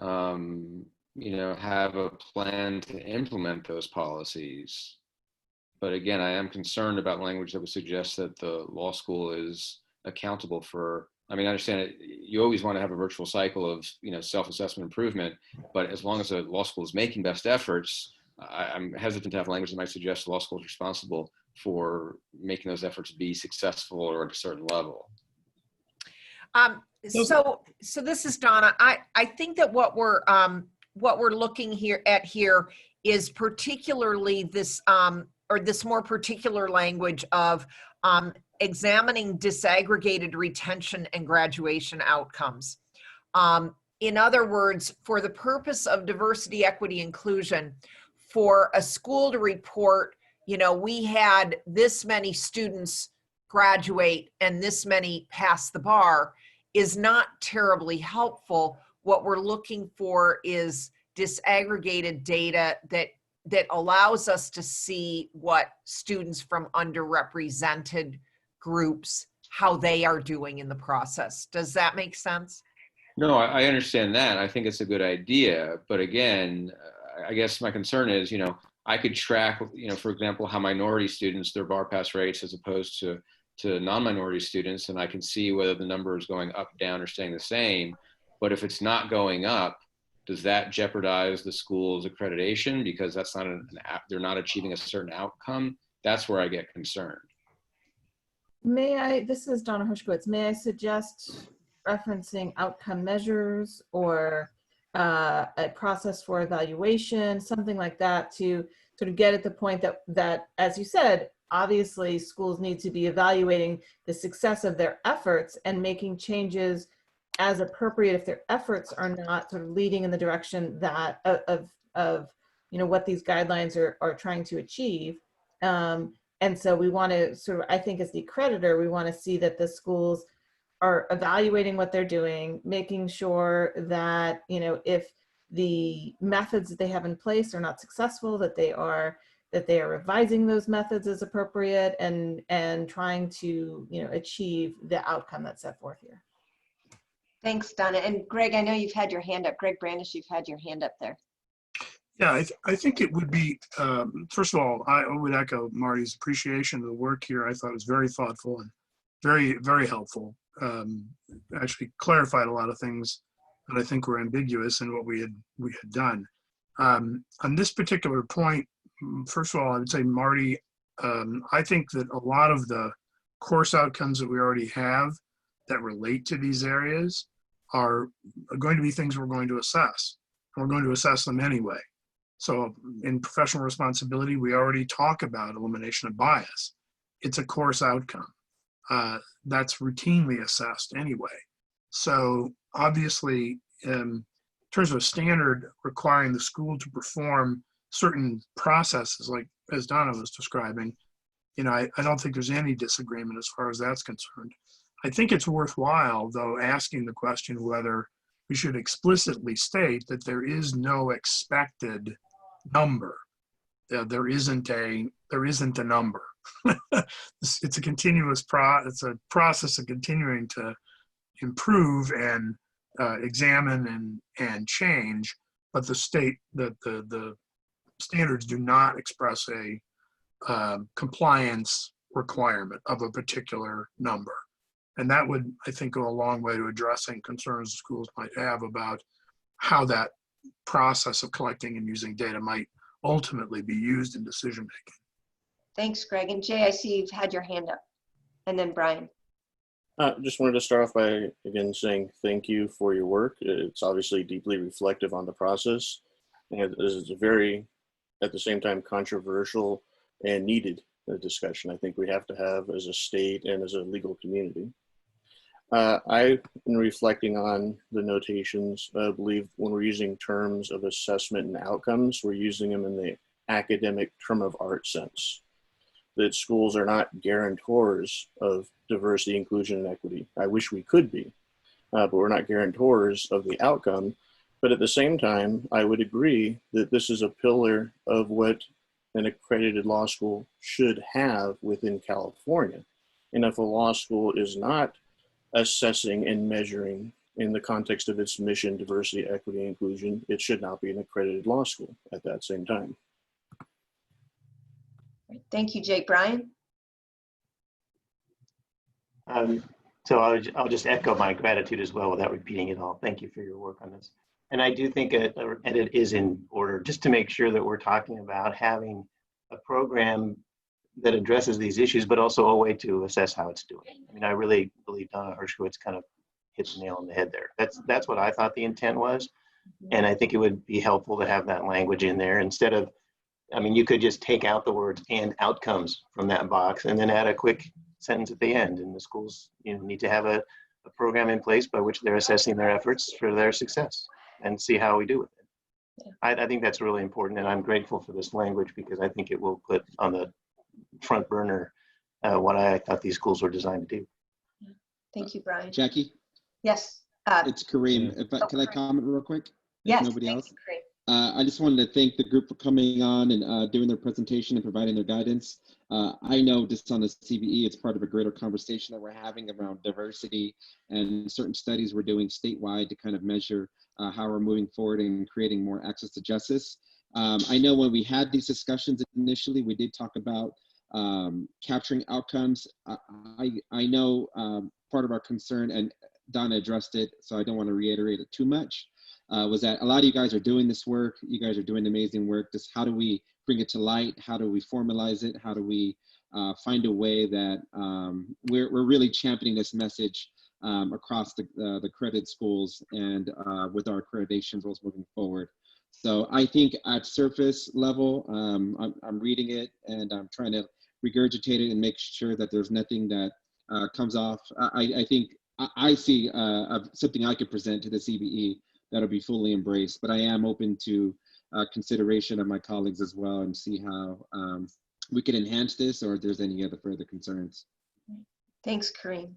have a plan to implement those policies. But again, I am concerned about language that would suggest that the law school is accountable for. I mean, I understand it. You always want to have a virtual cycle of self-assessment improvement, but as long as a law school is making best efforts, I'm hesitant to have language that might suggest the law school is responsible for making those efforts be successful or at a certain level. So this is Donna. I think that what we're looking here is particularly this or this more particular language of examining disaggregated retention and graduation outcomes. In other words, for the purpose of diversity, equity, inclusion, for a school to report, we had this many students graduate and this many pass the bar is not terribly helpful. What we're looking for is disaggregated data that allows us to see what students from underrepresented groups, how they are doing in the process. Does that make sense? No, I understand that. I think it's a good idea. But again, I guess my concern is, I could track, for example, how minority students, their bar pass rates as opposed to non-minority students, and I can see whether the number is going up, down, or staying the same. But if it's not going up, does that jeopardize the school's accreditation because that's not they're not achieving a certain outcome? That's where I get concerned. This is Donna Hershkowitz. May I suggest referencing outcome measures or a process for evaluation, something like that, to sort of get at the point that, as you said, obviously schools need to be evaluating the success of their efforts and making changes as appropriate if their efforts are not sort of leading in the direction that of what these guidelines are trying to achieve. And so we want to sort of, I think as the accreditor, we want to see that the schools are evaluating what they're doing, making sure that, if the methods that they have in place are not successful, that they are revising those methods as appropriate and trying to, achieve the outcome that's set forth here. Thanks, Donna. And Greg, I know you've had your hand up. Greg Brandish, you've had your hand up there. Yeah, I think it would be, first of all, I would echo Marty's appreciation of the work here. I thought it was very thoughtful and very, very helpful. Actually clarified a lot of things that I think were ambiguous in what we had done. On this particular point, first of all, I would say, Marty, I think that a lot of the course outcomes that we already have that relate to these areas are going to be things we're going to assess. And we're going to assess them anyway. So in professional responsibility, we already talk about elimination of bias. It's a course outcome. That's routinely assessed anyway. So obviously, in terms of a standard requiring the school to perform certain processes, like as Donna was describing, I don't think there's any disagreement as far as that's concerned. I think it's worthwhile, though, asking the question whether we should explicitly state that there is no expected number. There isn't a number. It's a continuous it's a process of continuing to improve and examine and change, but the standards do not express a compliance requirement of a particular number. And that would, I think, go a long way to addressing concerns schools might have about how that process of collecting and using data might ultimately be used in decision making. Thanks, Greg. And Jay, I see you've had your hand up. And then Brian. Just wanted to start off by, again, saying thank you for your work. It's obviously deeply reflective on the process. And it is a very, at the same time, controversial and needed discussion I think we have to have as a state and as a legal community. I've been reflecting on the notations. I believe when we're using terms of assessment and outcomes, we're using them in the academic term of art sense. That schools are not guarantors of diversity, inclusion, and equity. I wish we could be, but we're not guarantors of the outcome. But at the same time, I would agree that this is a pillar of what an accredited law school should have within California. And if a law school is not assessing and measuring in the context of its mission, diversity, equity, inclusion, it should not be an accredited law school at that same time. Thank you, Jake. Brian? So I'll just echo my gratitude as well without repeating it all. Thank you for your work on this. And I do think an edit is in order, just to make sure that we're talking about having a program that addresses these issues, but also a way to assess how it's doing. I mean, I really believe Donna Hershkowitz kind of hit the nail on the head there. That's what I thought the intent was. And I think it would be helpful to have that language in there instead of, I mean, you could just take out the words "and outcomes" from that box and then add a quick sentence at the end. And the schools, need to have a program in place by which they're assessing their efforts for their success and see how we do with it. Yeah. I think that's really important, and I'm grateful for this language because I think it will put on the front burner what I thought these schools were designed to do. Thank you, Brian. Jackie? Yes. It's Kareem. Can I comment real quick? Yes, nobody else? you, Kareem. I just wanted to thank the group for coming on and doing their presentation and providing their guidance. I know just on the CBE, it's part of a greater conversation that we're having around diversity and certain studies we're doing statewide to kind of measure how we're moving forward and creating more access to justice. I know when we had these discussions initially, we did talk about capturing outcomes. I know part of our concern, and Donna addressed it, so I don't want to reiterate it too much, was that a lot of you guys are doing this work. You guys are doing amazing work. Just how do we bring it to light? How do we formalize it? How do we find a way that we're really championing this message across the credit schools and with our accreditation rules moving forward? So I think at surface level, I'm reading it and I'm trying to regurgitate it and make sure that there's nothing that comes off. I think I see something I could present to the CBE that'll be fully embraced, but I am open to consideration of my colleagues as well and see how we can enhance this or if there's any other further concerns. Thanks, Kareem.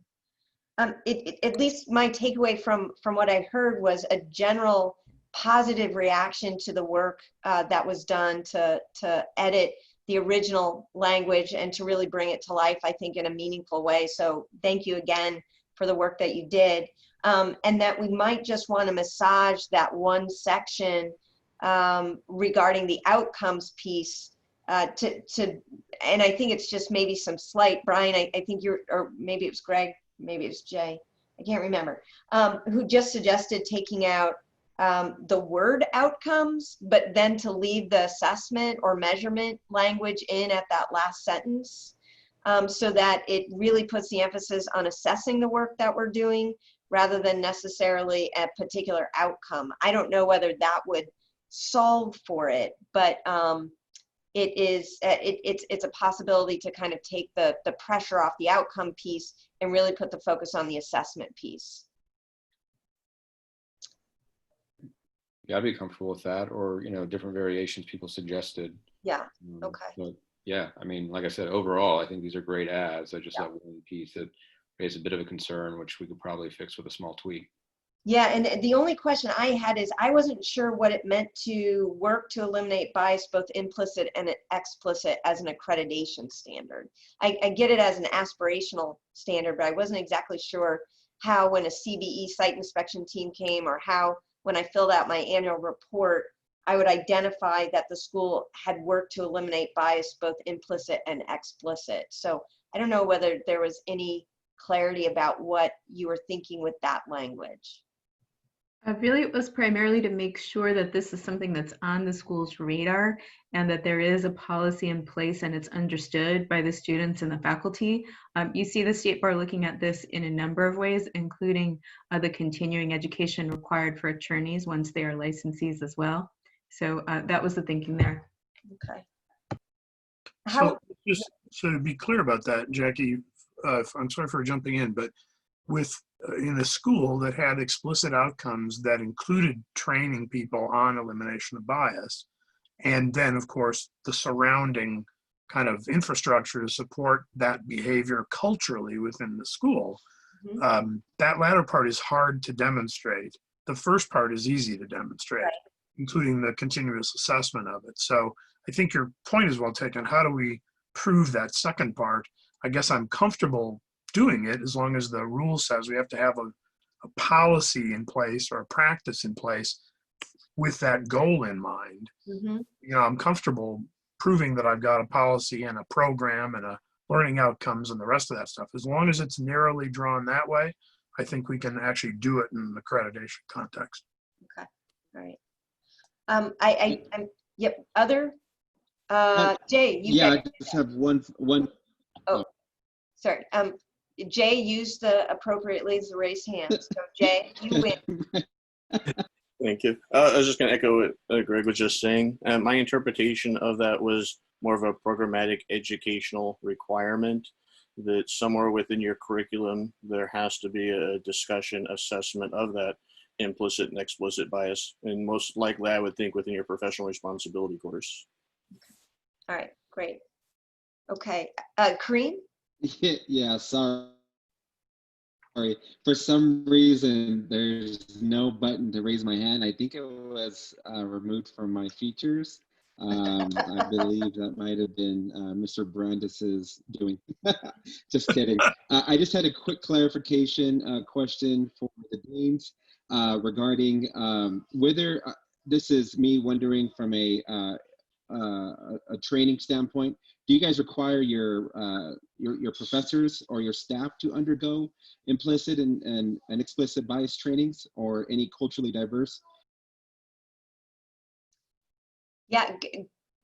At least my takeaway from what I heard was a general positive reaction to the work that was done to edit the original language and to really bring it to life, I think, in a meaningful way. So thank you again for the work that you did. And that we might just want to massage that one section regarding the outcomes piece and I think it's just maybe some slight, Brian, I think or maybe it was Greg, maybe it was Jay, I can't remember, who just suggested taking out the word outcomes, but then to leave the assessment or measurement language in at that last sentence so that it really puts the emphasis on assessing the work that we're doing rather than necessarily a particular outcome. I don't know whether that would solve for it, but it's a possibility to kind of take the pressure off the outcome piece and really put the focus on the assessment piece. Yeah, I'd be comfortable with that, or different variations people suggested. Yeah. Okay. But yeah, I mean, like I said, overall, I think these are great ads. I just have one piece that raised a bit of a concern, which we could probably fix with a small tweak. Yeah, and the only question I had is I wasn't sure what it meant to work to eliminate bias, both implicit and explicit, as an accreditation standard. I get it as an aspirational standard, but I wasn't exactly sure how, when a CBE site inspection team came, or how, when I filled out my annual report, I would identify that the school had worked to eliminate bias, both implicit and explicit. So I don't know whether there was any clarity about what you were thinking with that language. Really, it was primarily to make sure that this is something that's on the school's radar and that there is a policy in place and it's understood by the students and the faculty. You see the State Bar looking at this in a number of ways, including the continuing education required for attorneys once they are licensees as well. So that was the thinking there. Okay. So just so to be clear about that, Jackie, I'm sorry for jumping in, but in a school that had explicit outcomes that included training people on elimination of bias, and then of course the surrounding kind of infrastructure to support that behavior culturally within the school, that latter part is hard to demonstrate the first part is easy to demonstrate, Right. including the continuous assessment of it. So I think your point is well taken. How do we prove that second part? I guess I'm comfortable doing it as long as the rule says we have to have a policy in place or a practice in place with that goal in mind. Mm-hmm. You know, I'm comfortable proving that I've got a policy and a program and a learning outcomes and the rest of that stuff. As long as it's narrowly drawn that way, I think we can actually do it in the accreditation context. Okay, all right. Yep, other, Jay, you Yeah, got. I just have one. Oh, sorry. Jay used the appropriately as a raised hand. So Jay, you win. Thank you. I was just going to echo what Greg was just saying. My interpretation of that was more of a programmatic educational requirement that somewhere within your curriculum, there has to be a discussion, assessment of that implicit and explicit bias. And most likely, I would think within your professional responsibility course. All right, great. Okay, Kareem? Yeah, sorry. For some reason, there's no button to raise my hand. I think it was removed from my features. I believe that might have been Mr. Brandis's doing. Just kidding. I just had a quick clarification question for the deans regarding whether this is me wondering from a training standpoint. Do you guys require your professors or your staff to undergo implicit and explicit bias trainings or any culturally diverse? Yeah,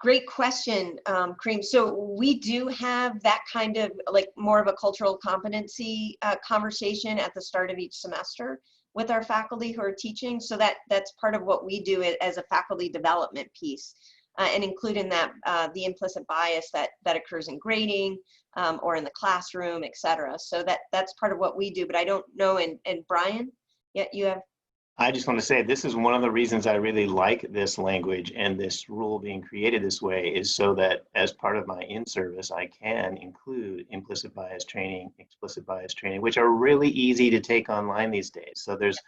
great question, Kareem. So we do have that kind of like more of a cultural competency conversation at the start of each semester with our faculty who are teaching. So that's part of what we do as a faculty development piece. And include in that the implicit bias that occurs in grading or in the classroom, et cetera. So that's part of what we do, but I don't know, and Brian, you have? I just want to say this is one of the reasons I really like this language and this rule being created this way is so that as part of my in-service, I can include implicit bias training, explicit bias training, which are really easy to take online these days. So there's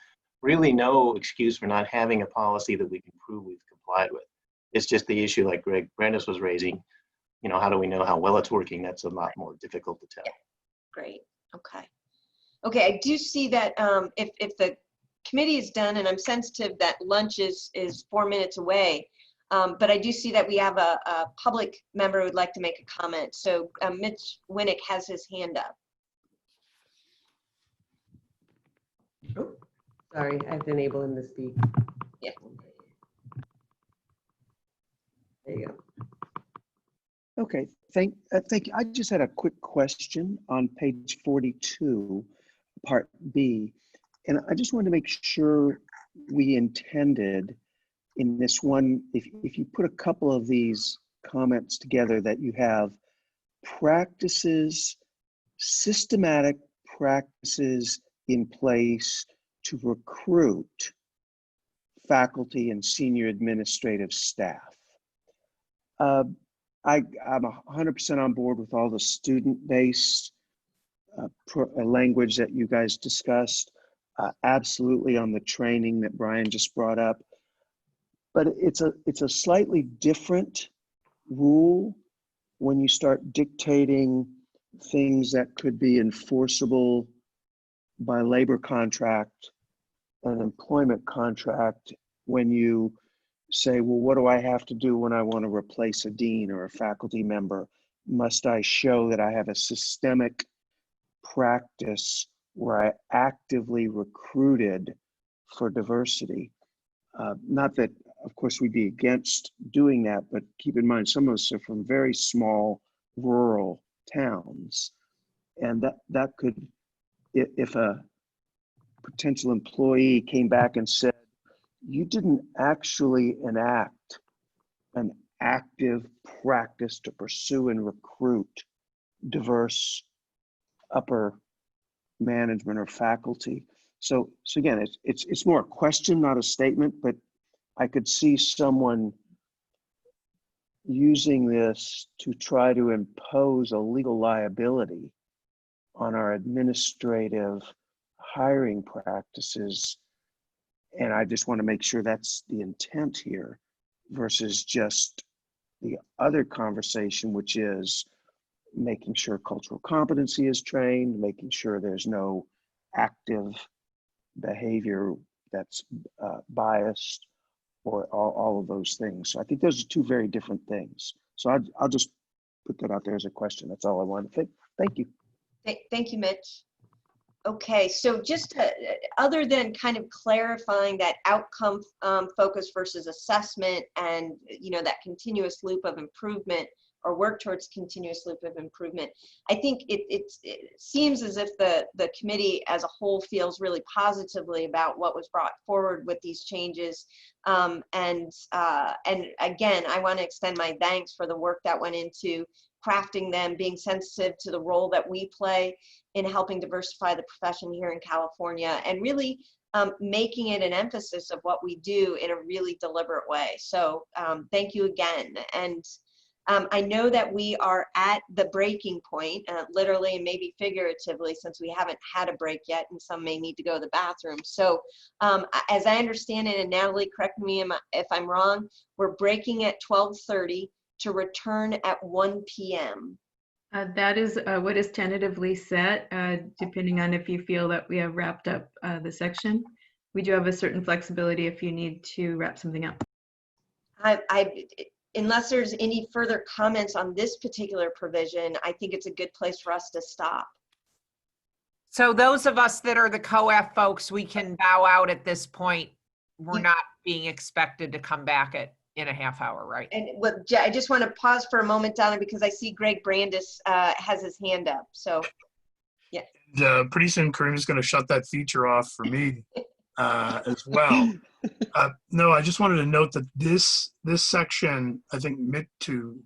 really no excuse for not having a policy that we can prove we've complied with. It's just the issue like Greg Brandis was raising, you know, how do we know how well it's working? That's a lot more difficult to tell. Yeah. Great, okay. Okay, I do see that if the committee is done, and I'm sensitive that lunch is 4 minutes away, but I do see that we have a public member who would like to make a comment. So Mitch Winnick has his hand up. Oh, sorry, I have to enable him to speak. Yeah. There you go. Okay, thank you. I just had a quick question on page 42, part B. And I just wanted to make sure we intended in this one, if you put a couple of these comments together, that you have practices, systematic practices in place to recruit faculty and senior administrative staff. I'm 100% on board with all the student-based language that you guys discussed. Absolutely on the training that Brian just brought up. But it's a slightly different rule when you start dictating things that could be enforceable by labor contract and employment contract when you say, well, what do I have to do when I want to replace a dean or a faculty member? Must I show that I have a systemic practice where I actively recruited for diversity? Not that, of course, we'd be against doing that, but keep in mind, some of us are from very small rural towns. And that could, if a potential employee came back and said, you didn't actually enact an active practice to pursue and recruit diverse upper management or faculty. So again, it's more a question, not a statement, but I could see someone using this to try to impose a legal liability on our administrative hiring practices And I just want to make sure that's the intent here versus just the other conversation, which is making sure cultural competency is trained, making sure there's no active behavior that's biased, or all of those things. So I think those are two very different things. So I'll just put that out there as a question. That's all I want to think. Thank you. Thank you, Mitch. Okay, so just other than kind of clarifying that outcome focus versus assessment, and that continuous loop of improvement, or work towards continuous loop of improvement, I think it seems as if the committee as a whole feels really positively about what was brought forward with these changes. And again, I want to extend my thanks for the work that went into crafting them, being sensitive to the role that we play in helping diversify the profession here in California, and really making it an emphasis of what we do in a really deliberate way. So thank you again. And I know that we are at the breaking point, literally and maybe figuratively, since we haven't had a break yet, and some may need to go to the bathroom. So as I understand it, and Natalie, correct me if I'm wrong, we're breaking at 12:30 to return at 1 p.m. That is what is tentatively set, depending on if you feel that we have wrapped up the section. We do have a certain flexibility if you need to wrap something up. Unless there's any further comments on this particular provision, I think it's a good place for us to stop. So those of us that are the COAF folks, we can bow out at this point. We're not being expected to come back in a half hour, right? And I just want to pause for a moment, Donna, because I see Greg Brandis has his hand up. So, yeah. Pretty soon, Kareem's going to shut that feature off for me as well. No, I just wanted to note that this section, I think, to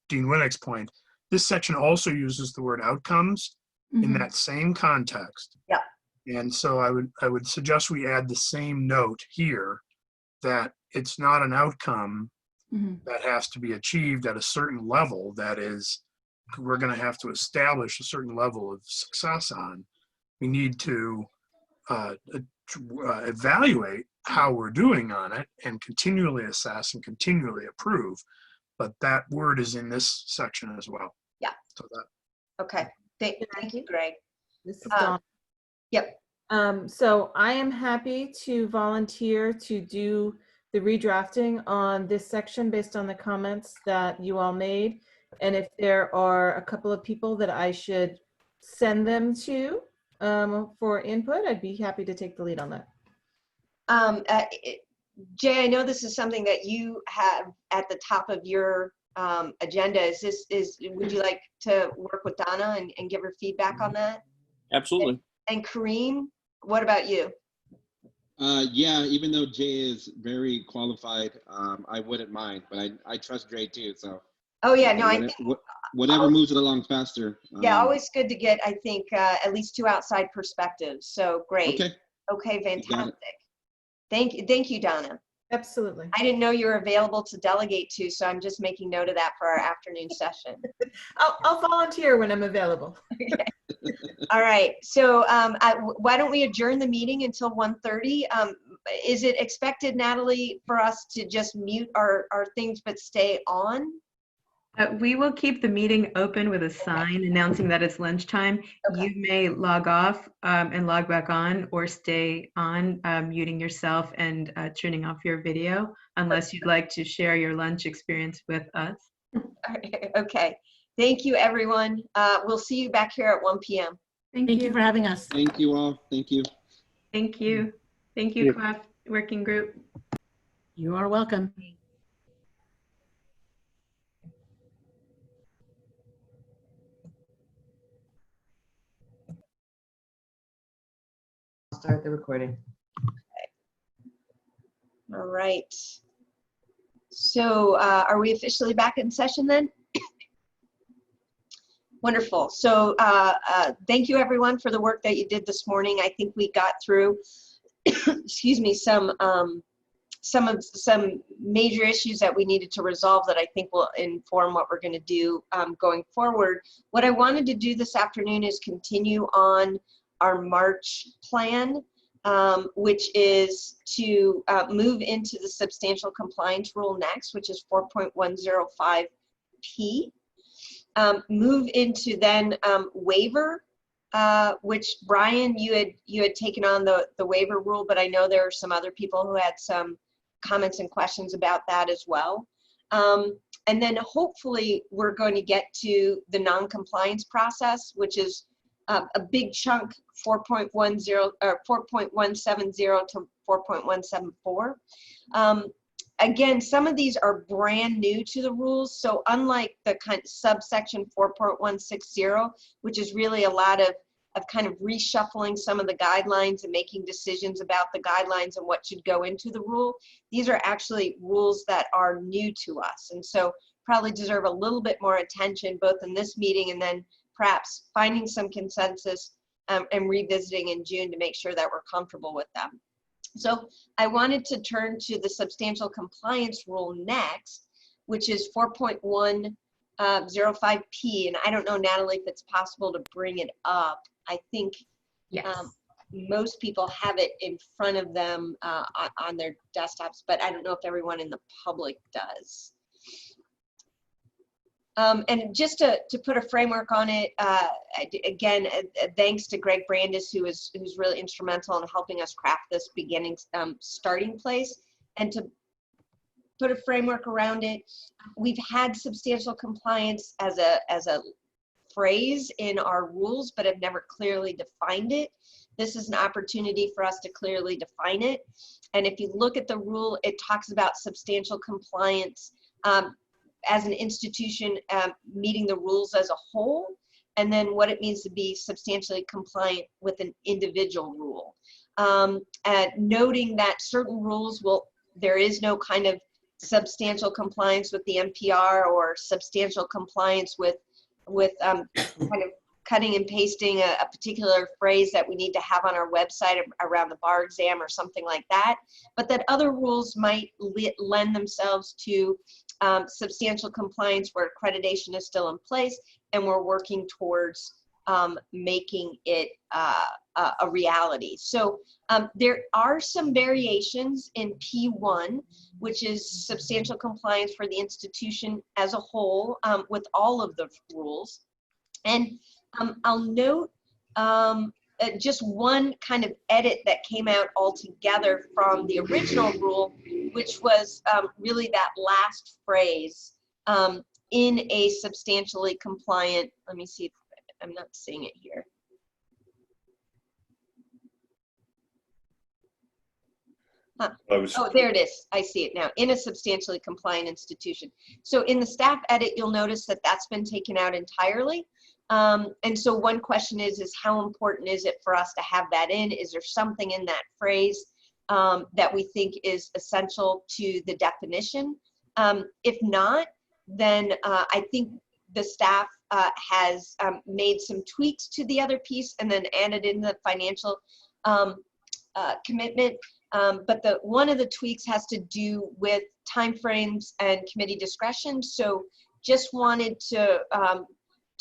Dean Winnick's point, this section also uses the word outcomes in that same context. Yeah. And so I would suggest we add the same note here, that it's not an outcome that has to be achieved at a certain level. That is, we're going to have to establish a certain level of success on. We need to evaluate how we're doing on it and continually assess and continually approve. But that word is in this section as well. Yeah. So that. Okay. Thank you, Greg. This is Dawn. Yep. So I am happy to volunteer to do the redrafting on this section based on the comments that you all made. And if there are a couple of people that I should send them to for input, I'd be happy to take the lead on that. Jay, I know this is something that you have at the top of your agenda. Would you like to work with Donna and give her feedback on that? Absolutely. And Kareem, what about you? Yeah, even though Jay is very qualified, I wouldn't mind, but I trust Jay too. So. Oh yeah, no, whatever moves it along faster. Yeah, always good to get, I think, at least two outside perspectives. So great. Okay, fantastic. Thank you, Donna. Absolutely. I didn't know you were available to delegate to, so I'm just making note of that for our afternoon session. I'll volunteer when I'm available. Okay. All right. So why don't we adjourn the meeting until 1:30? Is it expected, Natalie, for us to just mute our things but stay on? We will keep the meeting open with a sign announcing that it's lunchtime. You may log off and log back on, or stay on, muting yourself and turning off your video, unless you'd like to share your lunch experience with us. Okay. Thank you, everyone. We'll see you back here at 1 p.m. Thank you for having us. Thank you all. Thank you. Thank you. Thank you, COAF Working Group. You are welcome. Start the recording. All right. So are we officially back in session then? Wonderful. So thank you everyone for the work that you did this morning. I think we got through, excuse me, some major issues that we needed to resolve that I think will inform what we're going to do going forward. What I wanted to do this afternoon is continue on our March plan. which is to move into the substantial compliance rule next, which is 4.105P. Move into then waiver, which Brian, you had taken on the waiver rule, but I know there are some other people who had some comments and questions about that as well. And then hopefully we're going to get to the non-compliance process, which is a big chunk, 4.10 or 4.170 to 4.174. Again, some of these are brand new to the rules. So unlike the kind of subsection 4.160, which is really a lot of kind of reshuffling some of the guidelines and making decisions about the guidelines and what should go into the rule, these are actually rules that are new to us. And so probably deserve a little bit more attention, both in this meeting and then perhaps finding some consensus and revisiting in June to make sure that we're comfortable with them. So I wanted to turn to the substantial compliance rule next, which is 4.105P. And I don't know, Natalie, if it's possible to bring it up. I think most people have it in front of them on their desktops, but I don't know if everyone in the public does. And just to put a framework on it, again, thanks to Greg Brandis, who's really instrumental in helping us craft this beginning starting place. And to put a framework around it, we've had substantial compliance as a phrase in our rules, but have never clearly defined it. This is an opportunity for us to clearly define it. And if you look at the rule, it talks about substantial compliance as an institution meeting the rules as a whole, and then what it means to be substantially compliant with an individual rule. Noting that certain rules there is no kind of substantial compliance with the NPR or substantial compliance with kind of cutting and pasting a particular phrase that we need to have on our website around the bar exam or something like that, but that other rules might lend themselves to substantial compliance where accreditation is still in place and we're working towards making it a reality. So there are some variations in P1, which is substantial compliance for the institution as a whole with all of the rules. And I'll note just one kind of edit that came out altogether from the original rule, which was really that last phrase, in a substantially compliant, let me see if I'm not seeing it here. Oh, there it is. I see it now. In a substantially compliant institution. So in the staff edit, you'll notice that that's been taken out entirely. And so one question is how important is it for us to have that in? Is there something in that phrase that we think is essential to the definition? If not, then I think the staff has made some tweaks to the other piece and then added in the financial commitment. But one of the tweaks has to do with timeframes and committee discretion. So just wanted to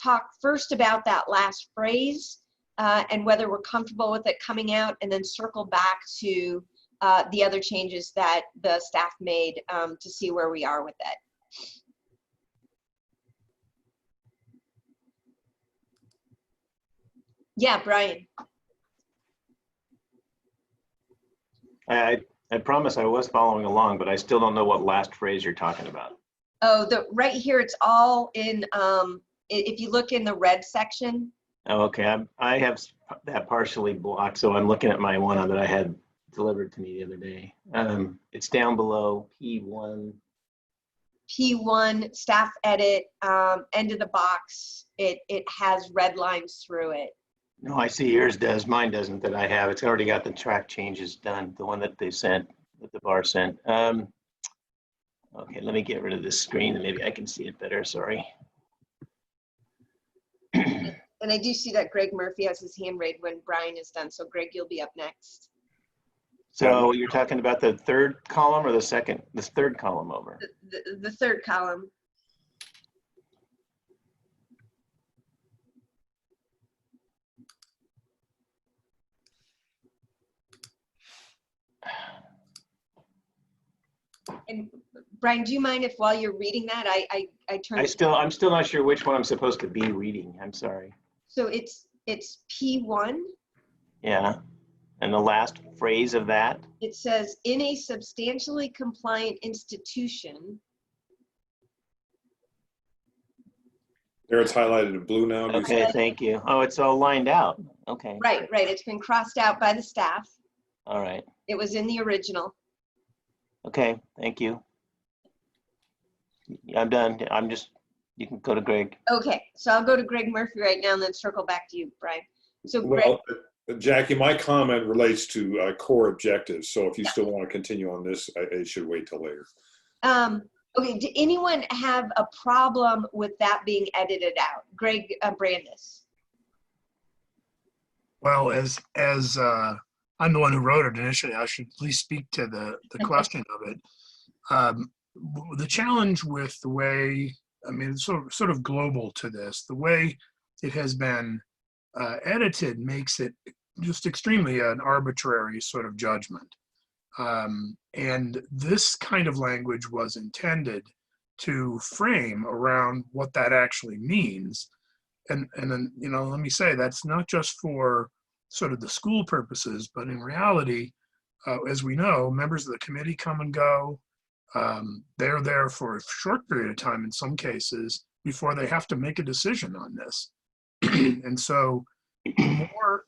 talk first about that last phrase and whether we're comfortable with it coming out, and then circle back to the other changes that the staff made to see where we are with it. Yeah, Brian. I promise I was following along, but I still don't know what last phrase you're talking about. Oh, right here, it's all in, if you look in the red section. Oh, okay, I have that partially blocked, so I'm looking at my one that I had delivered to me the other day. It's down below P1. P1, staff edit, end of the box. It has red lines through it. No, I see yours does. Mine doesn't that I have. It's already got the track changes done, the one that they sent, that the bar sent. Okay, let me get rid of this screen and maybe I can see it better. Sorry. And I do see that Greg Murphy has his hand raised when Brian is done. So Greg, you'll be up next. So you're talking about the third column or the second, this third column over? The third column. And Brian, do you mind if while you're reading that, I turn? I'm still not sure which one I'm supposed to be reading. I'm sorry. So it's P1. Yeah. And the last phrase of that? It says, in a substantially compliant institution. There, it's highlighted in blue now. Okay, thank you. Oh, it's all lined out. Okay. Right. It's been crossed out by the staff. All right. It was in the original. Okay, thank you. I'm done. You can go to Greg. Okay, so I'll go to Greg Murphy right now and then circle back to you, Brian. So Greg. Well, Jackie, my comment relates to core objectives. So if you still want to continue on this, I should wait till later. Okay, did anyone have a problem with that being edited out? Greg Brandis. Well, as I'm the one who wrote it initially, I should at least speak to the question of it. The challenge with the way, I mean, it's sort of global to this, the way it has been edited makes it just extremely an arbitrary sort of judgment. And this kind of language was intended to frame around what that actually means. And then, you know, let me say that's not just for sort of the school purposes, but in reality, as we know, members of the committee come and go. They're there for a short period of time in some cases before they have to make a decision on this. And so the more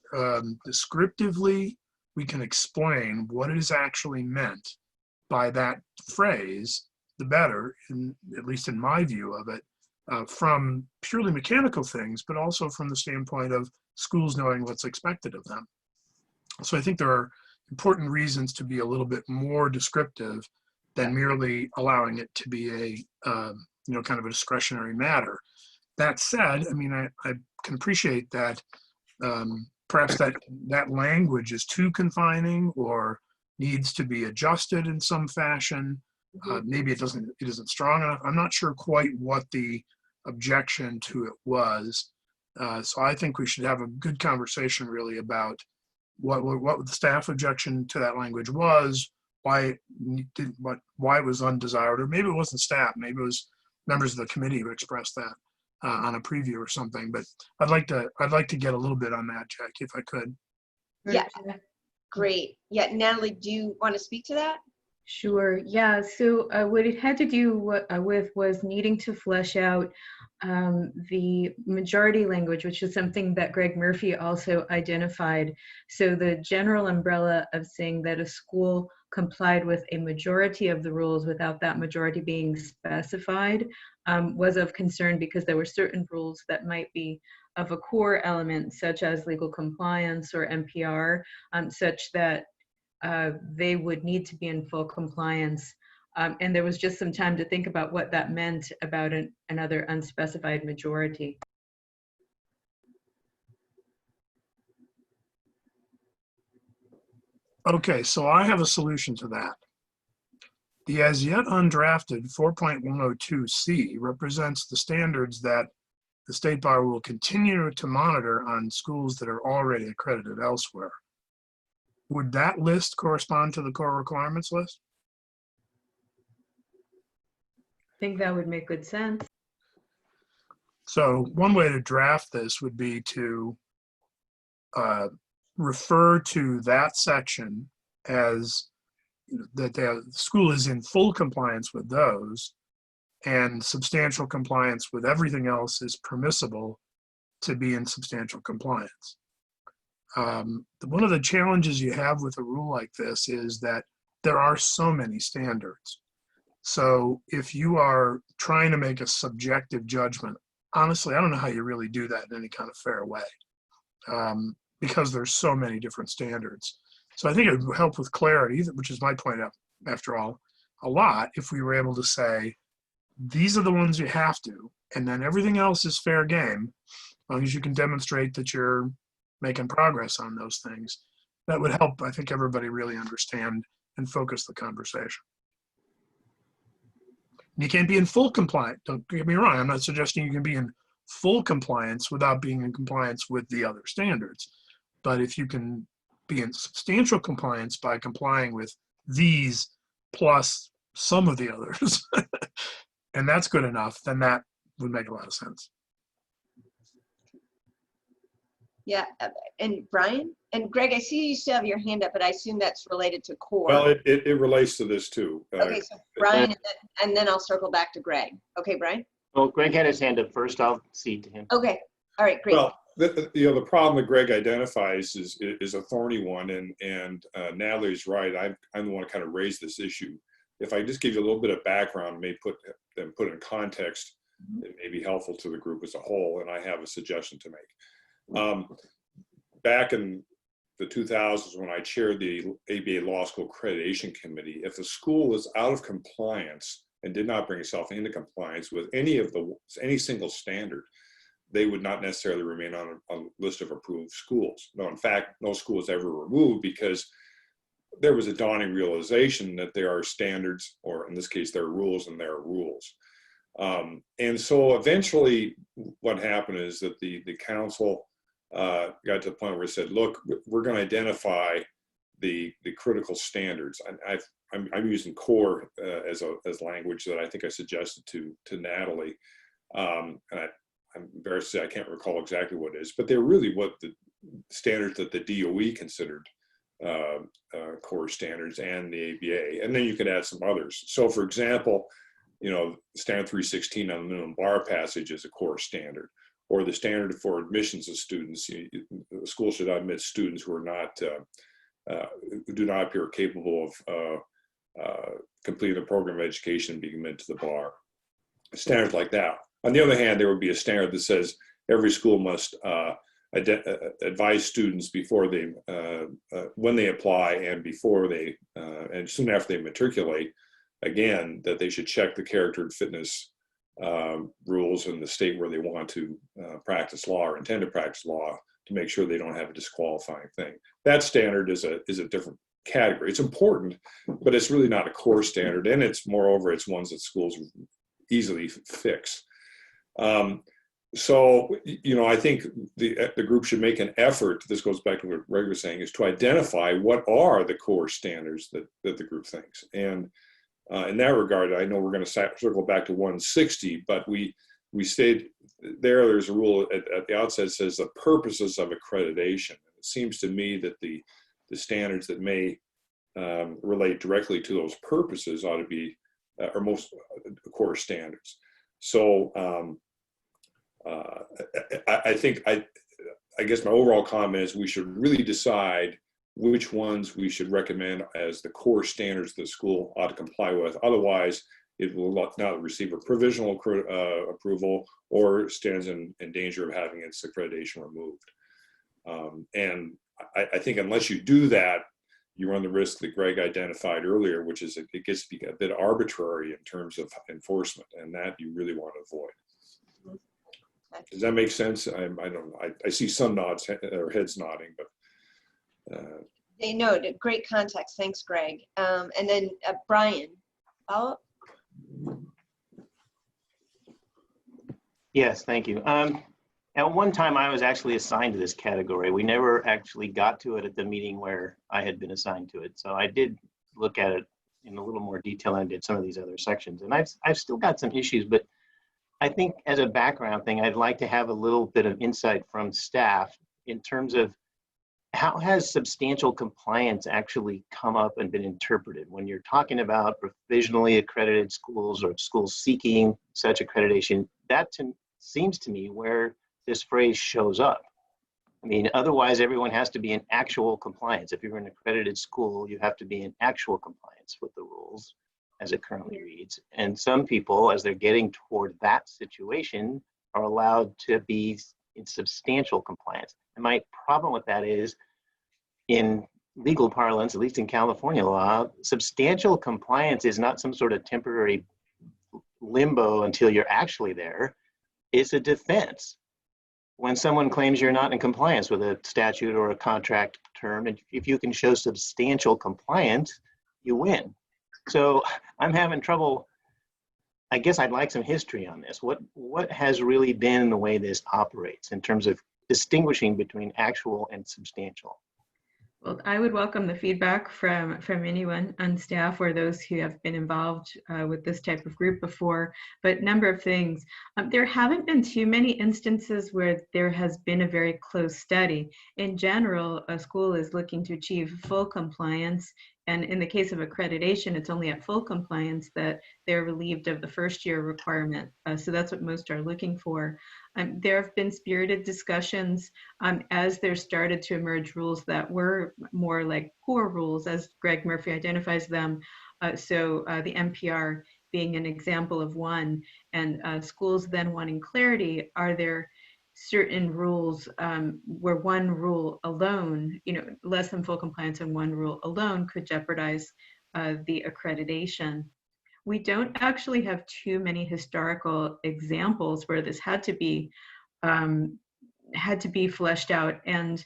descriptively we can explain what is actually meant by that phrase, the better, at least in my view of it, from purely mechanical things, but also from the standpoint of schools knowing what's expected of them. So I think there are important reasons to be a little bit more descriptive than merely allowing it to be a, you know, kind of a discretionary matter. That said, I mean, I can appreciate that perhaps that language is too confining or needs to be adjusted in some fashion. Maybe it isn't strong enough. I'm not sure quite what the objection to it was. So I think we should have a good conversation really about what the staff objection to that language was, why it was undesired, or maybe it wasn't staff, maybe it was members of the committee who expressed that on a preview or something. But I'd like to get a little bit on that, Jackie, if I could. Yeah, great. Yeah, Natalie, do you want to speak to that? Sure. Yeah. So what it had to do with was needing to flesh out the majority language, which is something that Greg Murphy also identified. So the general umbrella of saying that a school complied with a majority of the rules without that majority being specified was of concern, because there were certain rules that might be of a core element, such as legal compliance or NPR, such that they would need to be in full compliance. And there was just some time to think about what that meant about another unspecified majority. Okay, so I have a solution to that. The as yet undrafted 4.102C represents the standards that the State Bar will continue to monitor on schools that are already accredited elsewhere. Would that list correspond to the core requirements list? I think that would make good sense. So one way to draft this would be to refer to that section as that the school is in full compliance with those, and substantial compliance with everything else is permissible to be in substantial compliance. One of the challenges you have with a rule like this is that there are so many standards. So if you are trying to make a subjective judgment, honestly, I don't know how you really do that in any kind of fair way, because there's so many different standards. So I think it would help with clarity, which is my point after all, a lot, if we were able to say, these are the ones you have to, and then everything else is fair game, as long as you can demonstrate that you're making progress on those things. That would help, I think, everybody really understand and focus the conversation. You can't be in full compliance. Don't get me wrong. I'm not suggesting you can be in full compliance without being in compliance with the other standards. But if you can be in substantial compliance by complying with these plus some of the others, and that's good enough, then that would make a lot of sense. Yeah, and Brian and Greg, I see you still have your hand up, but I assume that's related to core. Well, it relates to this too. Okay, so Brian, and then I'll circle back to Greg. Okay, Brian? Well, Greg had his hand up first. I'll cede to him. Okay, all right, great. Well, the problem that Greg identifies is a thorny one, and Natalie's right. I'm the one who kind of raised this issue. If I just give you a little bit of background, may put it in context, it may be helpful to the group as a whole, and I have a suggestion to make. Back in the 2000s, when I chaired the ABA Law School Accreditation Committee, if the school was out of compliance and did not bring itself into compliance with any single standard, they would not necessarily remain on a list of approved schools. No, in fact, no school was ever removed because there was a dawning realization that there are standards, or in this case, there are rules and there are rules. And so eventually what happened is that the council got to the point where it said, look, we're going to identify the critical standards. And I'm using core as language that I think I suggested to Natalie. And I'm embarrassed to say I can't recall exactly what it is, but they're really what the standards that the DOE considered core standards, and the ABA. And then you could add some others. So for example, standard 316 on the minimum bar passage is a core standard, or the standard for admissions of students. The school should not admit students who are not, who do not appear capable of completing the program of education and being admitted to the bar. Standards like that. On the other hand, there would be a standard that says every school must advise students before they, when they apply and before they, and soon after they matriculate, again, that they should check the character and fitness rules in the state where they want to practice law or intend to practice law, to make sure they don't have a disqualifying thing. That standard is a different category. It's important, but it's really not a core standard, and moreover, it's ones that schools easily fix. So, I think the group should make an effort, this goes back to what Greg was saying, is to identify what are the core standards that the group thinks. And in that regard, I know we're going to circle back to 160, but we stayed there's a rule at the outset that says the purposes of accreditation. It seems to me that the standards that may relate directly to those purposes ought to be, or most core standards. So I guess my overall comment is we should really decide which ones we should recommend as the core standards the school ought to comply with. Otherwise, it will not receive a provisional approval, or stands in danger of having its accreditation removed. And I think unless you do that, you run the risk that Greg identified earlier, which is it gets to be a bit arbitrary in terms of enforcement, and that you really want to avoid. Does that make sense? I don't know. I see some nods or heads nodding, but. They know, great context. Thanks, Greg. And then Brian, follow-up? Yes, thank you. At one time, I was actually assigned to this category. We never actually got to it at the meeting where I had been assigned to it. So I did look at it in a little more detail than I did some of these other sections. And I've still got some issues, but I think as a background thing, I'd like to have a little bit of insight from staff in terms of how has substantial compliance actually come up and been interpreted when you're talking about provisionally accredited schools or schools seeking such accreditation? That seems to me where this phrase shows up. I mean, otherwise everyone has to be in actual compliance. If you're an accredited school, you have to be in actual compliance with the rules as it currently reads. And some people, as they're getting toward that situation, are allowed to be in substantial compliance. And my problem with that is, in legal parlance, at least in California law, substantial compliance is not some sort of temporary limbo until you're actually there. It's a defense. When someone claims you're not in compliance with a statute or a contract term, and if you can show substantial compliance, you win. So I'm having trouble. I guess I'd like some history on this. What has really been the way this operates in terms of distinguishing between actual and substantial? Well, I would welcome the feedback from anyone on staff or those who have been involved with this type of group before. But number of things, there haven't been too many instances where there has been a very close study. In general, a school is looking to achieve full compliance. And in the case of accreditation, it's only at full compliance that they're relieved of the first year requirement. So that's what most are looking for. There have been spirited discussions as there started to emerge rules that were more like core rules, as Greg Murphy identifies them. So the NPR being an example of one, and schools then wanting clarity, are there certain rules where one rule alone, less than full compliance and one rule alone could jeopardize the accreditation. We don't actually have too many historical examples where this had to be fleshed out, and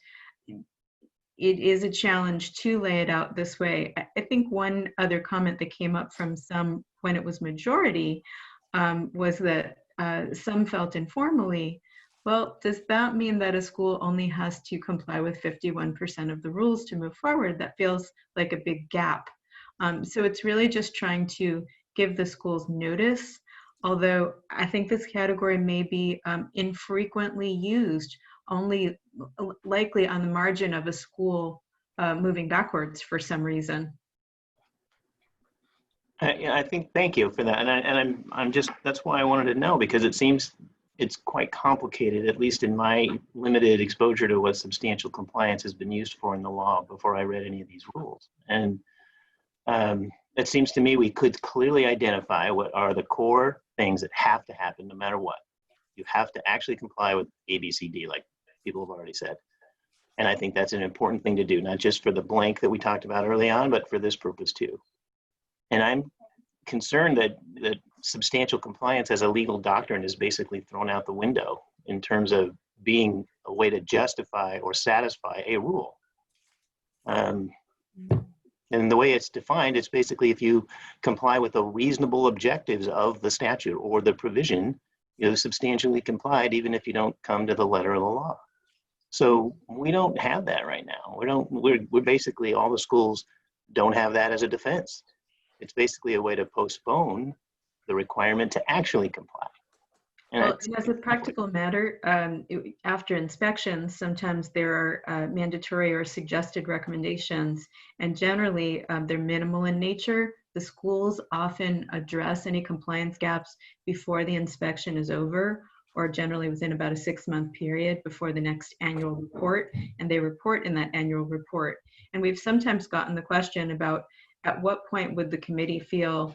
it is a challenge to lay it out this way. I think one other comment that came up from some when it was majority was that some felt informally, well, does that mean that a school only has to comply with 51% of the rules to move forward? That feels like a big gap. So it's really just trying to give the schools notice, although I think this category may be infrequently used, only likely on the margin of a school moving backwards for some reason. I think, thank you for that. And I'm just, that's why I wanted to know, because it seems it's quite complicated, at least in my limited exposure to what substantial compliance has been used for in the law before I read any of these rules. And it seems to me we could clearly identify what are the core things that have to happen no matter what. You have to actually comply with A, B, C, D, like people have already said. And I think that's an important thing to do, not just for the blank that we talked about early on, but for this purpose too. And I'm concerned that substantial compliance as a legal doctrine is basically thrown out the window in terms of being a way to justify or satisfy a rule. And the way it's defined, it's basically if you comply with the reasonable objectives of the statute or the provision, you substantially complied, even if you don't come to the letter of the law. So we don't have that right now. We're basically, all the schools don't have that as a defense. It's basically a way to postpone the requirement to actually comply. Well, as a practical matter, after inspections, sometimes there are mandatory or suggested recommendations, and generally they're minimal in nature. The schools often address any compliance gaps before the inspection is over, or generally within about a 6-month period before the next annual report, and they report in that annual report. And we've sometimes gotten the question about at what point would the committee feel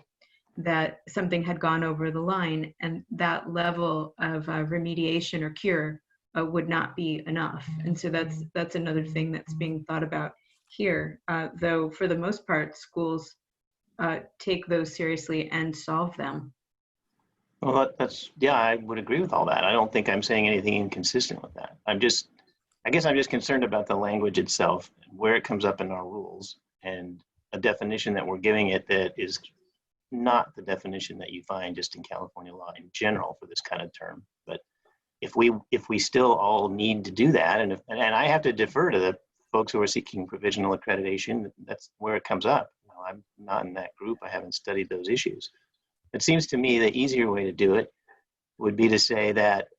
that something had gone over the line, and that level of remediation or cure would not be enough. And so that's another thing that's being thought about here, though for the most part, schools take those seriously and solve them. Well, yeah, I would agree with all that. I don't think I'm saying anything inconsistent with that. I guess I'm just concerned about the language itself, where it comes up in our rules, and a definition that we're giving it that is not the definition that you find just in California law in general for this kind of term. But if we still all need to do that, and I have to defer to the folks who are seeking provisional accreditation, that's where it comes up. I'm not in that group. I haven't studied those issues. It seems to me the easier way to do it would be to say that,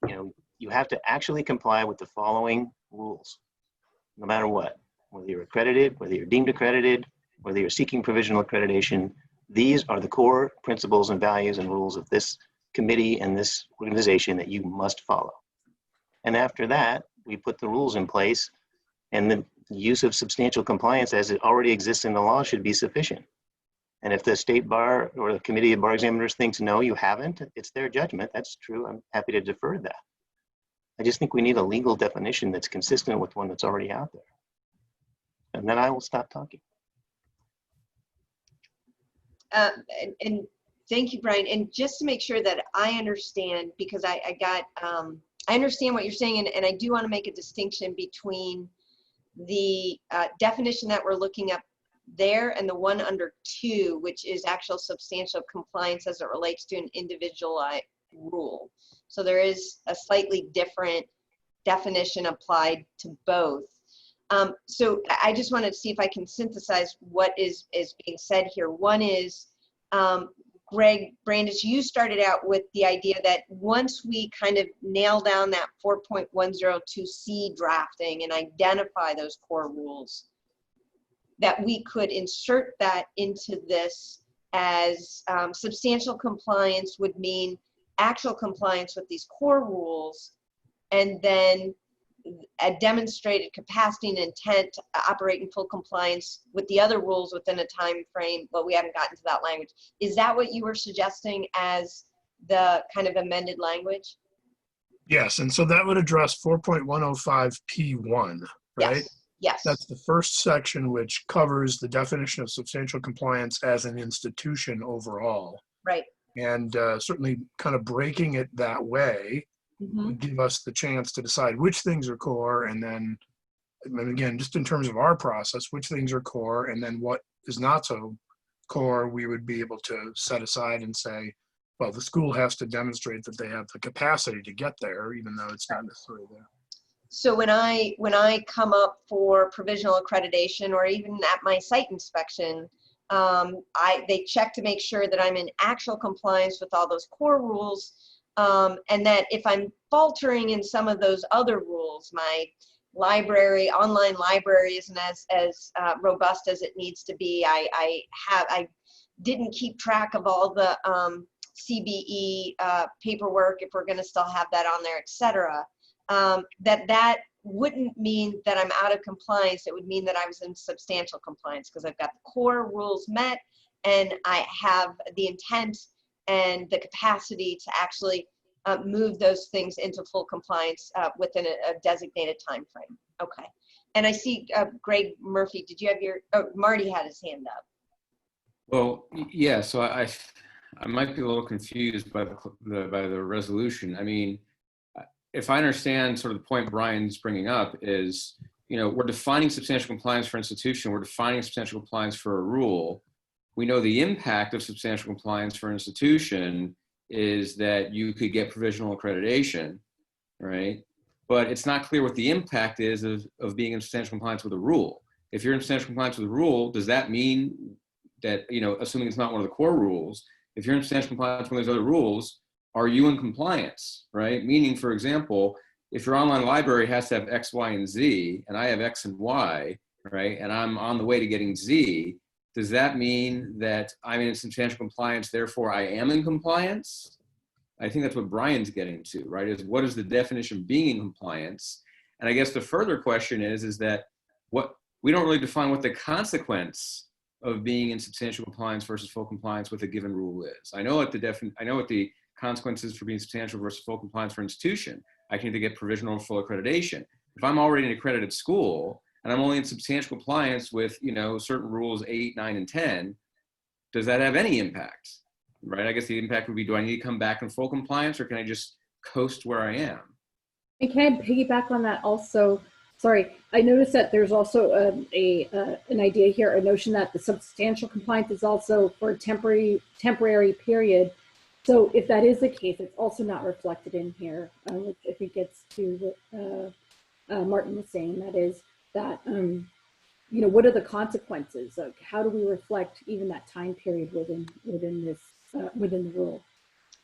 you have to actually comply with the following rules, no matter what, whether you're accredited, whether you're deemed accredited, whether you're seeking provisional accreditation. These are the core principles and values and rules of this committee and this organization that you must follow. And after that, we put the rules in place, and the use of substantial compliance as it already exists in the law should be sufficient. And if the state bar or the committee of bar examiners thinks, no, you haven't, it's their judgment. That's true. I'm happy to defer to that. I just think we need a legal definition that's consistent with one that's already out there. And then I will stop talking. And thank you, Brian. And just to make sure that I understand, because I understand what you're saying, and I do want to make a distinction between the definition that we're looking up there and the one under 2, which is actual substantial compliance as it relates to an individualized rule. So there is a slightly different definition applied to both. So I just wanted to see if I can synthesize what is being said here. One is, Greg Brandis, you started out with the idea that once we kind of nail down that 4.102C drafting and identify those core rules, that we could insert that into this as substantial compliance would mean actual compliance with these core rules, and then a demonstrated capacity and intent to operate in full compliance with the other rules within a time frame, but we haven't gotten to that language. Is that what you were suggesting as the kind of amended language? Yes, and so that would address 4.105P1, right? Yes. Yes. That's the first section which covers the definition of substantial compliance as an institution overall. Right. And certainly kind of breaking it that way would give us the chance to decide which things are core, and then, and again, just in terms of our process, which things are core, and then what is not so core, we would be able to set aside and say, well, the school has to demonstrate that they have the capacity to get there, even though it's not necessarily there. So when I come up for provisional accreditation, or even at my site inspection, they check to make sure that I'm in actual compliance with all those core rules, and that if I'm faltering in some of those other rules, my online library isn't as robust as it needs to be. I didn't keep track of all the CBE paperwork, if we're going to still have that on there, etc. That wouldn't mean that I'm out of compliance. It would mean that I was in substantial compliance because I've got the core rules met and I have the intent and the capacity to actually move those things into full compliance within a designated time frame. Okay. And I see Greg Murphy, did you have your, Marty had his hand up. Well, yeah, so I might be a little confused by the resolution. I mean, if I understand sort of the point Brian's bringing up is, you know, we're defining substantial compliance for institution, we're defining substantial compliance for a rule. We know the impact of substantial compliance for institution is that you could get provisional accreditation, right? But it's not clear what the impact is of being in substantial compliance with a rule. If you're in substantial compliance with a rule, does that mean that, you know, assuming it's not one of the core rules, if you're in substantial compliance with those other rules, are you in compliance, right? Meaning, for example, if your online library has to have X, Y, and Z, and I have X and Y, right, and I'm on the way to getting Z, does that mean that I'm in substantial compliance, therefore I am in compliance? I think that's what Brian's getting to, right, is what is the definition of being in compliance? And I guess the further question is that we don't really define what the consequence of being in substantial compliance versus full compliance with a given rule is. I know what the consequences for being substantial versus full compliance for institution. I can either get provisional or full accreditation. If I'm already in an accredited school and I'm only in substantial compliance with, you know, certain rules 8, 9, and 10, does that have any impact? Right? I guess the impact would be, do I need to come back in full compliance, or can I just coast where I am? And can I piggyback on that also? Sorry, I noticed that there's also an idea here, a notion that the substantial compliance is also for a temporary period. So if that is the case, it's also not reflected in here. Which I think gets to what Martin was saying. That is that, you know, what are the consequences? Like, how do we reflect even that time period within this within the rule?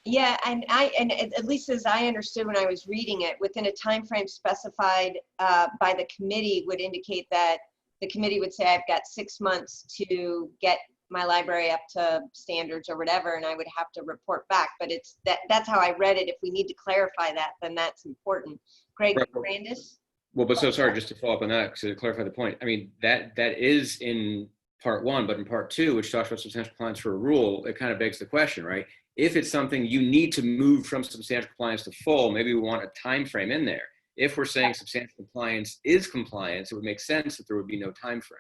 Yeah, and at least as I understood when I was reading it, within a time frame specified by the committee would indicate that the committee would say, I've got 6 months to get my library up to standards or whatever, and I would have to report back. But it's that's how I read it. If we need to clarify that, then that's important. Greg Brandis? Well, but so sorry, just to follow up on that, to clarify the point. I mean, that is in part 1, but in part 2, which talks about substantial compliance for a rule, it kind of begs the question, right? If it's something you need to move from substantial compliance to full, maybe we want a time frame in there. If we're saying substantial compliance is compliance, it would make sense that there would be no time frame.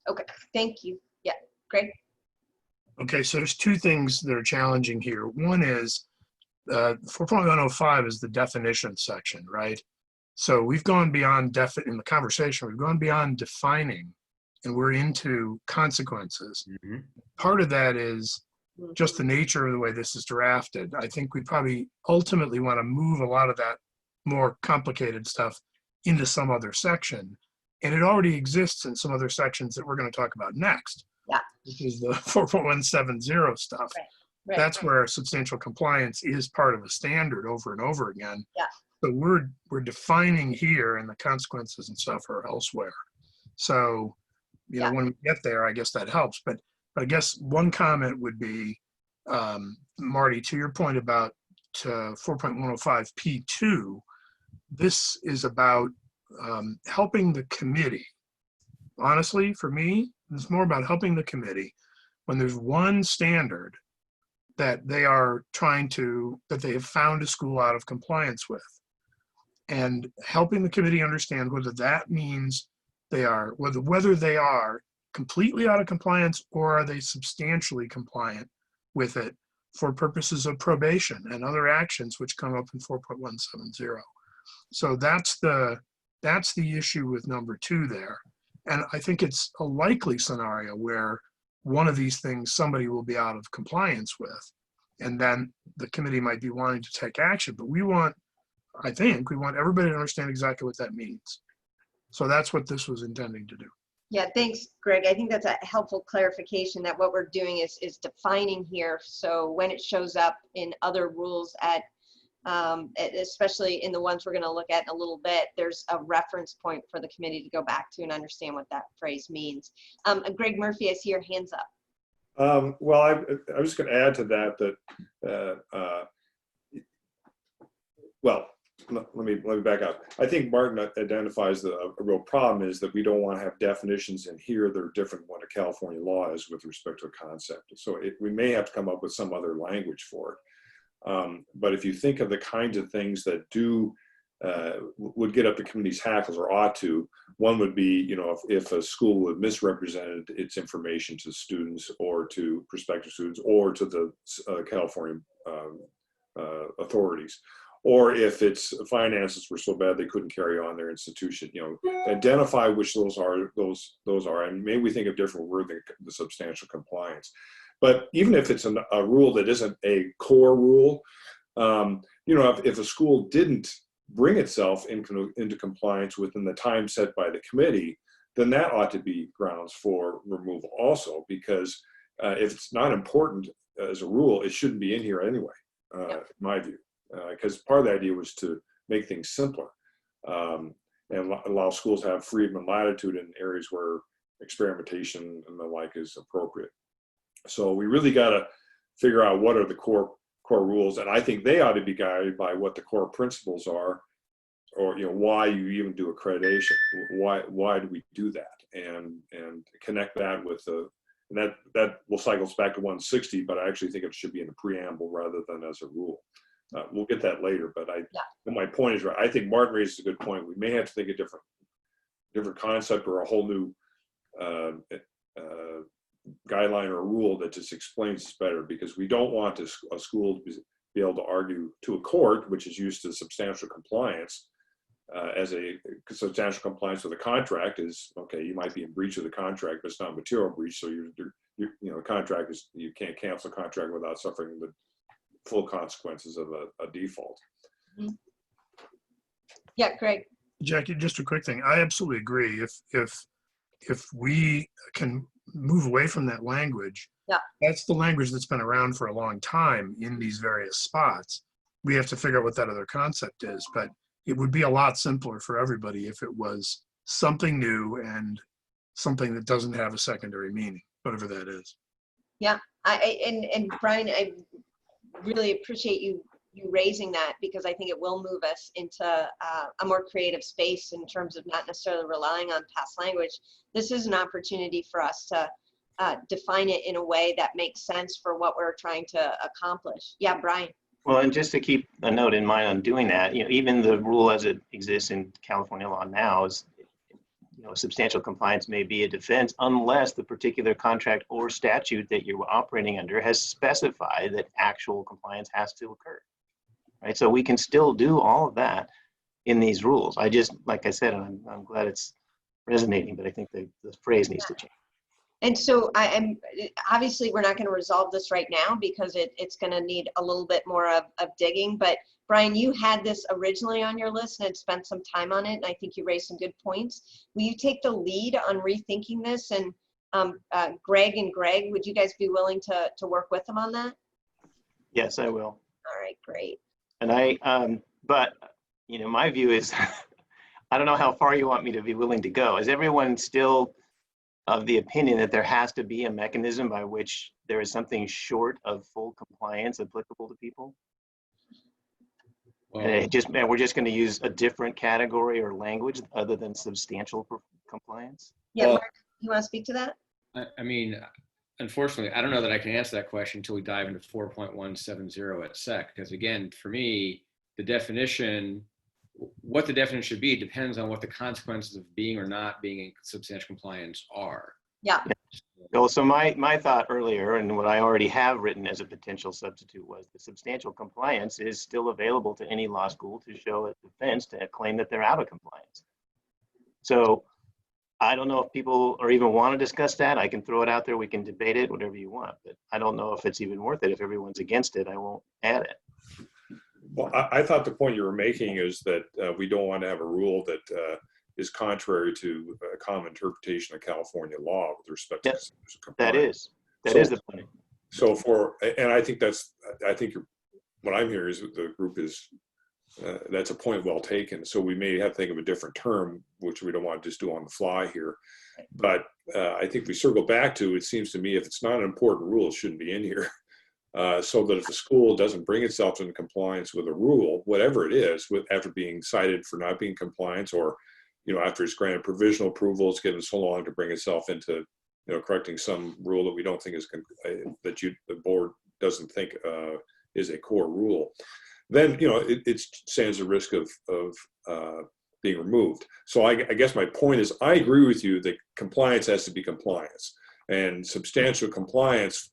Okay, thank you. Yeah, Greg? Okay, so there's 2 things that are challenging here. One is 4.105 is the definition section, right? So we've gone beyond in the conversation, we've gone beyond defining, and we're into consequences. Mm-hmm. Part of that is just the nature of the way this is drafted. I think we probably ultimately want to move a lot of that more complicated stuff into some other section. And it already exists in some other sections that we're going to talk about next, Yeah. which is the 4.170 stuff. Right. That's where substantial compliance is part of a standard over and over again. Yeah. So we're defining here, and the consequences and stuff are elsewhere. So, you know, when we get there, I guess that helps. But I guess one comment would be, Marty, to your point about 4.105 P2, this is about helping the committee. Honestly, for me, it's more about helping the committee when there's one standard that they are that they have found a school out of compliance with, and helping the committee understand whether that means whether they are completely out of compliance or are they substantially compliant with it for purposes of probation and other actions which come up in 4.170. So that's the issue with number 2 there. And I think it's a likely scenario where one of these things somebody will be out of compliance with, and then the committee might be wanting to take action. But I think we want everybody to understand exactly what that means. So that's what this was intending to do. Yeah, thanks, Greg. I think that's a helpful clarification that what we're doing is defining here. So when it shows up in other rules especially in the ones we're going to look at in a little bit, there's a reference point for the committee to go back to and understand what that phrase means. Greg Murphy, I see your hands up. Well, I was going to add to that well, let me back up. I think Martin identifies a real problem is that we don't want to have definitions in here that are different than what a California law is with respect to a concept. So we may have to come up with some other language for it. But if you think of the kinds of things that would get up the committee's hackles or ought to, one would be, you know, if a school would misrepresented its information to students or to prospective students or to the California authorities, or if its finances were so bad they couldn't carry on their institution, you know, identify which those are, and maybe we think of different word than the substantial compliance. But even if it's a rule that isn't a core rule, you know, if a school didn't bring itself into compliance within the time set by the committee, then that ought to be grounds for removal also, because if it's not important as a rule, it shouldn't be in here anyway, in my view, because part of the idea was to make things simpler and allow schools to have freedom and latitude in areas where experimentation and the like is appropriate. So we really got to figure out what are the core rules, and I think they ought to be guided by what the core principles are, or, you know, why you even do accreditation. Why do we do that, and connect that with and that will cycle us back to 160. But I actually think it should be in the preamble rather than as a rule. We'll get that later, but my point is right. I think Martin raises a good point. We may have to think a different concept or a whole new guideline or a rule that just explains this better, because we don't want a school to be able to argue to a court, which is used to substantial compliance, as a substantial compliance with a contract is, okay, you might be in breach of the contract, but it's not material breach, so you know, contract is, you can't cancel a contract without suffering the full consequences of a default. Mm-hmm. Yeah, Greg. Jackie, just a quick thing. I absolutely agree. If we can move away from that language, that's the language that's been around for a long time in these various spots. We have to figure out what that other concept is, but it would be a lot simpler for everybody if it was something new and something that doesn't have a secondary meaning, whatever that is. Yeah, and Brian, I really appreciate you raising that, because I think it will move us into a more creative space in terms of not necessarily relying on past language. This is an opportunity for us to define it in a way that makes sense for what we're trying to accomplish. Yeah, Brian. Well, and just to keep a note in mind on doing that, you know, even the rule as it exists in California law now is, you know, substantial compliance may be a defense unless the particular contract or statute that you're operating under has specified that actual compliance has to occur. Right, so we can still do all of that in these rules. I just, like I said, and I'm glad it's resonating, but I think the phrase needs to change. And so obviously we're not going to resolve this right now because it's going to need a little bit more of digging, but Brian, you had this originally on your list and had spent some time on it, and I think you raised some good points. Will you take the lead on rethinking this? And Greg, would you guys be willing to work with them on that? Yes, I will. All right, great. And but you know, my view is, I don't know how far you want me to be willing to go. Is everyone still of the opinion that there has to be a mechanism by which there is something short of full compliance applicable to people? And we're just going to use a different category or language other than substantial compliance? Yeah, Mark, you want to speak to that? I mean, unfortunately, I don't know that I can answer that question until we dive into 4.170 at SEC, because again, for me, the definition, what the definition should be depends on what the consequences of being or not being in substantial compliance are. Yeah. Well, so my thought earlier, and what I already have written as a potential substitute, was the substantial compliance is still available to any law school to show a defense to claim that they're out of compliance. So I don't know if people or even want to discuss that. I can throw it out there. We can debate it, whatever you want, but I don't know if it's even worth it. If everyone's against it, I won't add it. Well, I thought the point you were making is that we don't want to have a rule that is contrary to a common interpretation of California law with respect to compliance. That is the point. So and I think what I'm hearing is the group is, that's a point well taken. So we may have to think of a different term, which we don't want to just do on the fly here. But I think we circle back to, it seems to me, if it's not an important rule, it shouldn't be in here. So that if a school doesn't bring itself into compliance with a rule, whatever it is, after being cited for not being compliant, or after it's granted provisional approval, it's given so long to bring itself into correcting some rule that we don't think is the board doesn't think is a core rule, then it stands the risk of being removed. So I guess my point is, I agree with you that compliance has to be compliance, and substantial compliance,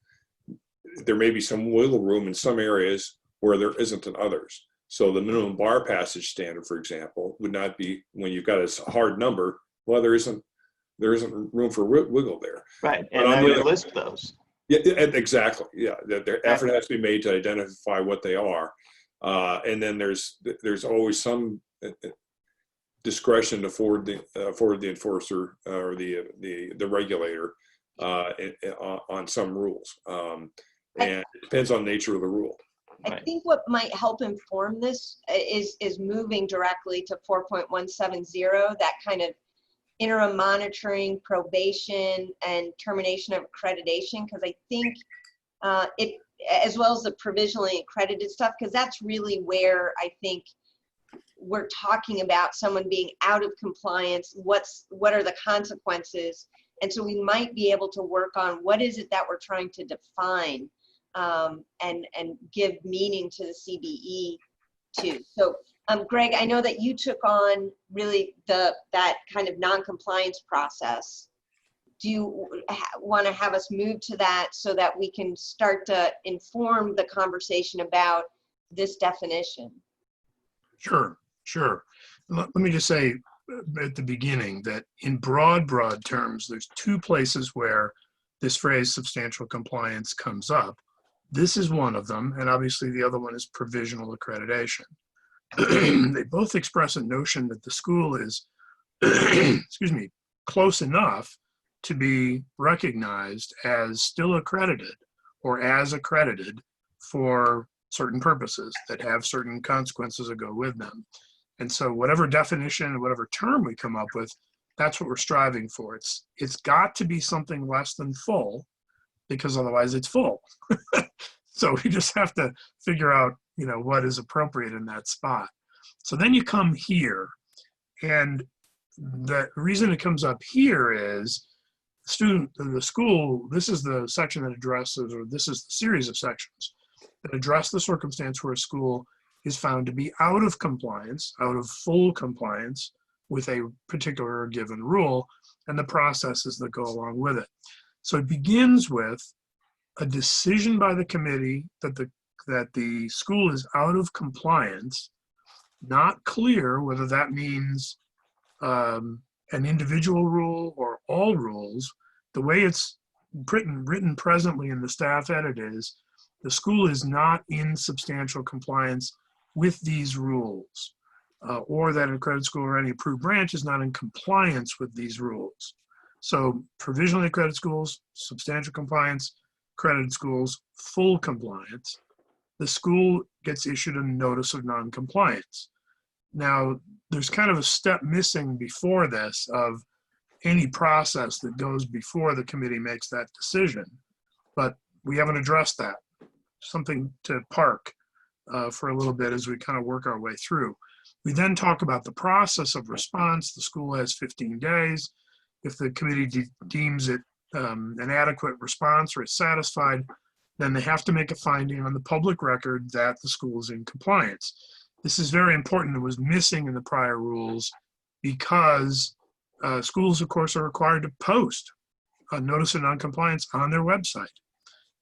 there may be some wiggle room in some areas where there isn't in others. So the minimum bar passage standard, for example, would not be, when you've got a hard number, well, there isn't room for wiggle there. Right, and I would list those. Yeah, exactly. Yeah, the effort has to be made to identify what they are, and then there's always some discretion to afford the enforcer or the regulator on some rules, and it depends on the nature of the rule. I think what might help inform this is moving directly to 4.170, that kind of interim monitoring, probation, and termination of accreditation, because I think it, as well as the provisionally accredited stuff, because that's really where I think we're talking about someone being out of compliance, what are the consequences, and so we might be able to work on what is it that we're trying to define, and give meaning to the CBE too. So Greg, I know that you took on really that kind of non-compliance process. Do you want to have us move to that so that we can start to inform the conversation about this definition? Sure. Let me just say at the beginning that in broad terms, there's two places where this phrase substantial compliance comes up. This is one of them, and obviously the other one is provisional accreditation. They both express a notion that the school is, excuse me, close enough to be recognized as still accredited or as accredited for certain purposes that have certain consequences that go with them. And so whatever definition, whatever term we come up with, that's what we're striving for. It's got to be something less than full, because otherwise it's full. So we just have to figure out, what is appropriate in that spot. So then you come here, and the reason it comes up here is the school, this is the section that addresses, or this is the series of sections that address the circumstance where a school is found to be out of compliance, out of full compliance with a particular given rule, and the processes that go along with it. So it begins with a decision by the committee that the school is out of compliance, not clear whether that means an individual rule or all rules. The way it's written presently in the staff edit is, the school is not in substantial compliance with these rules, or that an accredited school or any approved branch is not in compliance with these rules. So provisionally accredited schools, substantial compliance, accredited schools, full compliance. The school gets issued a notice of non-compliance. Now, there's kind of a step missing before this of any process that goes before the committee makes that decision, but we haven't addressed that. Something to park for a little bit as we kind of work our way through. We then talk about the process of response. The school has 15 days. If the committee deems it an adequate response or is satisfied, then they have to make a finding on the public record that the school is in compliance. This is very important. It was missing in the prior rules because schools, of course, are required to post a notice of noncompliance on their website.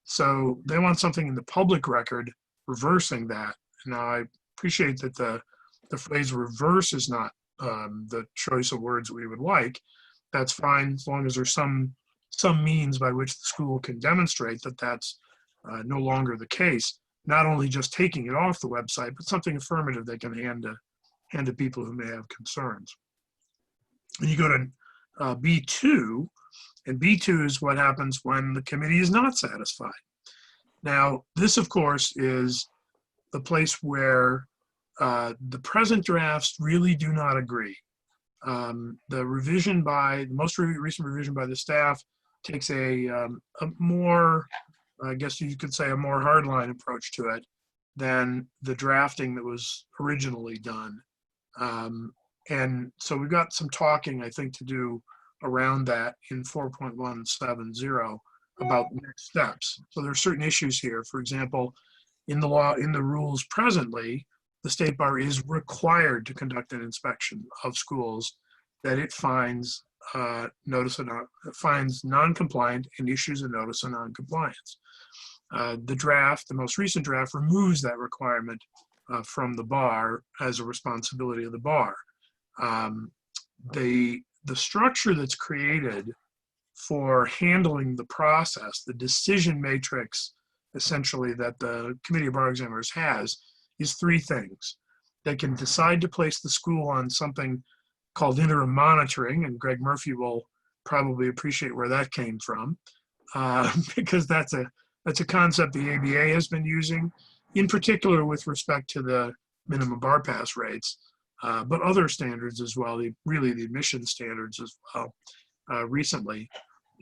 So they want something in the public record reversing that. Now, I appreciate that the phrase reverse is not the choice of words we would like. That's fine as long as there's some means by which the school can demonstrate that that's no longer the case. Not only just taking it off the website, but something affirmative they can hand to people who may have concerns. And you go to B2, and B2 is what happens when the committee is not satisfied. Now, this, of course, is the place where the present drafts really do not agree. The most recent revision by the staff takes a more, I guess you could say, a more hardline approach to it than the drafting that was originally done. And so we've got some talking, I think, to do around that in 4.170 about next steps. So there are certain issues here. For example, in the law, in the rules presently, the State Bar is required to conduct an inspection of schools that it finds finds non-compliant and issues a notice of non-compliance. The most recent draft removes that requirement from the bar as a responsibility of the bar. The structure that's created for handling the process, the decision matrix, essentially, that the Committee of Bar Examiners has, is three things. They can decide to place the school on something called interim monitoring, and Greg Murphy will probably appreciate where that came from, because that's a concept the ABA has been using, in particular with respect to the minimum bar pass rates, but other standards as well, really the admission standards as well, recently,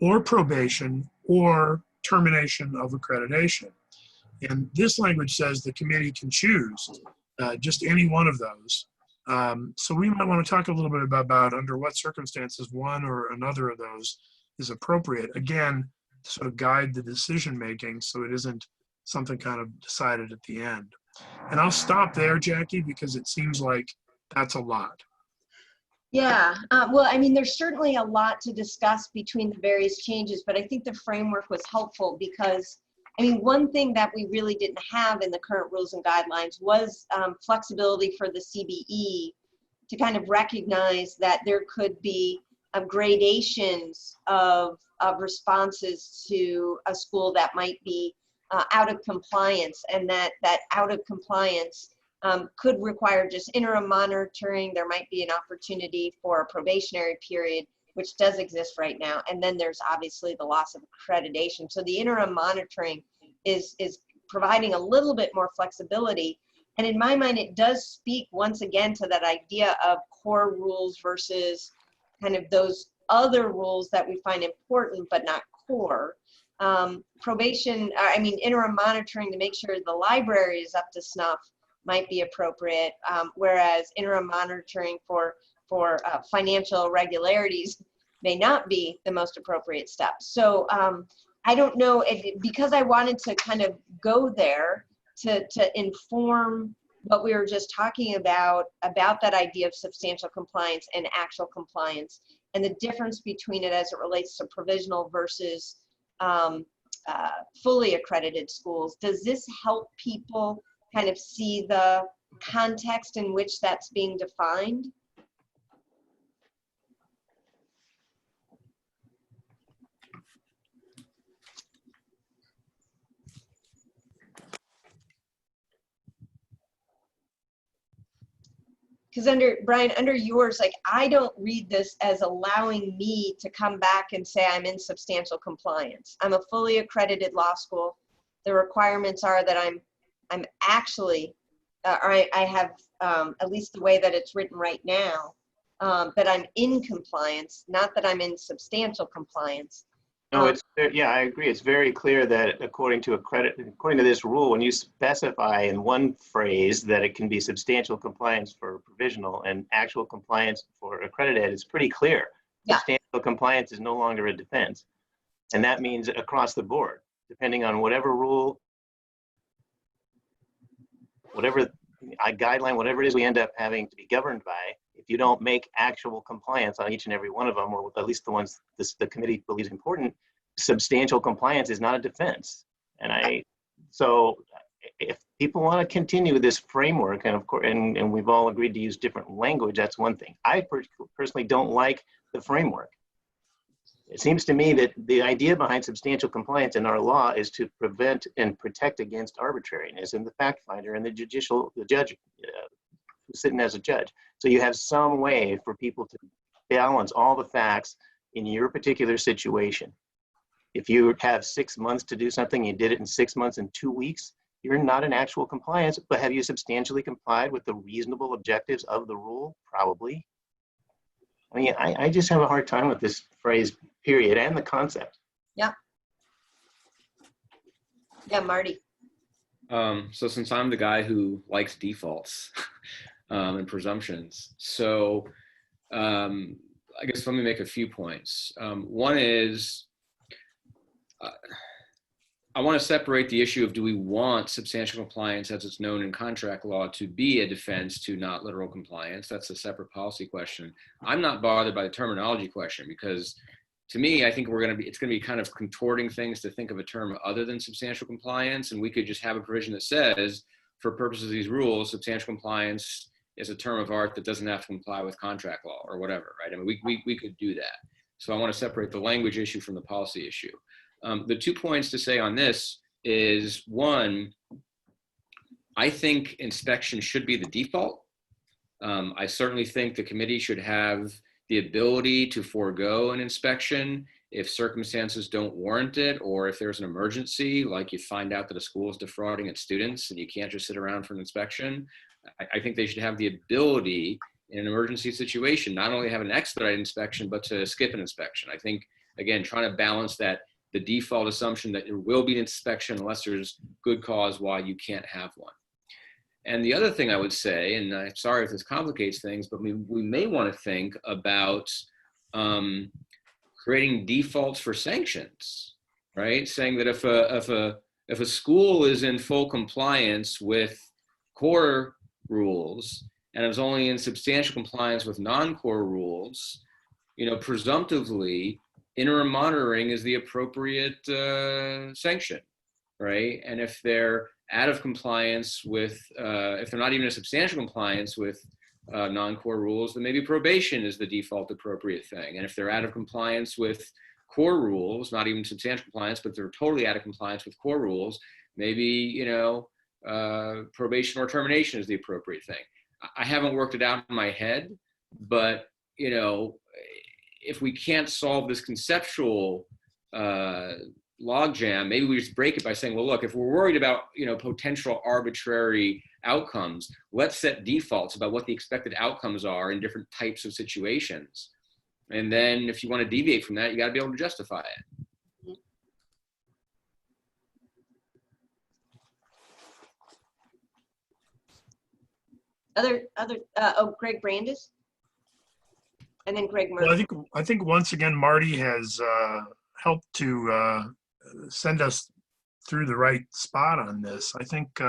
or probation, or termination of accreditation. And this language says the committee can choose just any one of those. So we might want to talk a little bit about under what circumstances one or another of those is appropriate. Again, to sort of guide the decision making so it isn't something kind of decided at the end. And I'll stop there, Jackie, because it seems like that's a lot. Yeah, well, I mean, there's certainly a lot to discuss between the various changes, but I think the framework was helpful because, I mean, one thing that we really didn't have in the current rules and guidelines was flexibility for the CBE to kind of recognize that there could be gradations of responses to a school that might be out of compliance, and that out of compliance could require just interim monitoring. There might be an opportunity for a probationary period, which does exist right now. And then there's obviously the loss of accreditation. So the interim monitoring is providing a little bit more flexibility. And in my mind, it does speak once again to that idea of core rules versus kind of those other rules that we find important but not core. Interim monitoring to make sure the library is up to snuff might be appropriate, whereas interim monitoring for financial irregularities may not be the most appropriate step. So I don't know, because I wanted to kind of go there to inform what we were just talking about that idea of substantial compliance and actual compliance, and the difference between it as it relates to provisional versus fully accredited schools. Does this help people kind of see the context in which that's being defined? because Brian, under yours, like, I don't read this as allowing me to come back and say I'm in substantial compliance. I'm a fully accredited law school. The requirements are that I'm actually, or I have, at least the way that it's written right now, that I'm in compliance, not that I'm in substantial compliance. No, it's, yeah, I agree. It's very clear that according to this rule, when you specify in one phrase that it can be substantial compliance for provisional and actual compliance for accredited, it's pretty clear. Yeah. Substantial compliance is no longer a defense. And that means across the board, depending on whatever rule, whatever guideline, whatever it is we end up having to be governed by, if you don't make actual compliance on each and every one of them, or at least the ones the committee believes important, substantial compliance is not a defense. And so if people want to continue this framework, and of course, and we've all agreed to use different language, that's one thing. I personally don't like the framework. It seems to me that the idea behind substantial compliance in our law is to prevent and protect against arbitrariness in the fact finder and the judge who's sitting as a judge. So you have some way for people to balance all the facts in your particular situation. If you have 6 months to do something, you did it in 6 months and 2 weeks, you're not in actual compliance, but have you substantially complied with the reasonable objectives of the rule? Probably. I mean, I just have a hard time with this phrase, period, and the concept. Yeah. Yeah, Marty. So since I'm the guy who likes defaults and presumptions, so I guess let me make a few points. One is, I want to separate the issue of, do we want substantial compliance as it's known in contract law to be a defense to not literal compliance? That's a separate policy question. I'm not bothered by the terminology question, because to me, I think it's going to be kind of contorting things to think of a term other than substantial compliance. And we could just have a provision that says, for purposes of these rules, substantial compliance is a term of art that doesn't have to comply with contract law or whatever, right? I mean, we could do that. So I want to separate the language issue from the policy issue. The 2 points to say on this is, one, I think inspection should be the default. I certainly think the committee should have the ability to forego an inspection if circumstances don't warrant it, or if there's an emergency, like you find out that a school is defrauding its students and you can't just sit around for an inspection. I think they should have the ability in an emergency situation, not only have an expedited inspection, but to skip an inspection. I think, again, trying to balance that, the default assumption that there will be an inspection unless there's good cause why you can't have one. And the other thing I would say, and I'm sorry if this complicates things, but we may want to think about creating defaults for sanctions, right? Saying that if a school is in full compliance with core rules and is only in substantial compliance with non-core rules, presumptively, interim monitoring is the appropriate sanction, right? And if they're out of compliance with, if they're not even in substantial compliance with non-core rules, then maybe probation is the default appropriate thing. And if they're out of compliance with core rules, not even substantial compliance, but they're totally out of compliance with core rules, maybe, probation or termination is the appropriate thing. I haven't worked it out in my head, but, if we can't solve this conceptual logjam, maybe we just break it by saying, well, look, if we're worried about, potential arbitrary outcomes, let's set defaults about what the expected outcomes are in different types of situations. And then if you want to deviate from that, you got to be able to justify it. Greg Brandis, and then Greg Murphy. Well, I think once again, Marty has helped to send us through the right spot on this. I think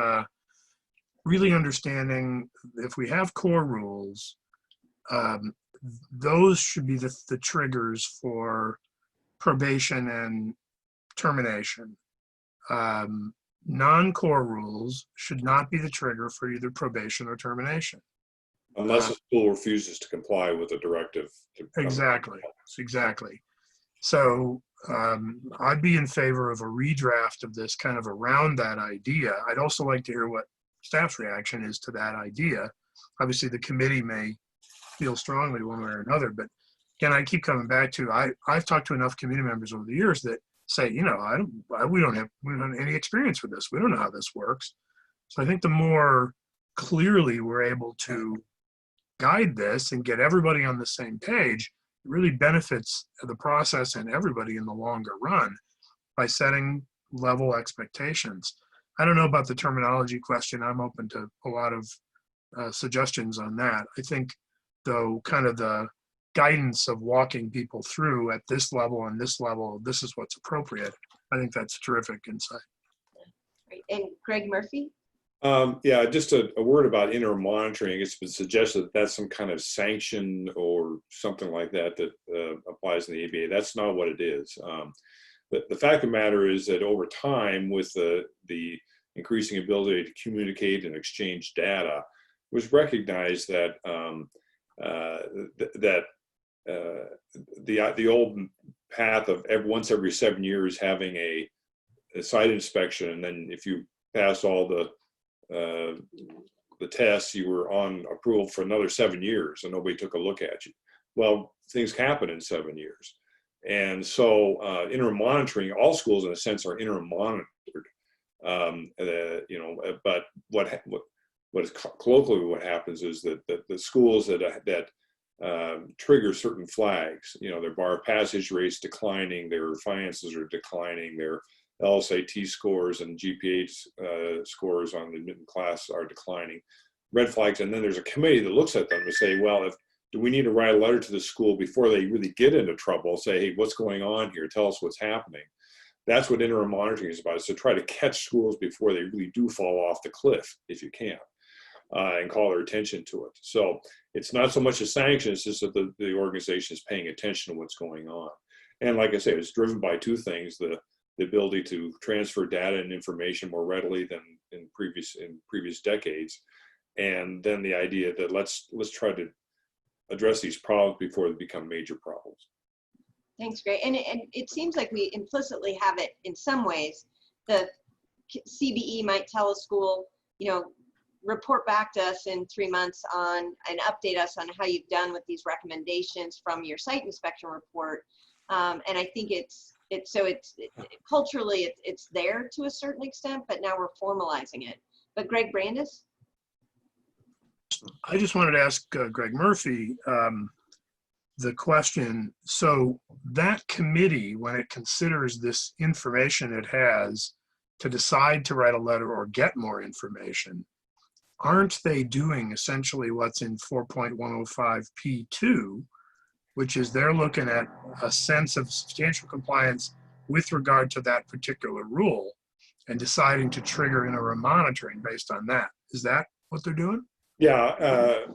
really understanding if we have core rules, those should be the triggers for probation and termination. Non-core rules should not be the trigger for either probation or termination. Unless the school refuses to comply with a directive. Exactly. So I'd be in favor of a redraft of this kind of around that idea. I'd also like to hear what staff's reaction is to that idea. obviously the committee may feel strongly one way or another, but again, I keep coming back to, I've talked to enough community members over the years that say, you know, we don't have any experience with this. We don't know how this works. So I think the more clearly we're able to guide this and get everybody on the same page, it really benefits the process and everybody in the longer run by setting level expectations. I don't know about the terminology question. I'm open to a lot of suggestions on that. I think, though, kind of the guidance of walking people through at this level and this level, this is what's appropriate. I think that's terrific insight. Great. And Greg Murphy? Yeah, just a word about interim monitoring. It's been suggested that that's some kind of sanction or something like that applies in the ABA. That's not what it is. The fact of the matter is that over time, with the increasing ability to communicate and exchange data, it was recognized that the old path of once every 7 years having a site inspection, and then if you pass all the tests, you were on approval for another 7 years, and nobody took a look at you. Well, things happen in 7 years, and so interim monitoring. All schools, in a sense, are interim monitored. You know, but what is colloquially what happens is that the schools that trigger certain flags, you know, their bar passage rates declining, their finances are declining, their LSAT scores and GPA scores on the admitted class are declining, red flags. And then there's a committee that looks at them and say, well, do we need to write a letter to the school before they really get into trouble? Say, hey, what's going on here? Tell us what's happening. That's what interim monitoring is about, is to try to catch schools before they really do fall off the cliff, if you can, and call their attention to it. So it's not so much a sanction, it's just that the organization is paying attention to what's going on. And like I say, it's driven by two things: the ability to transfer data and information more readily than in previous decades, and then the idea that let's try to address these problems before they become major problems. Thanks, Greg. And it seems like we implicitly have it in some ways. The CBE might tell a school, you know, report back to us in 3 months on and update us on how you've done with these recommendations from your site inspection report. And I think it's culturally it's there to a certain extent, but now we're formalizing it. But Greg Brandis? I just wanted to ask Greg Murphy the question. So that committee, when it considers this information it has to decide to write a letter or get more information, aren't they doing essentially what's in 4.105P2, which is they're looking at a sense of substantial compliance with regard to that particular rule and deciding to trigger interim monitoring based on that? Is that what they're doing? Yeah,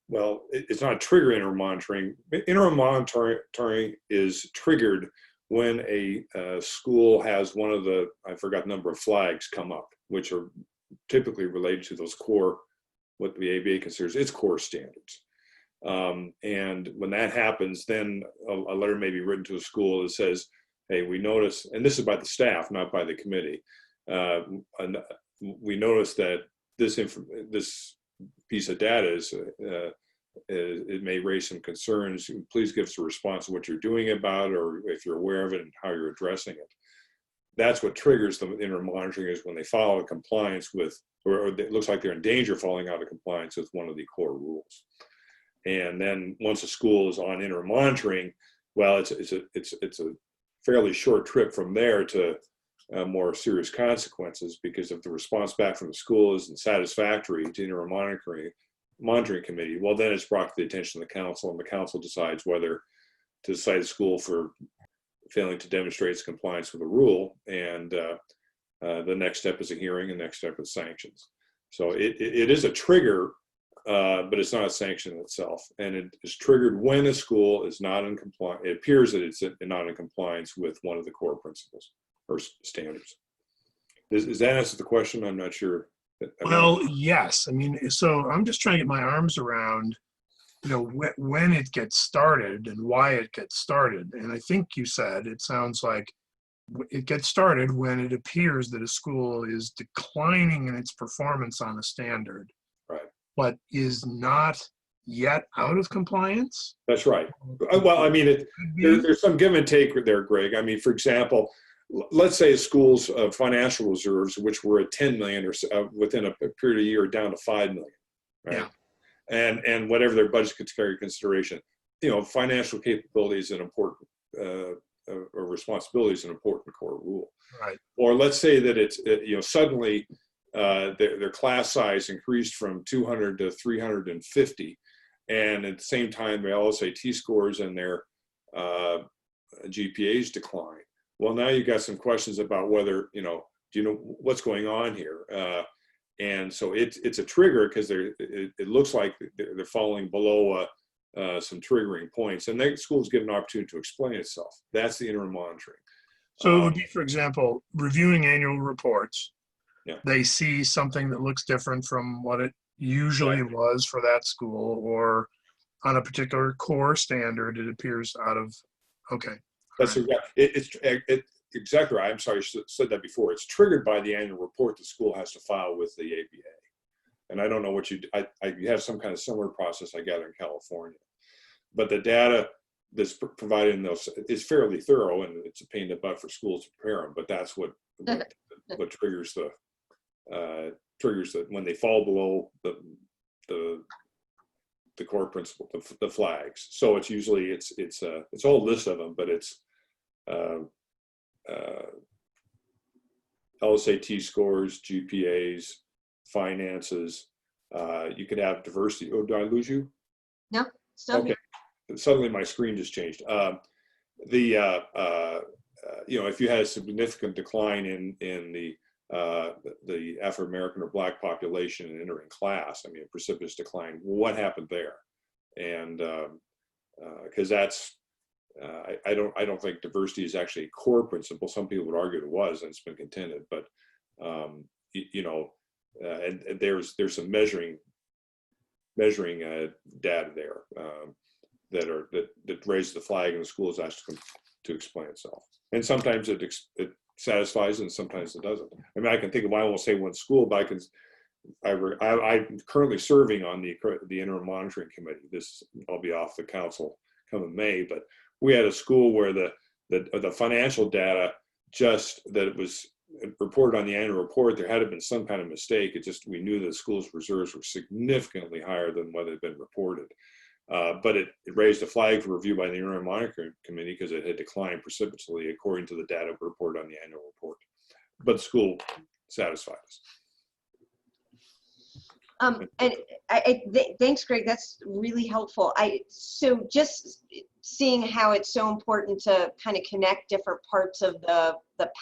well, it's not trigger interim monitoring. Interim monitoring is triggered when a school has one of the, I forgot the number of flags come up, which are typically related to those core, what the ABA considers its core standards. And when that happens, then a letter may be written to a school that says, hey, we notice, and this is by the staff, not by the committee, we notice that this piece of data it may raise some concerns. Please give us a response to what you're doing about it, or if you're aware of it and how you're addressing it. That's what triggers the interim monitoring, is when they follow compliance with, or it looks like they're in danger of falling out of compliance with one of the core rules. And then once a school is on interim monitoring, well, it's a fairly short trip from there to more serious consequences, because if the response back from the school isn't satisfactory to interim monitoring committee, well, then it's brought to the attention of the council, and the council decides whether to cite a school for failing to demonstrate its compliance with the rule, and the next step is a hearing, and the next step is sanctions. So it is a trigger, but it's not a sanction itself, and it is triggered when a school is not in compliance. It appears that it's not in compliance with one of the core principles or standards. Does that answer the question? I'm not sure. Well, yes. I mean, so I'm just trying to get my arms around, you know, when it gets started and why it gets started. And I think you said, it sounds like it gets started when it appears that a school is declining in its performance on a standard. Right. but is not yet out of compliance? That's right. Well, I mean, there's some give and take there, Greg. I mean, for example, let's say a school's financial reserves, which were at 10 million or so, within a period of a year, down to 5 million, right? Yeah. And whatever their budget could carry consideration, you know, financial capability is an important, or responsibility is an important core rule. Right. Or let's say that it's, you know, suddenly their class size increased from 200 to 350. And at the same time, their LSAT scores and their GPAs decline. Well, now you've got some questions about whether, you know, do you know what's going on here? And so it's a trigger because it looks like they're falling below some triggering points. And the schools get an opportunity to explain itself. That's the interim monitoring. So it would be, for example, reviewing annual reports. Yeah. They see something that looks different from what it usually was for that school, or on a particular core standard, it appears out of, okay. That's it's exactly right. I'm sorry, I said that before. It's triggered by the annual report the school has to file with the ABA. And I don't know what you have some kind of similar process, I gather, in California. But the data that's provided in those is fairly thorough, and it's a pain in the butt for schools to prepare them. But that's what triggers the when they fall below the core principle, the flags. So it's usually it's a whole list of them, but it's LSAT scores, GPAs, finances. You could have diversity. Oh, did I lose you? No, still okay. Here. Suddenly my screen just changed. You know, if you had a significant decline in the African American or Black population in entering class, I mean, a precipitous decline. What happened there? And because that's I don't think diversity is actually a core principle. Some people would argue it was, and it's been contended. But you know, and there's some measuring data there that raises the flag, and the school is asked to explain itself. And sometimes it satisfies, and sometimes it doesn't. I mean, I can think of, I won't say one school, but I'm currently serving on the interim monitoring committee. I'll be off the council come May, but we had a school where the financial data just that it was reported on the annual report, there had been some kind of mistake. We knew that the school's reserves were significantly higher than what had been reported. But it raised a flag for review by the interim monitoring committee because it had declined precipitously according to the data reported on the annual report. But the school satisfied us. Thanks, Greg. That's really helpful. So just seeing how it's so important to kind of connect different parts of the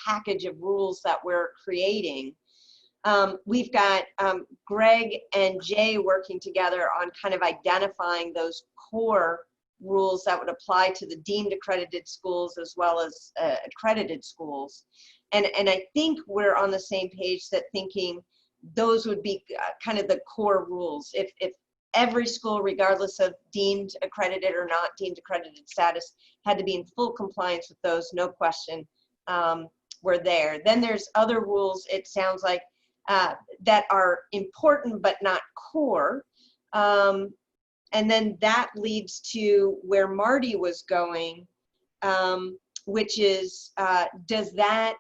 package of rules that we're creating. We've got Greg and Jay working together on kind of identifying those core rules that would apply to the deemed accredited schools as well as accredited schools. And I think we're on the same page that thinking those would be kind of the core rules. If every school, regardless of deemed accredited or not deemed accredited status, had to be in full compliance with those, no question, we're there. Then there's other rules, it sounds like, that are important but not core. And then that leads to where Marty was going, which is, does that,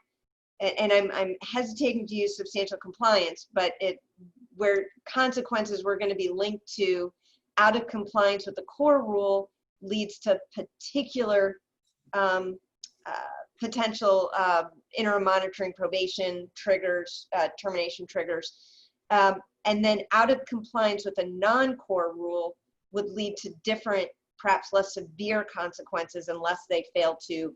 and I'm hesitating to use substantial compliance, but where consequences were going to be linked to out of compliance with the core rule leads to particular potential interim monitoring, probation triggers, termination triggers, and then out of compliance with a non-core rule would lead to different, perhaps less severe consequences unless they fail to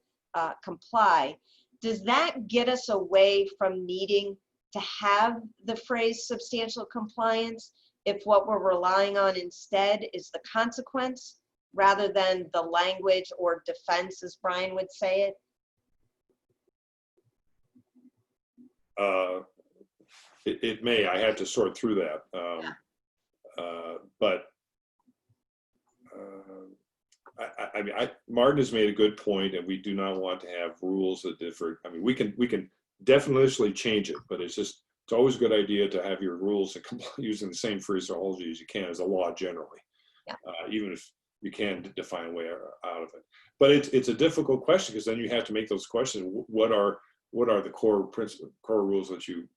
comply. Does that get us away from needing to have the phrase substantial compliance if what we're relying on instead is the consequence rather than the language or defense, as Brian would say it? It may. I have to sort through that. But I mean, Martin has made a good point, and we do not want to have rules that differ. I mean, we can definitionally change it, but it's just it's always a good idea to have your rules using the same phraseology as you can as a law generally, even if you can define a way out of it. But it's a difficult question, because then you have to make those questions. What are the core rules that you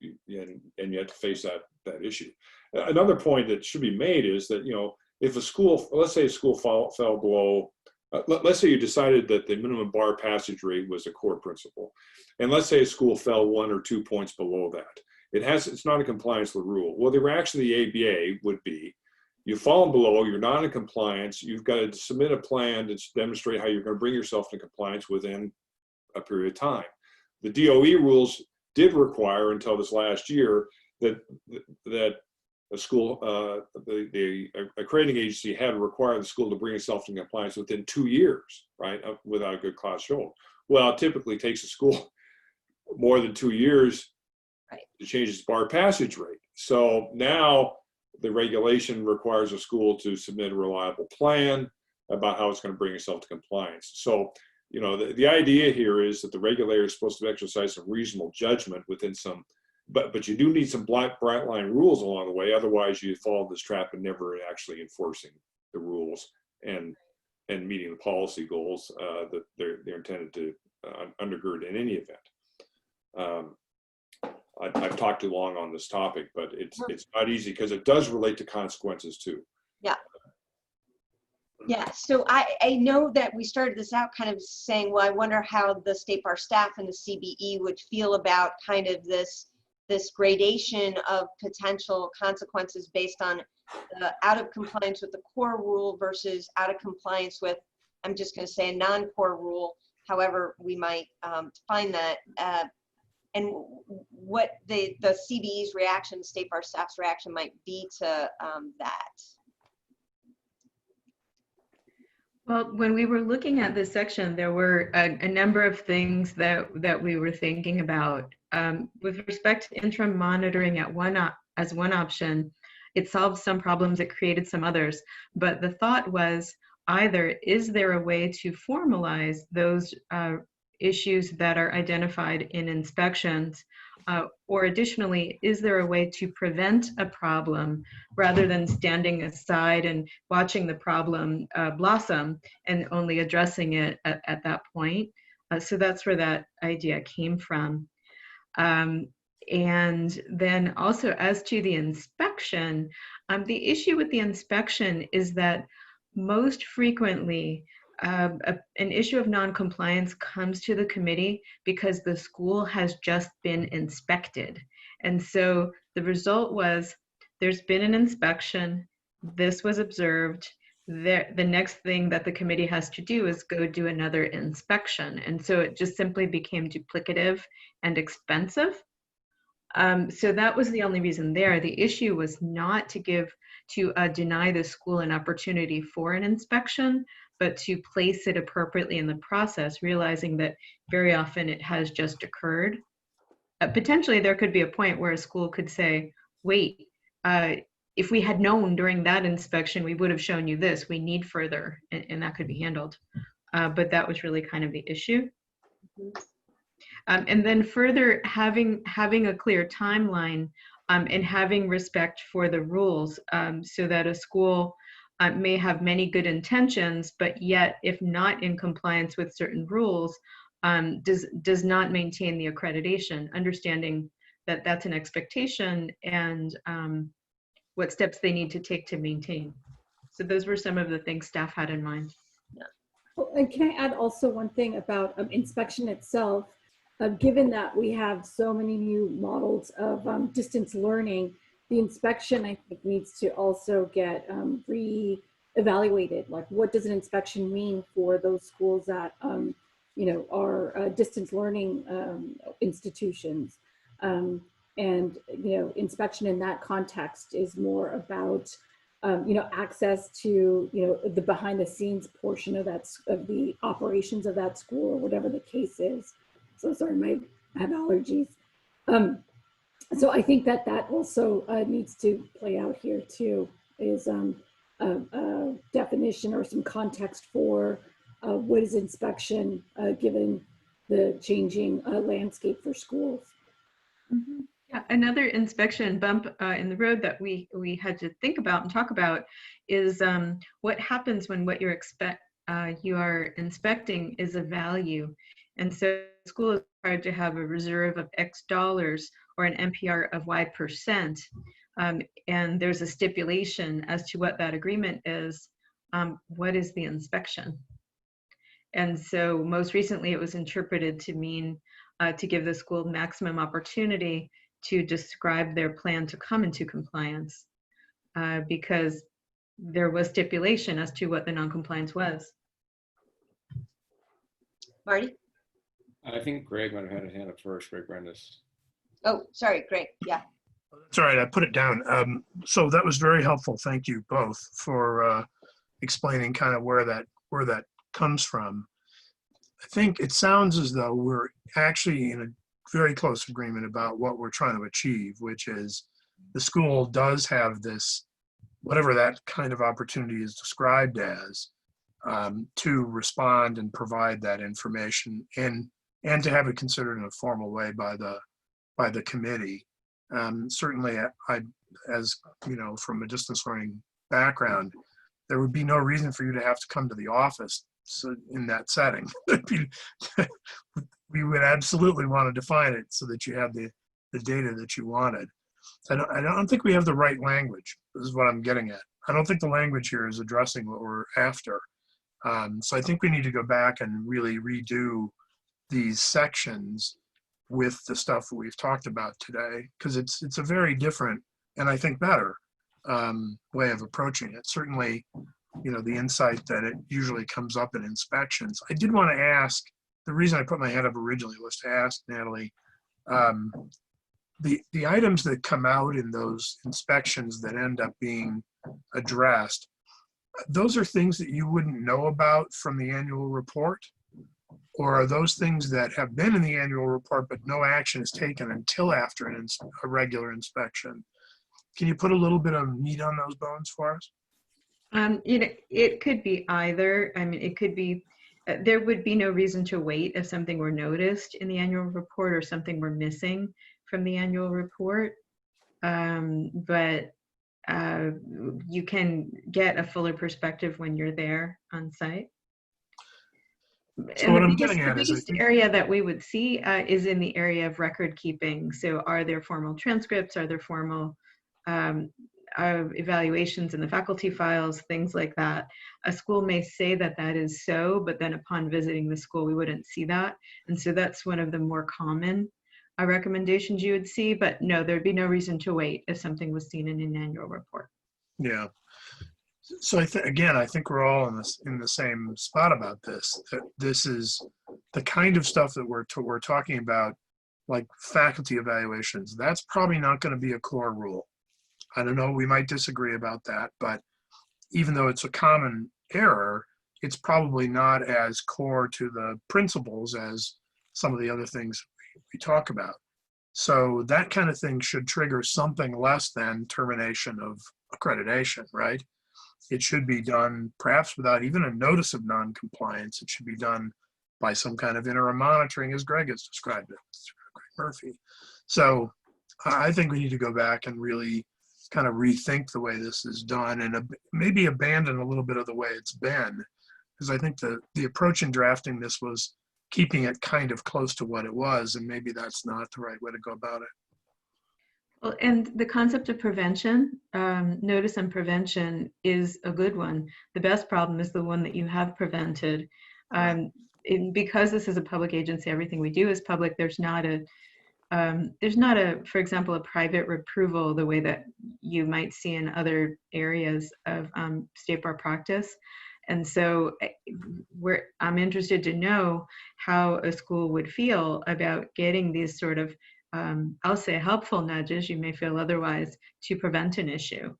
and you have to face that issue. Another point that should be made is that, you know, if a school, let's say a school fell below, let's say you decided that the minimum bar passage rate was a core principle, and let's say a school fell 1 or 2 points below that. It's not in compliance with the rule. Well, the reaction of the ABA would be, you've fallen below, you're not in compliance, you've got to submit a plan to demonstrate how you're going to bring yourself into compliance within a period of time. The DOE rules did require, until this last year, that a school, the accrediting agency had to require the school to bring itself into compliance within 2 years, right, without a good cause shown. Well, it typically takes a school more than 2 years to change its bar passage rate. So now the regulation requires a school to submit a reliable plan about how it's going to bring itself to compliance. So, you know, the idea here is that the regulator is supposed to exercise some reasonable judgment within some, but you do need some bright line rules along the way. Otherwise, you fall in this trap and never actually enforcing the rules and meeting the policy goals that they're intended to undergird in any event. I've talked too long on this topic, but it's not easy, because it does relate to consequences too. Yeah. Yeah, so I know that we started this out kind of saying, well, I wonder how the State Bar staff and the CBE would feel about kind of this gradation of potential consequences based on out of compliance with the core rule versus out of compliance with, I'm just going to say, a non-core rule, however we might define that, and what the CBE's reaction, State Bar staff's reaction might be to that. Well, when we were looking at this section, there were a number of things that we were thinking about. With respect to interim monitoring as one option, it solved some problems, it created some others. But the thought was, either is there a way to formalize those issues that are identified in inspections, or additionally, is there a way to prevent a problem rather than standing aside and watching the problem blossom and only addressing it at that point? So that's where that idea came from. And then also, as to the inspection, the issue with the inspection is that most frequently an issue of non-compliance comes to the committee because the school has just been inspected. And so the result was, there's been an inspection, this was observed, the next thing that the committee has to do is go do another inspection. And so it just simply became duplicative and expensive. So that was the only reason there. The issue was not to deny the school an opportunity for an inspection, but to place it appropriately in the process, realizing that very often it has just occurred. Potentially there could be a point where a school could say, wait, if we had known during that inspection, we would have shown you this, we need further, and that could be handled. But that was really kind of the issue. And then further, having a clear timeline and having respect for the rules, so that a school may have many good intentions, but yet, if not in compliance with certain rules, does not maintain the accreditation, understanding that that's an expectation and what steps they need to take to maintain. So those were some of the things staff had in mind. Oh, and can I add also one thing about inspection itself? Given that we have so many new models of distance learning, the inspection, I think, needs to also get re-evaluated. Like, what does an inspection mean for those schools that, you know, are distance learning institutions? And, you know, inspection in that context is more about, you know, access to, you know, the behind the scenes portion of the operations of that school, or whatever the case is. So sorry, I have allergies. So I think that also needs to play out here too, is a definition or some context for what is inspection given the changing landscape for schools. Mm-hmm. Yeah, another inspection bump in the road that we had to think about and talk about is what happens when what you are inspecting is a value. And so the school is required to have a reserve of X dollars or an NPR of Y%. And there's a stipulation as to what that agreement is. What is the inspection? And so most recently it was interpreted to mean to give the school maximum opportunity to describe their plan to come into compliance because there was stipulation as to what the noncompliance was. Marty? I think Greg might have had his hand up first, Greg Brendis. Oh, sorry, Greg. Yeah. It's all right, I put it down. So that was very helpful. Thank you both for explaining kind of where that comes from. I think it sounds as though we're actually in a very close agreement about what we're trying to achieve, which is the school does have this, whatever that kind of opportunity is described as, to respond and provide that information and to have it considered in a formal way by the committee. Certainly, as you know, from a distance learning background, there would be no reason for you to have to come to the office in that setting. We would absolutely want to define it so that you have the data that you wanted. I don't think we have the right language. This is what I'm getting at. I don't think the language here is addressing what we're after. So I think we need to go back and really redo these sections with the stuff that we've talked about today, because it's a very different and I think better way of approaching it. Certainly, you know, the insight that it usually comes up in inspections. I did want to ask, the reason I put my hand up originally was to ask Natalie, the items that come out in those inspections that end up being addressed, those are things that you wouldn't know about from the annual report? Or are those things that have been in the annual report but no action is taken until after a regular inspection? Can you put a little bit of meat on those bones for us? You know, it could be either. I mean, it could be, there would be no reason to wait if something were noticed in the annual report or something were missing from the annual report. But you can get a fuller perspective when you're there on site. So And what the I'm biggest, getting at the is, biggest area that we would see is in the area of record keeping. So are there formal transcripts? Are there formal evaluations in the faculty files, things like that? A school may say that that is so, but then upon visiting the school, we wouldn't see that. And so that's one of the more common recommendations you would see, but no, there'd be no reason to wait if something was seen in an annual report. yeah. So again, I think we're all in the same spot about this. That this is the kind of stuff that we're talking about, like faculty evaluations. That's probably not going to be a core rule. I don't know, we might disagree about that, but even though it's a common error, it's probably not as core to the principles as some of the other things we talk about. So that kind of thing should trigger something less than termination of accreditation, right? It should be done perhaps without even a notice of non-compliance. It should be done by some kind of interim monitoring, as Greg has described it, Greg Murphy. So I think we need to go back and really kind of rethink the way this is done and maybe abandon a little bit of the way it's been. Because I think the approach in drafting this was keeping it kind of close to what it was, and maybe that's not the right way to go about it. Well, and the concept of prevention, notice and prevention is a good one. The best problem is the one that you have prevented. Because this is a public agency, everything we do is public. There's not a, for example, a private reproval the way that you might see in other areas of state bar practice. And so I'm interested to know how a school would feel about getting these sort of I'll say helpful nudges, you may feel otherwise, to prevent an issue.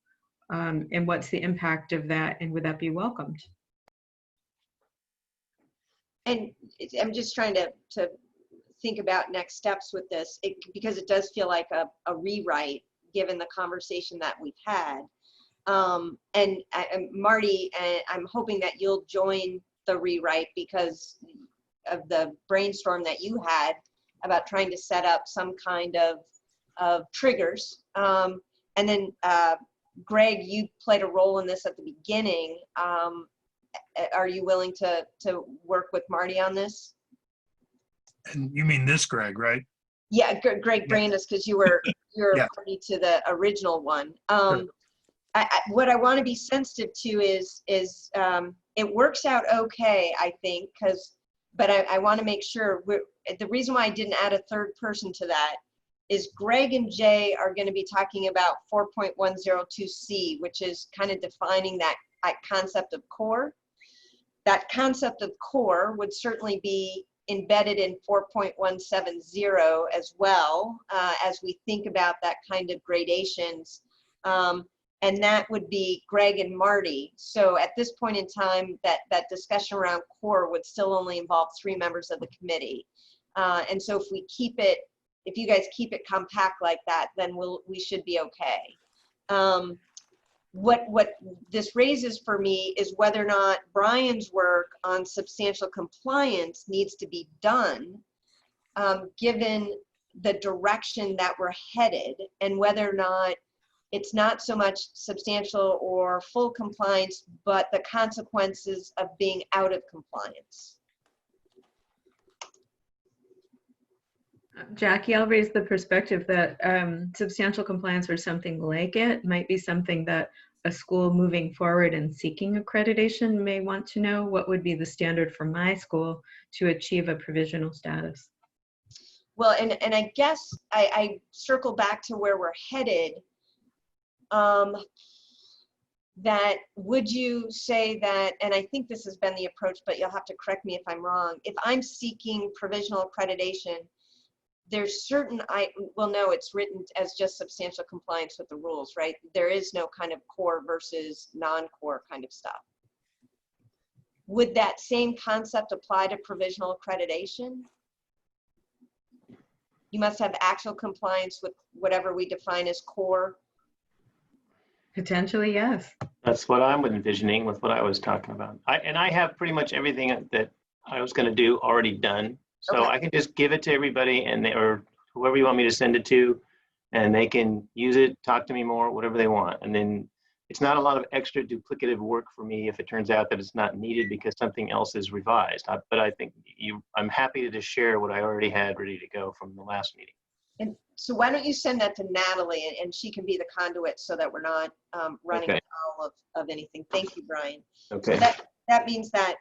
And what's the impact of that, and would that be welcomed? And I'm just trying to think about next steps with this, because it does feel like a rewrite given the conversation that we've had. And Marty, I'm hoping that you'll join the rewrite because of the brainstorm that you had about trying to set up some kind of triggers. And then Greg, you played a role in this at the beginning. Are you willing to work with Marty on this? And you mean this, Greg, right? Yeah, Greg Brandis, because you're Yeah. party to the original one. Sure. What I want to be sensitive to is it works out okay, I think, but I want to make sure the reason why I didn't add a third person to that is Greg and Jay are going to be talking about 4.102C, which is kind of defining that concept of core. That concept of core would certainly be embedded in 4.170 as well, as we think about that kind of gradations. And that would be Greg and Marty. So at this point in time, that discussion around core would still only involve 3 members of the committee. And so if you guys keep it compact like that, then we should be okay. What this raises for me is whether or not Brian's work on substantial compliance needs to be done, given the direction that we're headed, and whether or not it's not so much substantial or full compliance, but the consequences of being out of compliance. Jackie, I'll raise the perspective that substantial compliance or something like it might be something that a school moving forward and seeking accreditation may want to know. What would be the standard for my school to achieve a provisional status? Well, and I guess I circle back to where we're headed. That would you say that, and I think this has been the approach, but you'll have to correct me if I'm wrong. If I'm seeking provisional accreditation, there's certain, no, it's written as just substantial compliance with the rules, right? There is no kind of core versus non-core kind of stuff. Would that same concept apply to provisional accreditation? You must have actual compliance with whatever we define as core. Potentially, yes. That's what I'm envisioning with what I was talking about. I have pretty much everything that I was going to do already done. So Okay. I can just give it to everybody or whoever you want me to send it to, and they can use it, talk to me more, whatever they want. And then it's not a lot of extra duplicative work for me if it turns out that it's not needed because something else is revised. But I think I'm happy to just share what I already had ready to go from the last meeting. And so why don't you send that to Natalie, and she can be the conduit so that we're not running Okay. afoul of anything. Thank you, Brian. Okay. So that means that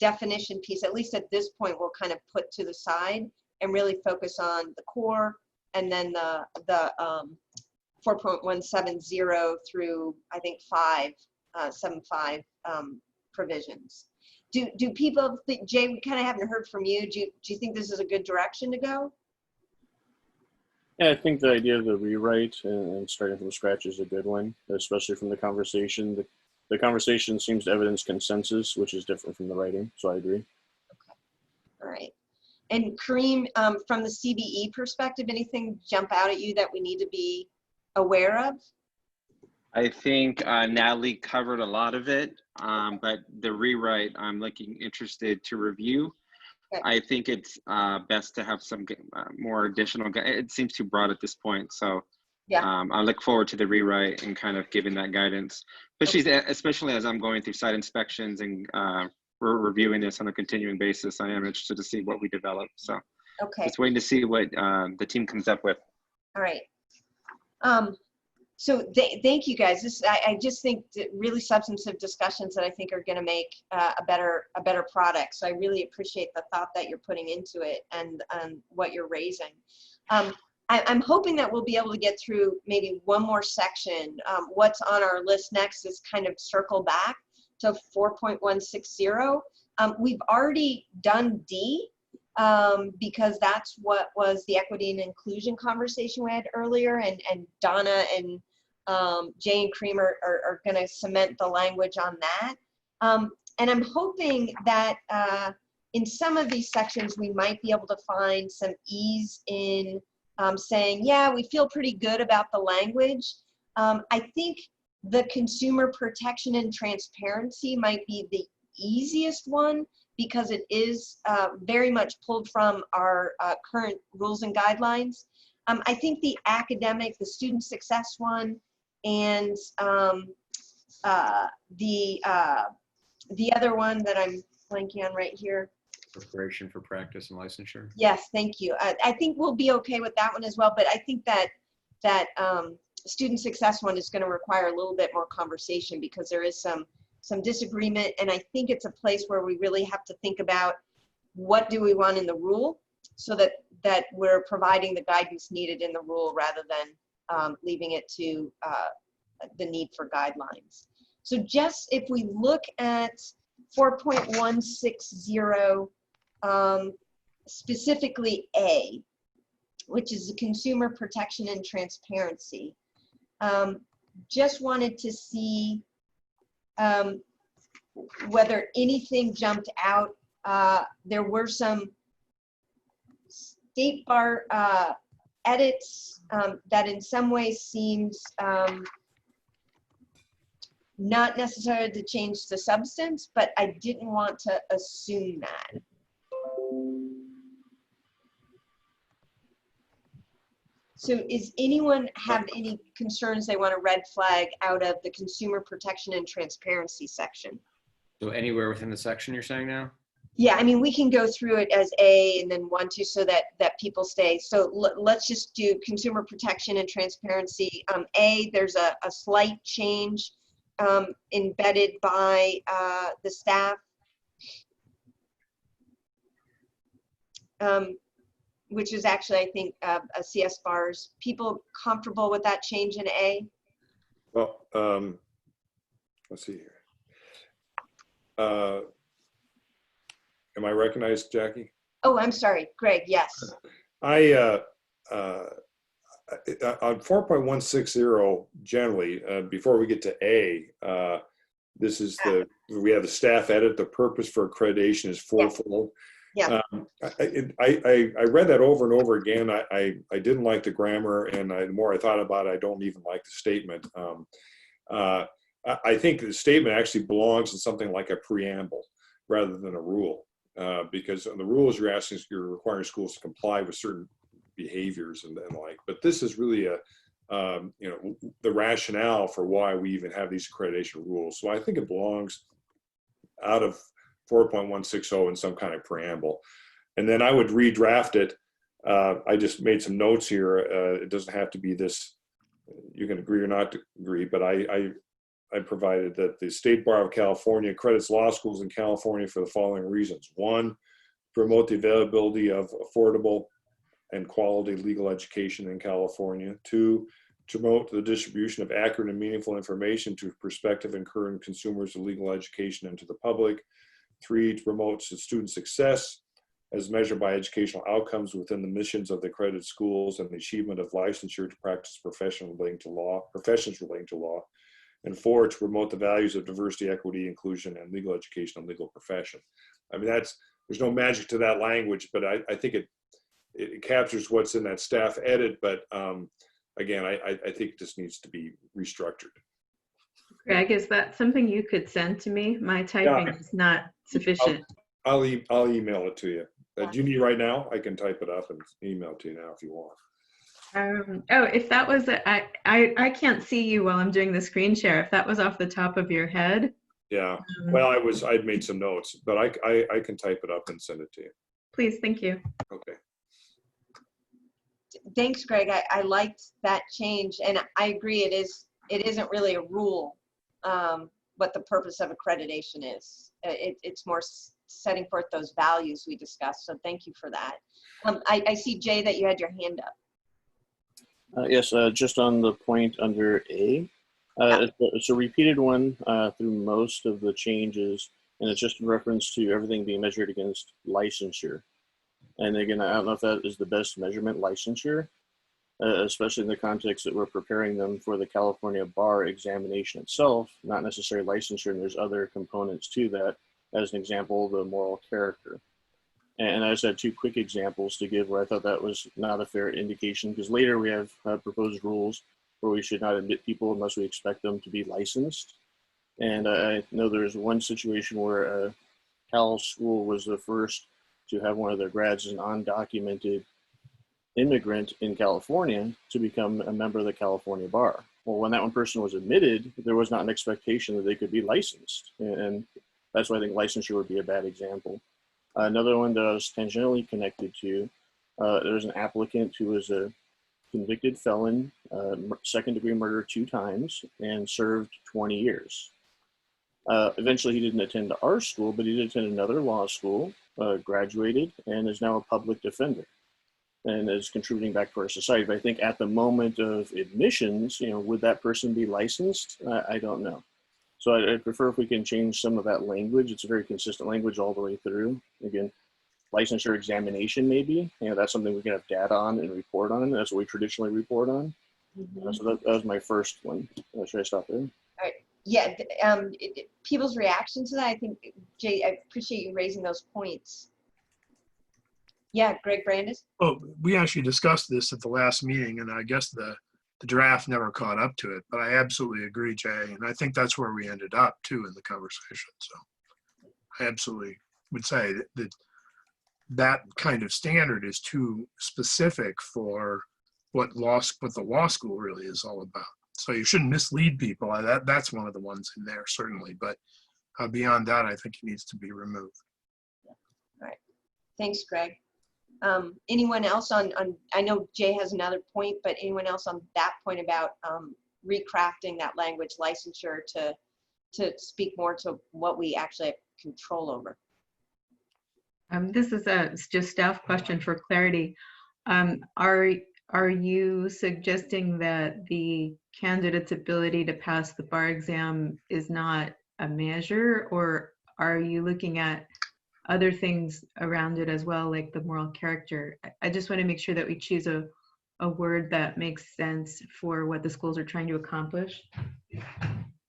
definition piece, at least at this point, we'll kind of put to the side and really focus on the core, and then the 4.170 through, I think, 5.75 provisions. Do people think, Jay, we kind of haven't heard from you. Do you think this is a good direction to go? Yeah, I think the idea of the rewrite and starting from scratch is a good one, especially from the conversation. The conversation seems to evidence consensus, which is different from the writing, so I agree. Okay. All right. And Kareem, from the CBE perspective, anything jump out at you that we need to be aware of? I think Natalie covered a lot of it, but the rewrite I'm interested to review. Okay. I think it's best to have some more additional, it seems too broad at this point. So yeah. I look forward to the rewrite and kind of giving that guidance, especially as I'm going through site inspections and we're reviewing this on a continuing basis. I am interested to see what we develop. So just waiting to see what the team comes up with. All right. So thank you guys. I just think really substantive discussions that I think are going to make a better product. So I really appreciate the thought that you're putting into it and what you're raising. I'm hoping that we'll be able to get through maybe one more section. What's on our list next is kind of circle back to 4.160. We've already done D. Because that's what was the equity and inclusion conversation we had earlier, and Donna and Jay and Kareem are going to cement the language on that. And I'm hoping that in some of these sections, we might be able to find some ease in saying, yeah, we feel pretty good about the language. I think the consumer protection and transparency might be the easiest one, because it is very much pulled from our current rules and guidelines. I think the academic, the student success one, and the other one that I'm blanking on right here. Preparation for practice and licensure. Yes, thank you. I think we'll be okay with that one as well, but I think that student success one is going to require a little bit more conversation because there is some disagreement, and I think it's a place where we really have to think about what do we want in the rule so that we're providing the guidance needed in the rule rather than leaving it to the need for guidelines. So just if we look at 4.160, specifically A, which is the consumer protection and transparency, just wanted to see whether anything jumped out. There were some state bar edits that in some ways seems not necessarily to change the substance, but I didn't want to assume that. So is anyone have any concerns they want to red flag out of the consumer protection and transparency section? So anywhere within the section you're saying now? Yeah, I mean, we can go through it as A and then 1, 2, so that people stay. So let's just do consumer protection and transparency. A, there's a slight change embedded by the staff, which is actually, I think, a CSBARS. People comfortable with that change in A? Well, let's see here. Am I recognized, Jackie? Oh, I'm sorry, Greg, yes. On 4.160, generally, before we get to A, this is we have the staff edit. The purpose for accreditation is fourfold. Yeah. I read that over and over again. I didn't like the grammar, and the more I thought about it, I don't even like the statement. I think the statement actually belongs in something like a preamble rather than a rule, because on the rules you're requiring schools to comply with certain behaviors and like. But this is really the rationale for why we even have these accreditation rules. So I think it belongs out of 4.160 in some kind of preamble, and then I would redraft it. I just made some notes here. It doesn't have to be this. You can agree or not agree, but I provided that the State Bar of California accredits law schools in California for the following reasons. 1, promote the availability of affordable and quality legal education in California. 2, to promote the distribution of accurate and meaningful information to prospective and current consumers of legal education and to the public. 3, to promote student success as measured by educational outcomes within the missions of the accredited schools and the achievement of licensure to practice professions relating to law. And 4, to promote the values of diversity, equity, inclusion, and legal education and legal profession. I mean, there's no magic to that language, but I think it captures what's in that staff edit. But again, I think it just needs to be restructured. Greg, is that something you could send to me? My typing is not sufficient. I'll email it to you. Do you need right now? I can type it up and email it to you now if you want. If that was, I can't see you while I'm doing the screen share. If that was off the top of your head. Yeah, well, I'd made some notes, but I can type it up and send it to you. Please, thank you. Okay. Thanks, Greg. I liked that change, and I agree. It isn't really a rule what the purpose of accreditation is. It's more setting forth those values we discussed. So thank you for that. I see, Jay, that you had your hand up. Yes, just on the point under A, it's a repeated one through most of the changes, and it's just in reference to everything being measured against licensure. And again, I don't know if that is the best measurement, licensure, especially in the context that we're preparing them for the California bar examination itself, not necessarily licensure, and there's other components to that. As an example, the moral character. And I just had 2 quick examples to give where I thought that was not a fair indication, because later we have proposed rules where we should not admit people unless we expect them to be licensed. And I know there's one situation where a Cal school was the first to have one of their grads as an undocumented immigrant in California to become a member of the California bar. Well, when that one person was admitted, there was not an expectation that they could be licensed. And that's why I think licensure would be a bad example. Another one that I was tangentially connected to, there was an applicant who was a convicted felon, second-degree murder 2 times, and served 20 years. Eventually, he didn't attend our school, but he did attend another law school, graduated, and is now a public defender and is contributing back to our society. But I think at the moment of admissions, would that person be licensed? I don't know. So I'd prefer if we can change some of that language. It's a very consistent language all the way through. Again, licensure examination, maybe. That's something we can have data on and report on. That's what we traditionally report on. So that was my first one. Should I stop there? All right. Yeah, people's reaction to that, I think, Jay, I appreciate you raising those points. Yeah, Greg Brandis? Well, we actually discussed this at the last meeting, and I guess the draft never caught up to it, but I absolutely agree, Jay, and I think that's where we ended up, too, in the conversation. So I absolutely would say that kind of standard is too specific for what the law school really is all about. So you shouldn't mislead people. That's one of the ones in there, certainly. But beyond that, I think it needs to be removed. All right. Thanks, Greg. Anyone else on, I know Jay has another point, but anyone else on that point about recrafting that language licensure to speak more to what we actually have control over? This is just staff question for clarity. Are you suggesting that the candidate's ability to pass the bar exam is not a measure, or are you looking at other things around it as well, like the moral character? I just want to make sure that we choose a word that makes sense for what the schools are trying to accomplish.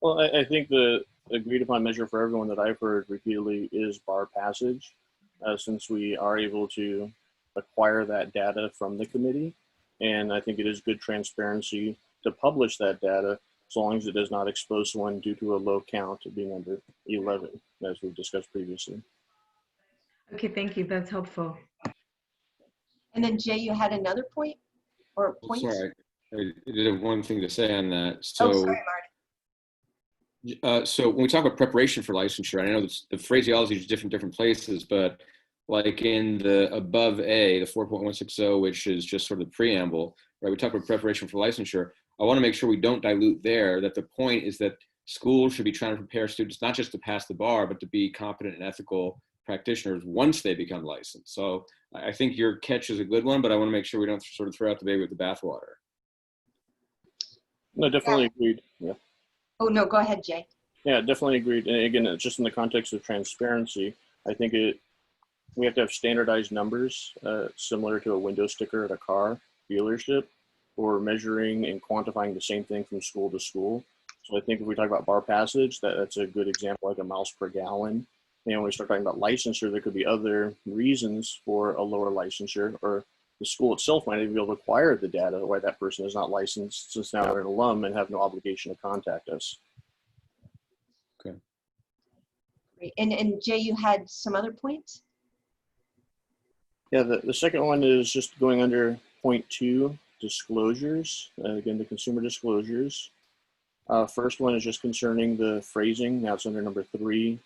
Well, I think the agreed upon measure for everyone that I've heard repeatedly is bar passage, since we are able to acquire that data from the committee. And I think it is good transparency to publish that data as long as it does not expose someone due to a low count of being under 11, as we've discussed previously. Okay, thank you. That's helpful. And then Jay, you had another point or points? Sorry, I did have one thing to say on that. So, sorry, Marty. So when we talk about preparation for licensure, I know the phraseology is different places, but like in the above A, the 4.160, which is just sort of the preamble, right? We talk about preparation for licensure. I want to make sure we don't dilute there, that the point is that schools should be trying to prepare students not just to pass the bar, but to be competent and ethical practitioners once they become licensed. So I think your catch is a good one, but I want to make sure we don't sort of throw out the baby with the bathwater. No, definitely agreed. Yeah. Oh, no, go ahead, Jay. Yeah, definitely agreed. And again, it's just in the context of transparency, I think we have to have standardized numbers similar to a window sticker at a car dealership, or measuring and quantifying the same thing from school to school. So I think if we talk about bar passage, that's a good example, like a miles per gallon. And when we start talking about licensure, there could be other reasons for a lower licensure, or the school itself might even be able to acquire the data why that person is not licensed, since now they're an alum and have no obligation to contact us. Okay. Great. And Jay, you had some other points? Yeah, the second one is just going under point 2, disclosures. Again, the consumer disclosures. First one is just concerning the phrasing. Now it's under number 3,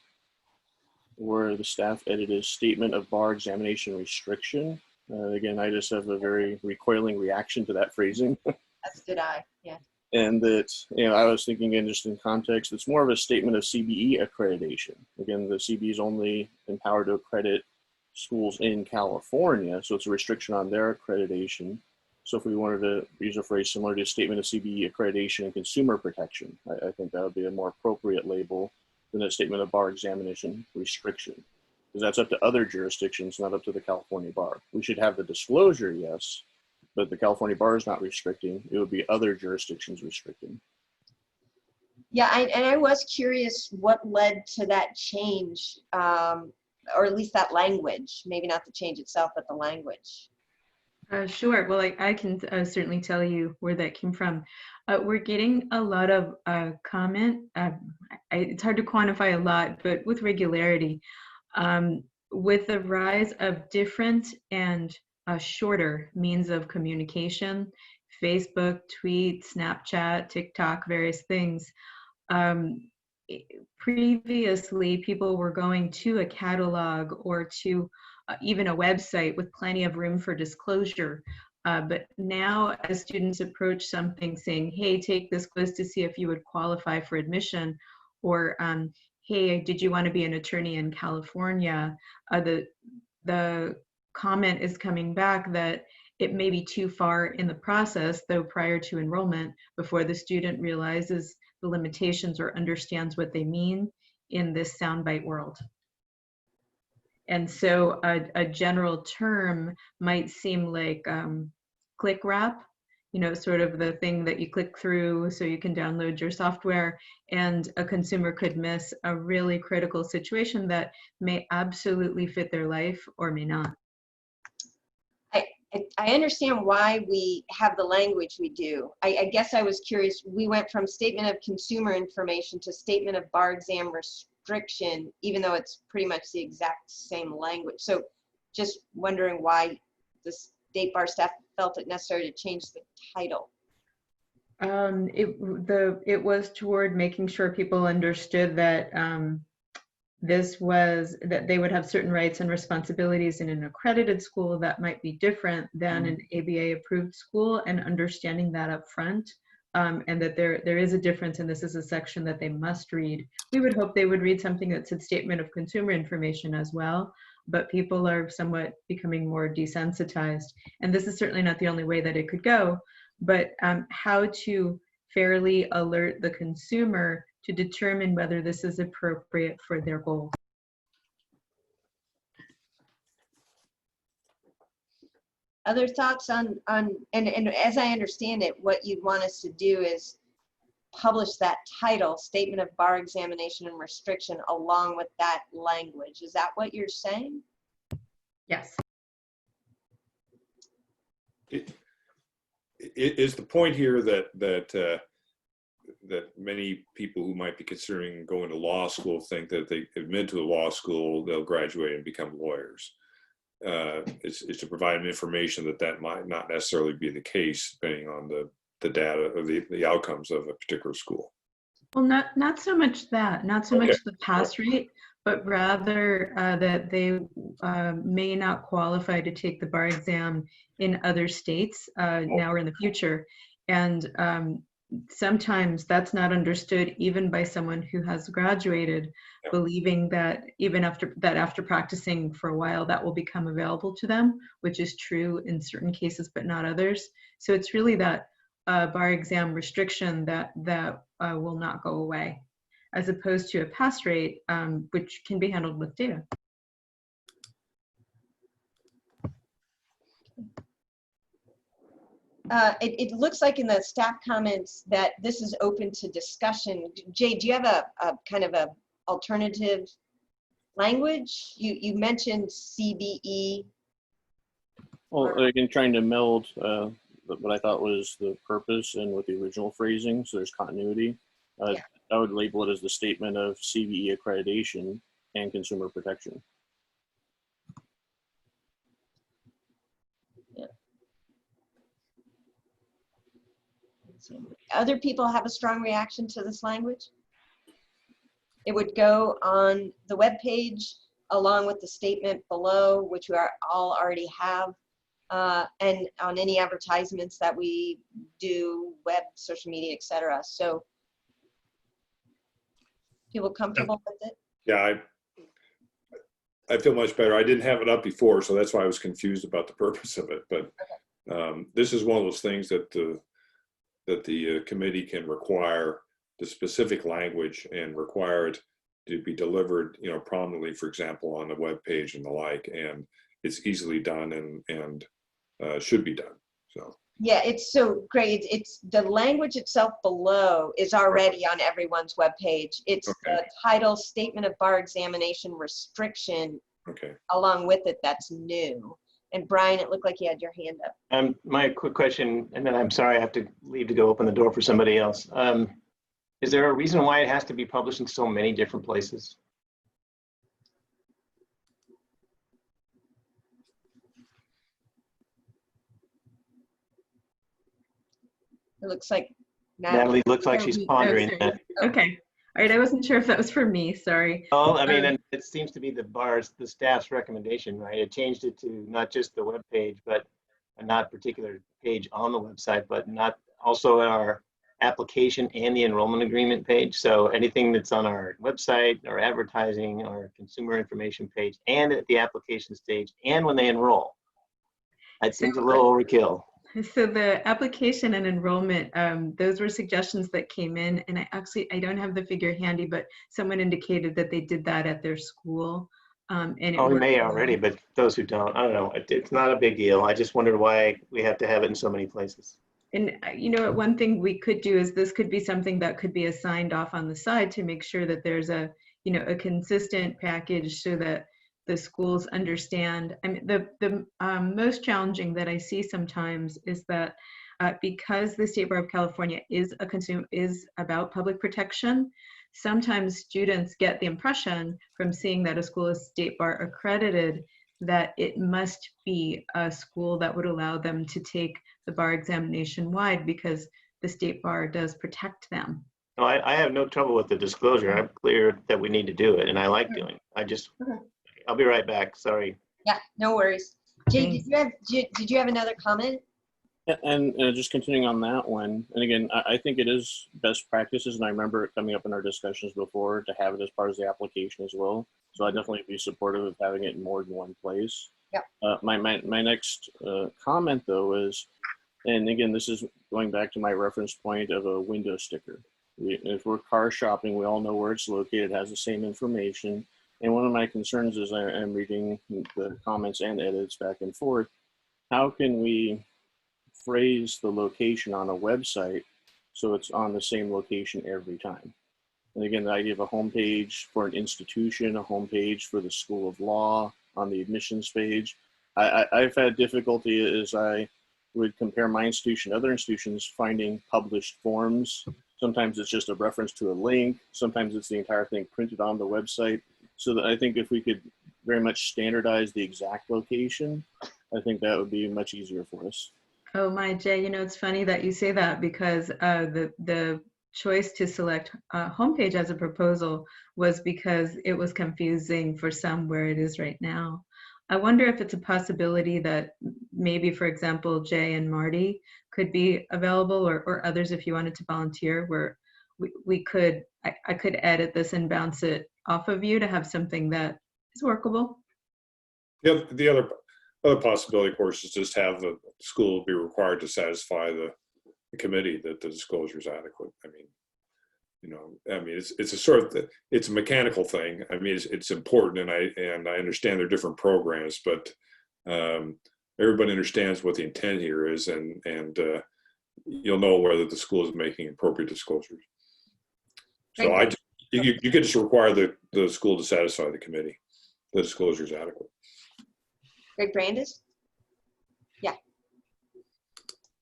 where the staff edited statement of bar examination restriction. Again, I just have a very recoiling reaction to that phrasing. As did I, yeah. And that, I was thinking, in just in context, it's more of a statement of CBE accreditation. Again, the CBE is only empowered to accredit schools in California, so it's a restriction on their accreditation. So if we wanted to use a phrase similar to a statement of CBE accreditation and consumer protection, I think that would be a more appropriate label than a statement of bar examination restriction, because that's up to other jurisdictions, not up to the California bar. We should have the disclosure, yes, but the California bar is not restricting. It would be other jurisdictions restricting. Yeah, and I was curious what led to that change, or at least that language, maybe not the change itself, but the language. Sure. Well, I can certainly tell you where that came from. We're getting a lot of comment. It's hard to quantify a lot, but with regularity, with the rise of different and shorter means of communication, Facebook, tweet, Snapchat, TikTok, various things. Previously, people were going to a catalog or to even a website with plenty of room for disclosure. But now, as students approach something saying, hey, take this quiz to see if you would qualify for admission, or hey, did you want to be an attorney in California? The comment is coming back that it may be too far in the process, though prior to enrollment, before the student realizes the limitations or understands what they mean in this soundbite world. And so a general term might seem like click wrap, you know, sort of the thing that you click through so you can download your software, and a consumer could miss a really critical situation that may absolutely fit their life or may not. I understand why we have the language we do. I guess I was curious, we went from statement of consumer information to statement of bar exam restriction, even though it's pretty much the exact same language. So just wondering why the State Bar staff felt it necessary to change the title. It was toward making sure people understood that that they would have certain rights and responsibilities in an accredited school that might be different than an ABA approved school, and understanding that up front, and that there is a difference, and this is a section that they must read. We would hope they would read something that said statement of consumer information as well, but people are somewhat becoming more desensitized, and this is certainly not the only way that it could go, but how to fairly alert the consumer to determine whether this is appropriate for their goals. Other thoughts on and as I understand it, what you'd want us to do is publish that title, Statement of Bar Examination and Restriction, along with that language. Is that what you're saying? Yes. Is the point here that many people who might be considering going to law school think that if they admit to a law school, they'll graduate and become lawyers? Is to provide them information that might not necessarily be the case, depending on the data or the outcomes of a particular school. Well, not so much that, not so much the pass rate, but rather that they may not qualify to take the bar exam in other states now or in the future. And sometimes that's not understood even by someone who has graduated, believing that even after practicing for a while, that will become available to them, which is true in certain cases, but not others. So it's really that bar exam restriction that will not go away, as opposed to a pass rate, which can be handled with data. It looks like in the staff comments that this is open to discussion. Jay, do you have a kind of a alternative language? You mentioned CBE. Well, again, trying to meld what I thought was the purpose and with the original phrasing, so there's continuity. I would label it as the statement of CBE accreditation and consumer protection. Other people have a strong reaction to this language? It would go on the web page along with the statement below, which we all already have, and on any advertisements that we do, web, social media, etc. So, people comfortable with it? Yeah, I feel much better. I didn't have it up before, so that's why I was confused about the purpose of it. But this is one of those things that the committee can require the specific language and require it to be delivered, prominently, for example, on the web page and the like. And it's easily done and should be done. So. Yeah, it's so great. It's the language itself below is already on everyone's webpage. It's the title, Statement of Bar Examination Restriction, along with it, that's new. And Brian, it looked like you had your hand up. My quick question, and then I'm sorry I have to leave to go open the door for somebody else. Is there a reason why it has to be published in so many different places? It looks like Natalie looks like she's pondering that. Okay. All right. I wasn't sure if that was for me. Sorry. Oh, I mean, and it seems to be the staff's recommendation, right? It changed it to not just the web page, but not particular page on the website, but not also our application and the enrollment agreement page. So anything that's on our website, our advertising, our consumer information page, and at the application stage, and when they enroll. That seems a little overkill. So the application and enrollment, those were suggestions that came in, and I don't have the figure handy, but someone indicated that they did that at their school. And Oh, we may already, but those who don't, I don't know. It's not a big deal. I just wondered why we have to have it in so many places. And you know, one thing we could do is this could be something that could be assigned off on the side to make sure that there's a, you know, a consistent package so that the schools understand. I mean, the most challenging that I see sometimes is that because the State Bar of California is about public protection, sometimes students get the impression from seeing that a school is State Bar accredited that it must be a school that would allow them to take the bar exam nationwide because the State Bar does protect them. No, I have no trouble with the disclosure. I'm clear that we need to do it, and I like doing it. I'll be right back. Sorry. Yeah, no worries. Jay, did you have another comment? And just continuing on that one, and again, I think it is best practices, and I remember it coming up in our discussions before to have it as part of the application as well. So I definitely be supportive of having it in more than one place. Yeah. My next comment though is, and again, this is going back to my reference point of a window sticker. If we're car shopping, we all know where it's located, has the same information. And one of my concerns is I'm reading the comments and edits back and forth. How can we phrase the location on a website so it's on the same location every time? And again, the idea of a homepage for an institution, a homepage for the School of Law on the admissions page. I've had difficulty as I would compare my institution to other institutions finding published forms. Sometimes it's just a reference to a link. Sometimes it's the entire thing printed on the website. So that I think if we could very much standardize the exact location, I think that would be much easier for us. Oh my, Jay, you know, it's funny that you say that because the choice to select homepage as a proposal was because it was confusing for some where it is right now. I wonder if it's a possibility that maybe, for example, Jay and Marty could be available, or others if you wanted to volunteer, where I could edit this and bounce it off of you to have something that is workable. The other possibility, of course, is just have the school be required to satisfy the committee that the disclosure is adequate. I mean, you know, it's a sort of, it's a mechanical thing. I mean, it's important, and I understand there are different programs, but everybody understands what the intent here is, and you'll know whether the school is making appropriate disclosures. So you could just require the school to satisfy the committee. The disclosure is adequate. Greg Brandis? Yeah.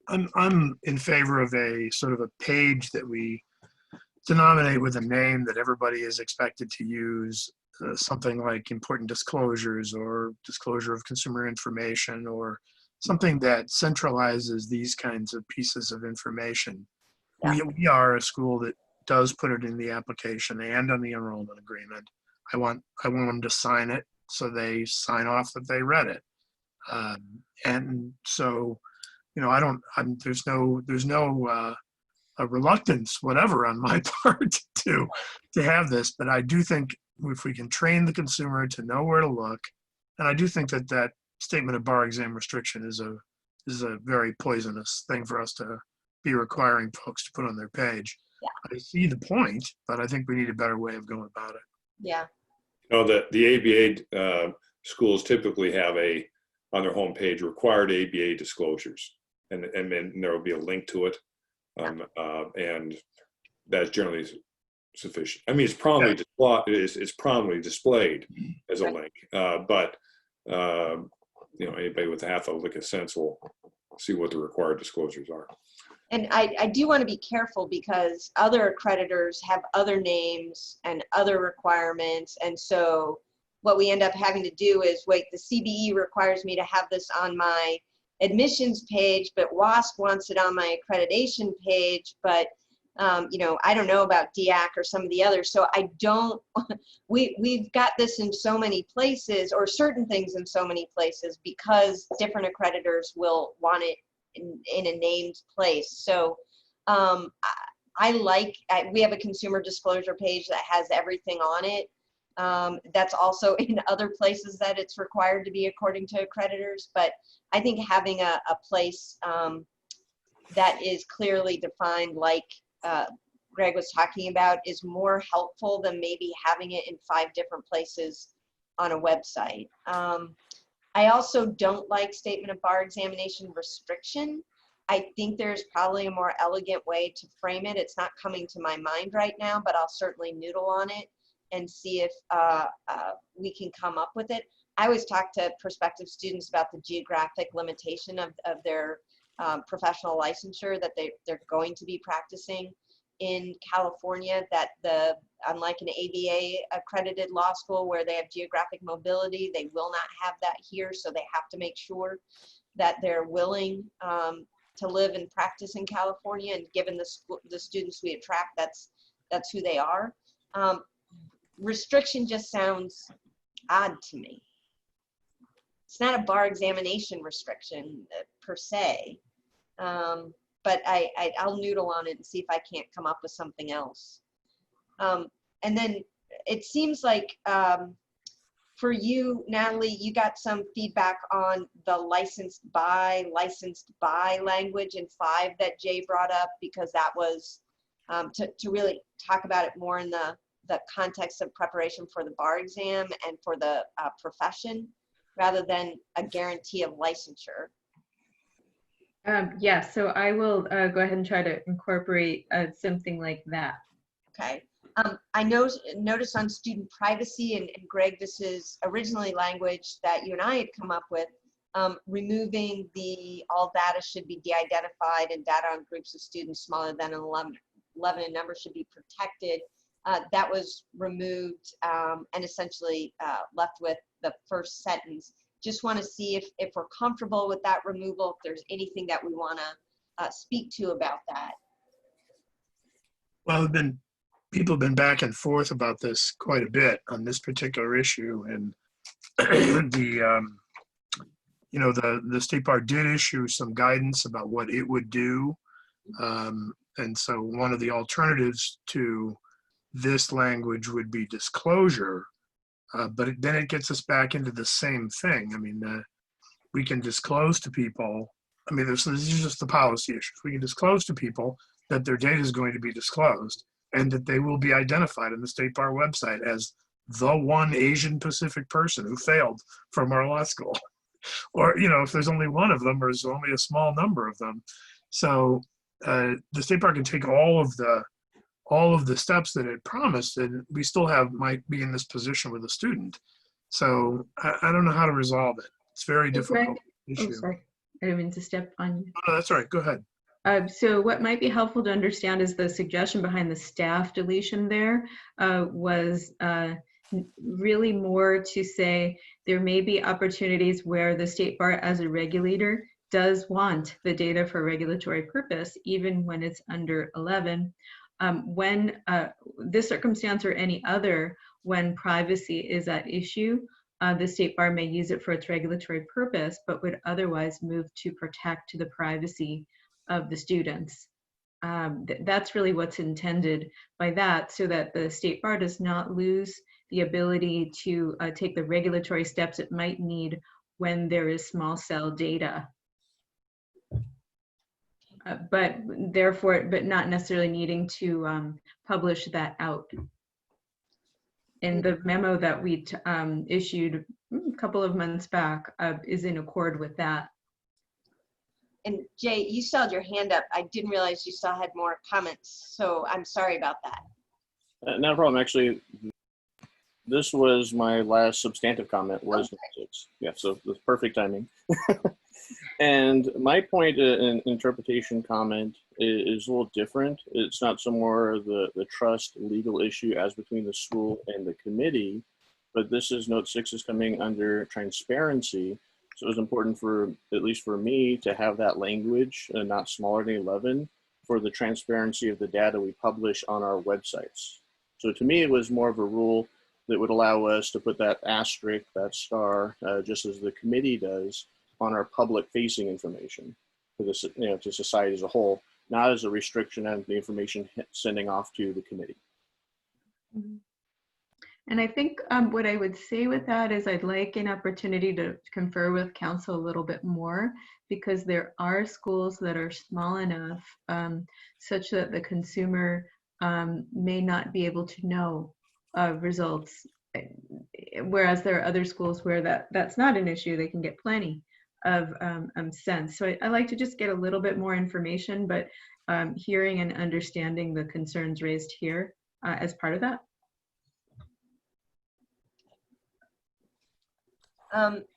I'm in favor of a sort of a page that we denominate with a name that everybody is expected to use, something like important disclosures or disclosure of consumer information, or something that centralizes these kinds of pieces of information. Yeah. We are a school that does put it in the application and on the enrollment agreement. I want them to sign it so they sign off that they read it. And so, you know, there's no a reluctance, whatever, on my part to have this, but I do think if we can train the consumer to know where to look, and I do think that statement of bar exam restriction is a very poisonous thing for us to be requiring folks to put on their page. Yeah. I see the point, but I think we need a better way of going about it. Yeah. You know, the ABA schools typically have on their homepage required ABA disclosures, and then there will be a link to it. And that's generally sufficient. I mean, it's prominently displayed as a link, but you know, anybody with half a lick of sense will see what the required disclosures are. And I do want to be careful because other accreditors have other names and other requirements, and so what we end up having to do is, wait, the CBE requires me to have this on my admissions page, but WASP wants it on my accreditation page, but you know, I don't know about DIAC or some of the others. So I don't, we've got this in so many places, or certain things in so many places, because different accreditors will want it in a named place. So we have a consumer disclosure page that has everything on it. That's also in other places that it's required to be according to accreditors. But I think having a place that is clearly defined, like Greg was talking about, is more helpful than maybe having it in 5 different places on a website. I also don't like statement of bar examination restriction. I think there's probably a more elegant way to frame it. It's not coming to my mind right now, but I'll certainly noodle on it and see if we can come up with it. I always talk to prospective students about the geographic limitation of their professional licensure, that they're going to be practicing in California, that unlike an ABA accredited law school where they have geographic mobility, they will not have that here. So they have to make sure that they're willing to live and practice in California, and given the students we attract, that's who they are. Restriction just sounds odd to me. It's not a bar examination restriction per se, but I'll noodle on it and see if I can't come up with something else. And then it seems like for you, Natalie, you got some feedback on the licensed by language in 5 that Jay brought up, because that was to really talk about it more in the context of preparation for the bar exam and for the profession, rather than a guarantee of licensure. Yeah, so I will go ahead and try to incorporate something like that. Okay. I noticed on student privacy, and Greg, this is originally language that you and I had come up with, removing the all data should be de-identified and data on groups of students smaller than 11 in number should be protected. That was removed and essentially left with the first sentence. Just want to see if we're comfortable with that removal, if there's anything that we want to speak to about that. Well, people have been back and forth about this quite a bit on this particular issue, and the State Bar did issue some guidance about what it would do, and so one of the alternatives to this language would be disclosure, but then it gets us back into the same thing. I mean, we can disclose to people. I mean, this is just the policy issues. We can disclose to people that their data is going to be disclosed, and that they will be identified in the State Bar website as the one Asian Pacific person who failed from our law school. Or, if there's only one of them, or there's only a small number of them. So the State Bar can take all of the steps that it promised, and we still might be in this position with a student. So I don't know how to resolve it. It's very difficult issue. Oh, sorry. I didn't mean to step on you. No, that's all right. Go ahead. So what might be helpful to understand is the suggestion behind the staff deletion there was really more to say there may be opportunities where the State Bar as a regulator does want the data for regulatory purpose, even when it's under 11. When this circumstance or any other, when privacy is at issue, the State Bar may use it for its regulatory purpose, but would otherwise move to protect the privacy of the students. That's really what's intended by that, so that the State Bar does not lose the ability to take the regulatory steps it might need when there is small cell data. But not necessarily needing to publish that out. And the memo that we issued a couple of months back is in accord with that. And Jay, you still had your hand up. I didn't realize you still had more comments, so I'm sorry about that. Not a problem. Actually, this was my last substantive comment. Was yeah, so it's perfect timing. And my point in interpretation comment is a little different. It's not so more the trust legal issue as between the school and the committee, but this is note 6 is coming under transparency. So it was important for, at least for me, to have that language and not smaller than 11 for the transparency of the data we publish on our websites. So to me, it was more of a rule that would allow us to put that asterisk, that star, just as the committee does on our public facing information for this, to society as a whole, not as a restriction on the information sending off to the committee. And I think what I would say with that is I'd like an opportunity to confer with council a little bit more, because there are schools that are small enough such that the consumer may not be able to know results, whereas there are other schools where that's not an issue. They can get plenty of sense. So I like to just get a little bit more information, but hearing and understanding the concerns raised here as part of that.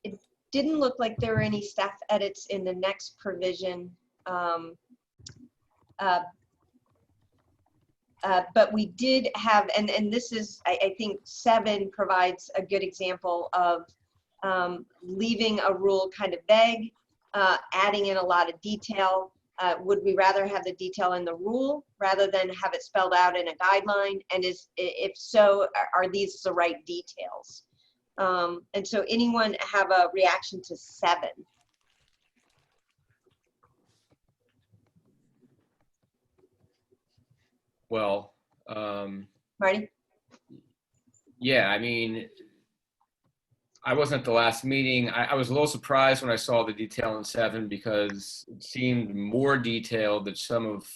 It didn't look like there were any staff edits in the next provision. But we did have, and this is, I think 7 provides a good example of leaving a rule kind of vague, adding in a lot of detail. Would we rather have the detail in the rule rather than have it spelled out in a guideline? And if so, are these the right details? And so anyone have a reaction to 7? Well, Marty? yeah, I mean, I wasn't at the last meeting. I was a little surprised when I saw the detail in 7 because it seemed more detailed than some of,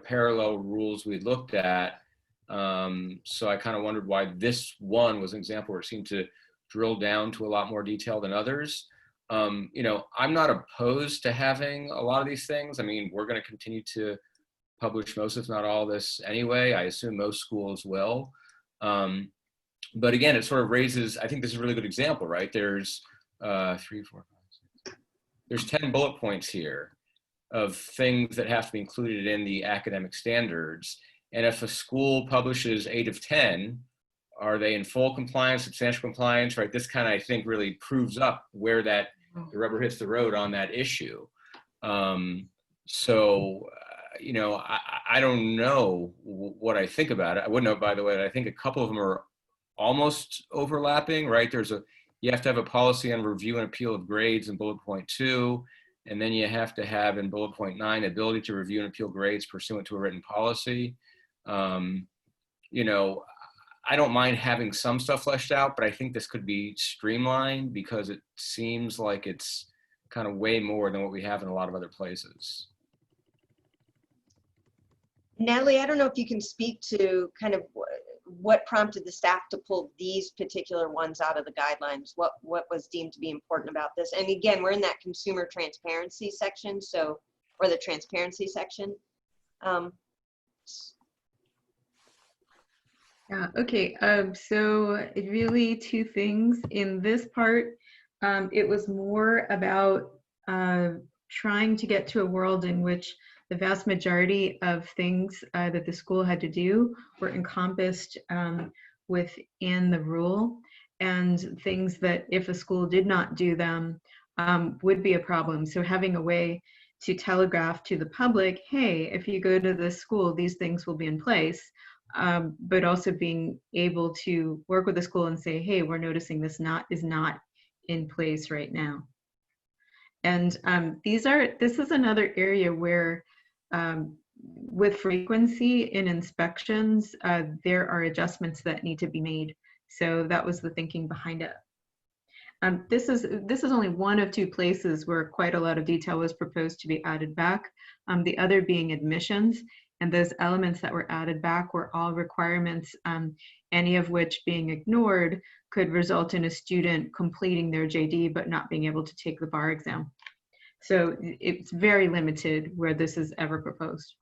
parallel rules we looked at. So I kind of wondered why this one was an example where it seemed to drill down to a lot more detail than others. I'm not opposed to having a lot of these things. I mean, we're going to continue to publish most, if not all of this anyway. I assume most schools will. But again, it sort of raises, I think this is a really good example, right? There's 3, 4, 5, 6. There's 10 bullet points here of things that have to be included in the academic standards. And if a school publishes 8 of 10, are they in full compliance, substantial compliance, right? This kind of, I think, really proves up where the rubber hits the road on that issue. I don't know what I think about it. I would note, by the way, that I think a couple of them are almost overlapping, right? You have to have a policy on review and appeal of grades in bullet point 2, and then you have to have in bullet point 9, ability to review and appeal grades pursuant to a written policy. I don't mind having some stuff fleshed out, but I think this could be streamlined because it seems like it's kind of way more than what we have in a lot of other places. Natalie, I don't know if you can speak to kind of what prompted the staff to pull these particular ones out of the guidelines. What was deemed to be important about this? And again, we're in that consumer transparency section, or the transparency section. Yeah, okay, so really 2 things. In this part, it was more about trying to get to a world in which the vast majority of things that the school had to do were encompassed within the rule, and things that if a school did not do them would be a problem. So having a way to telegraph to the public, hey, if you go to this school, these things will be in place. But also being able to work with the school and say, hey, we're noticing this is not in place right now. And this is another area where with frequency in inspections, there are adjustments that need to be made. So that was the thinking behind it. This is only one of 2 places where quite a lot of detail was proposed to be added back. The other being admissions. And those elements that were added back were all requirements, any of which being ignored could result in a student completing their JD but not being able to take the bar exam. So it's very limited where this is ever proposed.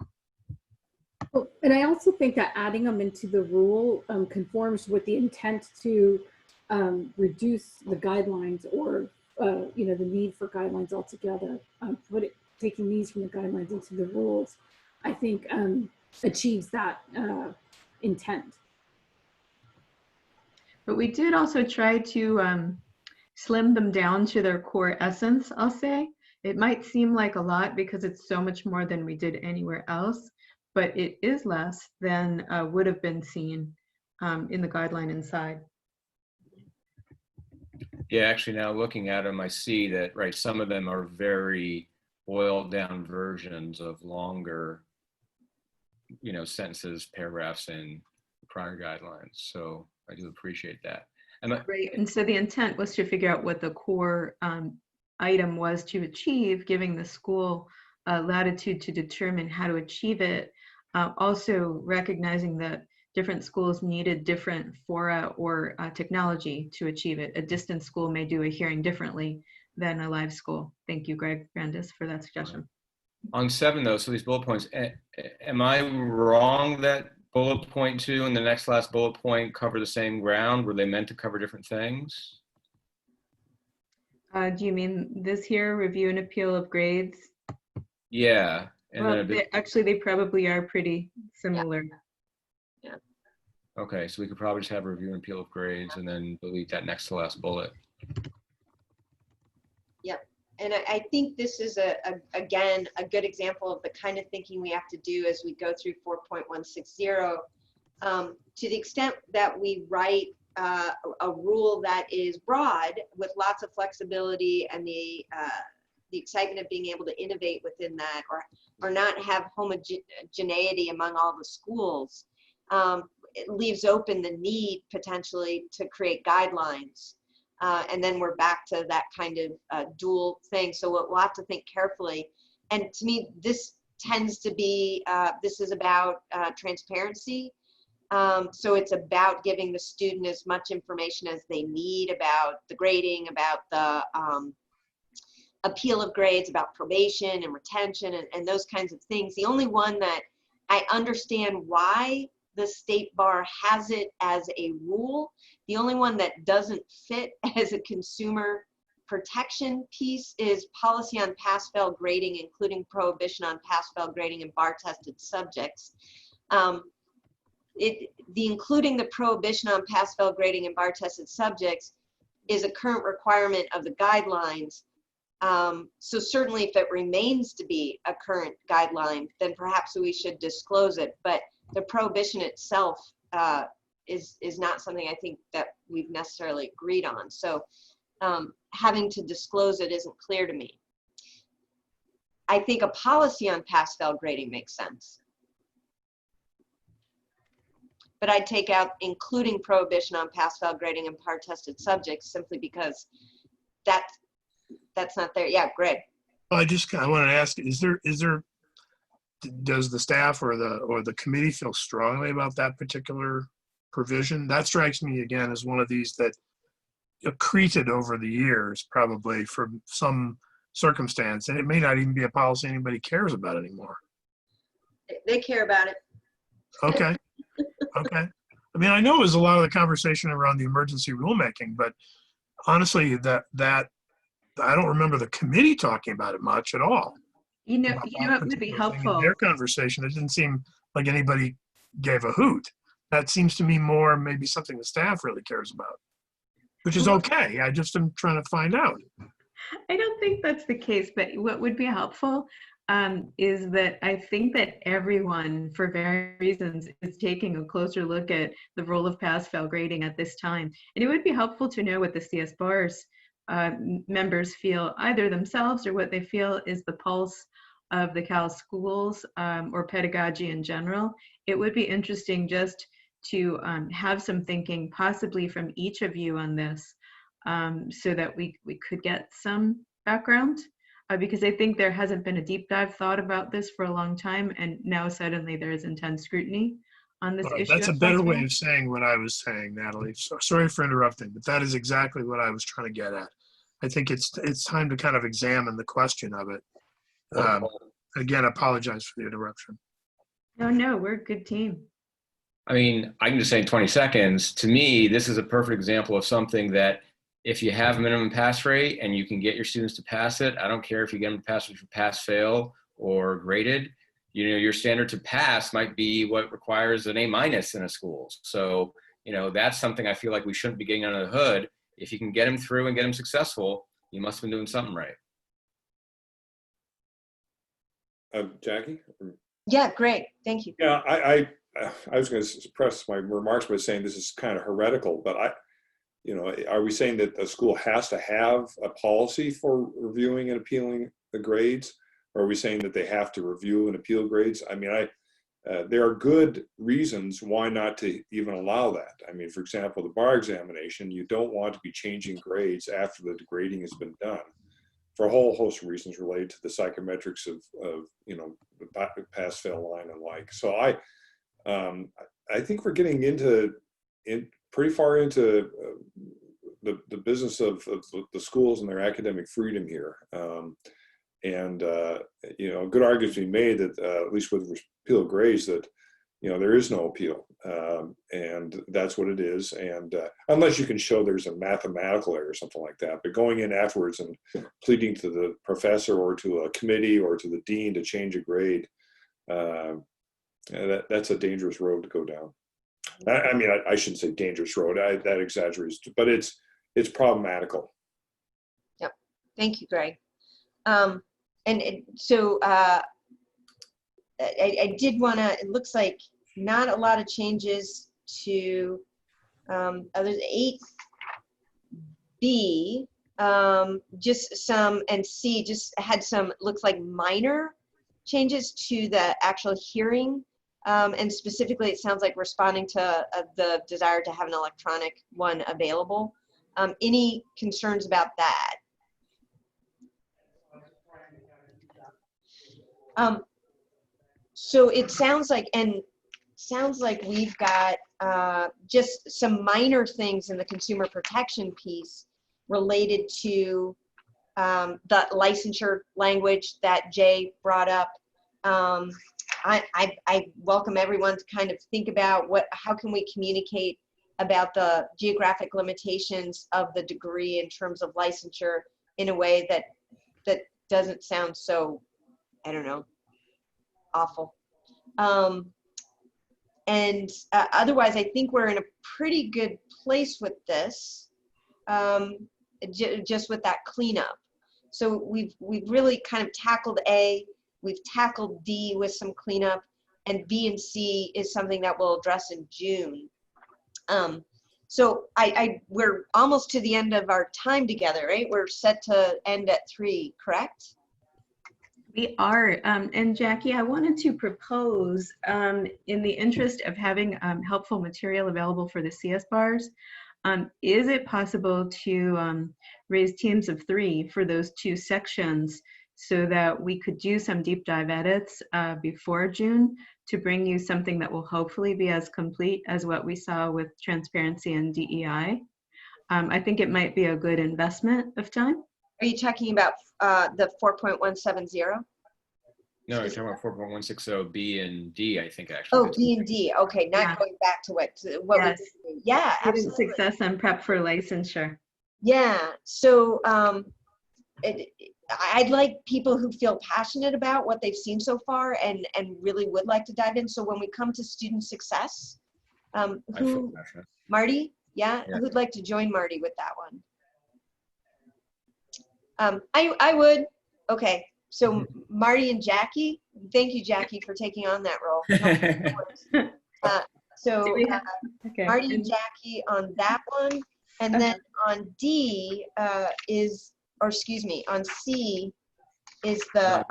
Well, and I also think that adding them into the rule conforms with the intent to reduce the guidelines or the need for guidelines altogether. Taking these from the guidelines into the rules, I think achieves that intent. But we did also try to slim them down to their core essence, I'll say. It might seem like a lot because it's so much more than we did anywhere else, but it is less than would have been seen in the guideline inside. Yeah, actually now looking at them, I see that, right, some of them are very boiled down versions of longer, sentences, paragraphs in prior guidelines. So I do appreciate that. Right, and so the intent was to figure out what the core item was to achieve, giving the school latitude to determine how to achieve it. Also recognizing that different schools needed different fora or technology to achieve it. A distance school may do a hearing differently than a live school. Thank you, Greg Brandis, for that suggestion. On 7 though, so these bullet points, am I wrong that bullet point 2 and the next last bullet point cover the same ground? Were they meant to cover different things? Do you mean this here, review and appeal of grades? Yeah. And Well, then actually, they probably are pretty similar. Yeah. Okay, so we could probably just have a review and appeal of grades and then delete that next to last bullet. Yep. And I think this is, again, a good example of the kind of thinking we have to do as we go through 4.160. To the extent that we write a rule that is broad with lots of flexibility and the excitement of being able to innovate within that, or not have homogeneity among all the schools, it leaves open the need potentially to create guidelines. And then we're back to that kind of dual thing. So we'll have to think carefully. And to me, this tends to be, this is about transparency. So it's about giving the student as much information as they need about the grading, about the appeal of grades, about probation and retention and those kinds of things. The only one that I understand why the state bar has it as a rule, the only one that doesn't fit as a consumer protection piece is policy on pass-fail grading, including prohibition on pass-fail grading in bar-tested subjects. Including the prohibition on pass-fail grading in bar-tested subjects is a current requirement of the guidelines. So certainly if it remains to be a current guideline, then perhaps we should disclose it. But the prohibition itself is not something I think that we've necessarily agreed on. So having to disclose it isn't clear to me. I think a policy on pass-fail grading makes sense. But I'd take out including prohibition on pass-fail grading in bar-tested subjects simply because that's not there. Yeah, Greg. Well, I wanted to ask, does the staff or the committee feel strongly about that particular provision? That strikes me again as one of these that accreted over the years, probably from some circumstance, and it may not even be a policy anybody cares about anymore. They care about it. Okay. Okay. I mean, I know it was a lot of the conversation around the emergency rulemaking, but honestly, that I don't remember the committee talking about it much at all. You know what would be helpful? In their conversation, it didn't seem like anybody gave a hoot. That seems to me more maybe something the staff really cares about, which is okay. I just am trying to find out. I don't think that's the case, but what would be helpful is that I think that everyone, for various reasons, is taking a closer look at the role of pass-fail grading at this time. And it would be helpful to know what the CSBARS members feel, either themselves or what they feel is the pulse of the Cal schools or pedagogy in general. It would be interesting just to have some thinking, possibly from each of you on this, so that we could get some background. Because I think there hasn't been a deep dive thought about this for a long time, and now suddenly there is intense scrutiny on this issue. That's a better way of saying what I was saying, Natalie. Sorry for interrupting, but that is exactly what I was trying to get at. I think it's time to kind of examine the question of it. Again, I apologize for the interruption. No, we're a good team. I mean, I can just say in 20 seconds, to me, this is a perfect example of something that if you have a minimum pass rate and you can get your students to pass it, I don't care if you get them to pass it for pass, fail, or graded, your standard to pass might be what requires an A- in a school. So, that's something I feel like we shouldn't be getting under the hood. if you can get them through and get them successful, you must have been doing something right. Jackie? Yeah, great. Thank you. Yeah, I was going to suppress my remarks by saying this is kind of heretical, but are we saying that the school has to have a policy for reviewing and appealing the grades? Or are we saying that they have to review and appeal grades? I mean, there are good reasons why not to even allow that. I mean, for example, the bar examination, you don't want to be changing grades after the grading has been done for a whole host of reasons related to the psychometrics of the pass-fail line and like. So I think we're getting pretty far into the business of the schools and their academic freedom here. Good arguments being made that at least with appeal grades that there is no appeal, and that's what it is. And unless you can show there's a mathematical error or something like that, but going in afterwards and pleading to the professor or to a committee or to the dean to change a grade, that's a dangerous road to go down. I mean, I shouldn't say dangerous road. That exaggerates, but it's problematical. Yep. Thank you, Greg. I did want to, it looks like not a lot of changes to others. 8B, just some, and C just had some, looks like minor changes to the actual hearing. And specifically, it sounds like responding to the desire to have an electronic one available. Any concerns about that? So it sounds like, we've got just some minor things in the consumer protection piece related to the licensure language that Jay brought up. I welcome everyone to kind of think about how can we communicate about the geographic limitations of the degree in terms of licensure in a way that doesn't sound so, I don't know, awful. Otherwise, I think we're in a pretty good place with this, just with that cleanup. So we've really kind of tackled A, we've tackled D with some cleanup, and B and C is something that we'll address in June. So we're almost to the end of our time together, right? We're set to end at 3, correct? We are, and Jackie, I wanted to propose, in the interest of having helpful material available for the CSBARS, is it possible to raise teams of 3 for those 2 sections so that we could do some deep dive edits before June to bring you something that will hopefully be as complete as what we saw with transparency and DEI? I think it might be a good investment of time. Are you talking about the 4.170? No, you're talking about 4.160 B and D, I think, actually. Oh, B and D. Okay, not going back to what Yes. we did. Yeah, Student absolutely. success and prep for licensure. Yeah, so I'd like people who feel passionate about what they've seen so far and really would like to dive in. So when we come to student success, Marty? Yeah, who'd like to join Marty with that one? I would. Okay, so Marty and Jackie. Thank you, Jackie, for taking on that role. Marty and Jackie on that one, and then on D on C is the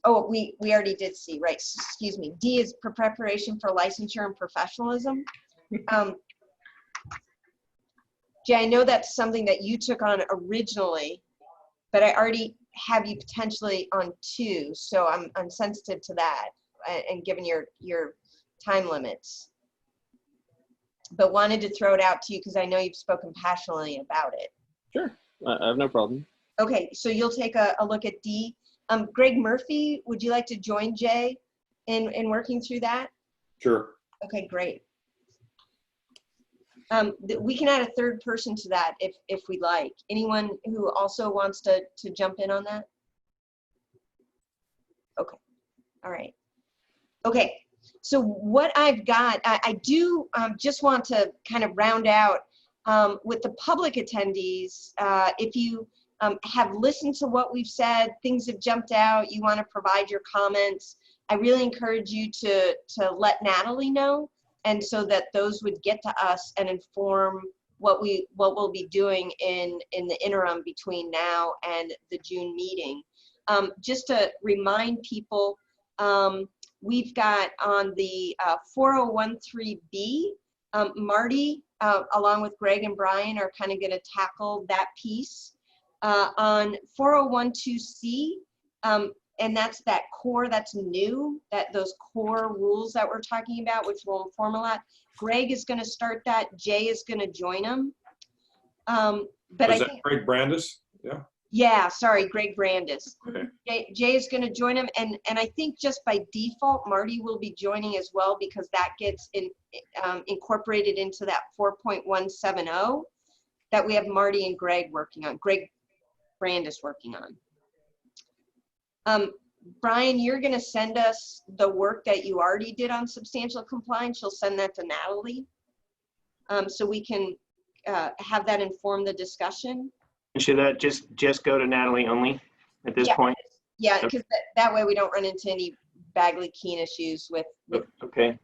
oh, we already did C, right? Excuse me. D is for preparation for licensure and professionalism. Jay, I know that's something that you took on originally, but I already have you potentially on 2, so I'm sensitive to that, and given your time limits. But wanted to throw it out to you because I know you've spoken passionately about it. Sure, I have no problem. Okay, so you'll take a look at D. Greg Murphy, would you like to join Jay in working through that? Sure. Okay, great. We can add a 3rd person to that if we'd like. Anyone who also wants to jump in on that? Okay, all right. Okay, so what I've got, I do just want to kind of round out with the public attendees, if you have listened to what we've said, things have jumped out, you want to provide your comments, I really encourage you to let Natalie know, and so that those would get to us and inform what we'll be doing in the interim between now and the June meeting. Just to remind people, we've got on the 4013B, Marty, along with Greg and Brian, are kind of going to tackle that piece. On 4012C, and that's that core that's new, those core rules that we're talking about, which will inform a lot. Greg is going to start that. Jay is going to join him. But I think Greg Brandis? Yeah. Yeah, sorry, Greg Brandis. Okay. Jay is going to join him, and I think just by default, Marty will be joining as well, because that gets incorporated into that 4.170 that we have Marty and Greg working on. Greg Brandis working on. Brian, you're going to send us the work that you already did on substantial compliance. You'll send that to Natalie, so we can have that inform the discussion. Should that just go to Natalie only at this point? Yeah, because that way we don't run into any Bagley-Keene issues with okay.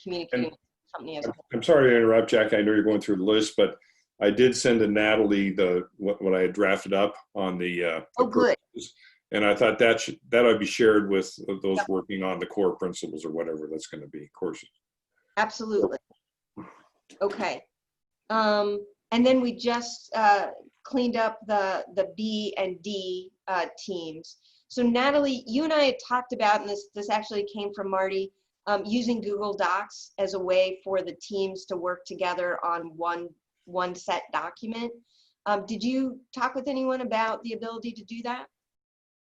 communicating with the company as well. I'm sorry to interrupt, Jack. I know you're going through the list, but I did send to Natalie what I had drafted up on the good. And I thought that ought be shared with those working on the core principles or whatever that's going to be courses. Absolutely. Okay. And then we just cleaned up the B and D teams. So Natalie, you and I had talked about, and this actually came from Marty, using Google Docs as a way for the teams to work together on one set document. Did you talk with anyone about the ability to do that?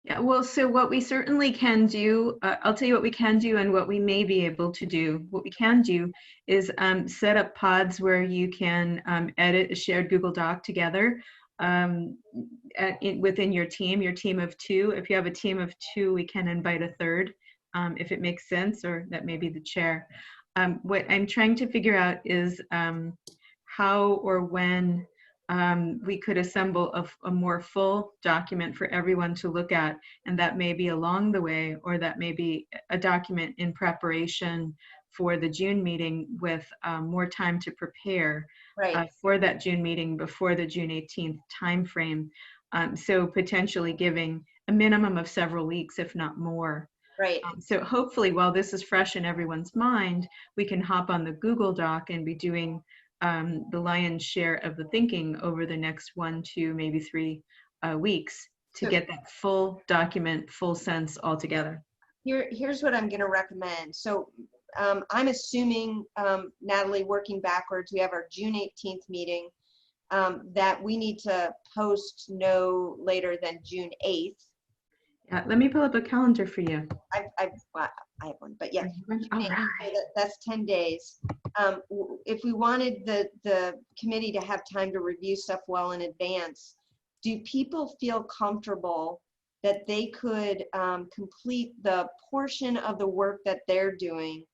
Yeah, well, so what we certainly can do, I'll tell you what we can do and what we may be able to do. What we can do is set up pods where you can edit a shared Google Doc together within your team of two. If you have a team of two, we can invite a third if it makes sense, or that may be the chair. What I'm trying to figure out is how or when we could assemble a more full document for everyone to look at, and that may be along the way, or that may be a document in preparation for the June meeting with more time to prepare for that June meeting before the June 18th timeframe. So potentially giving a minimum of several weeks, if not more. Right. So hopefully, while this is fresh in everyone's mind, we can hop on the Google Doc and be doing the lion's share of the thinking over the next 1, 2, maybe 3 weeks to get that full document, full sense all together. Here's what I'm going to recommend. So I'm assuming, Natalie, working backwards, we have our June 18th meeting that we need to post no later than June 8th. Yeah, let me pull up a calendar for you. I have one, but yeah, All right. that's 10 days. If we wanted the committee to have time to review stuff well in advance, do people feel comfortable that they could complete the portion of the work that they're doing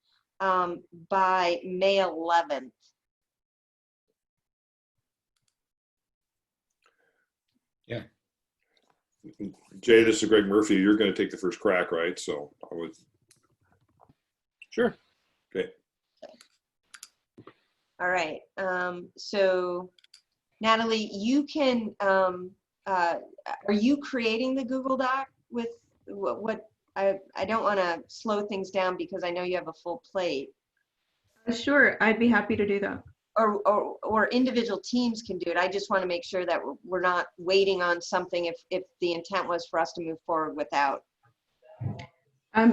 by May 11th? Yeah. Jay, this is Greg Murphy. You're going to take the first crack, right? So I would. Sure. Okay. All right. So Natalie, you can, are you creating the Google Doc with what I don't want to slow things down because I know you have a full plate. Sure, I'd be happy to do that. Or individual teams can do it. I just want to make sure that we're not waiting on something if the intent was for us to move forward without.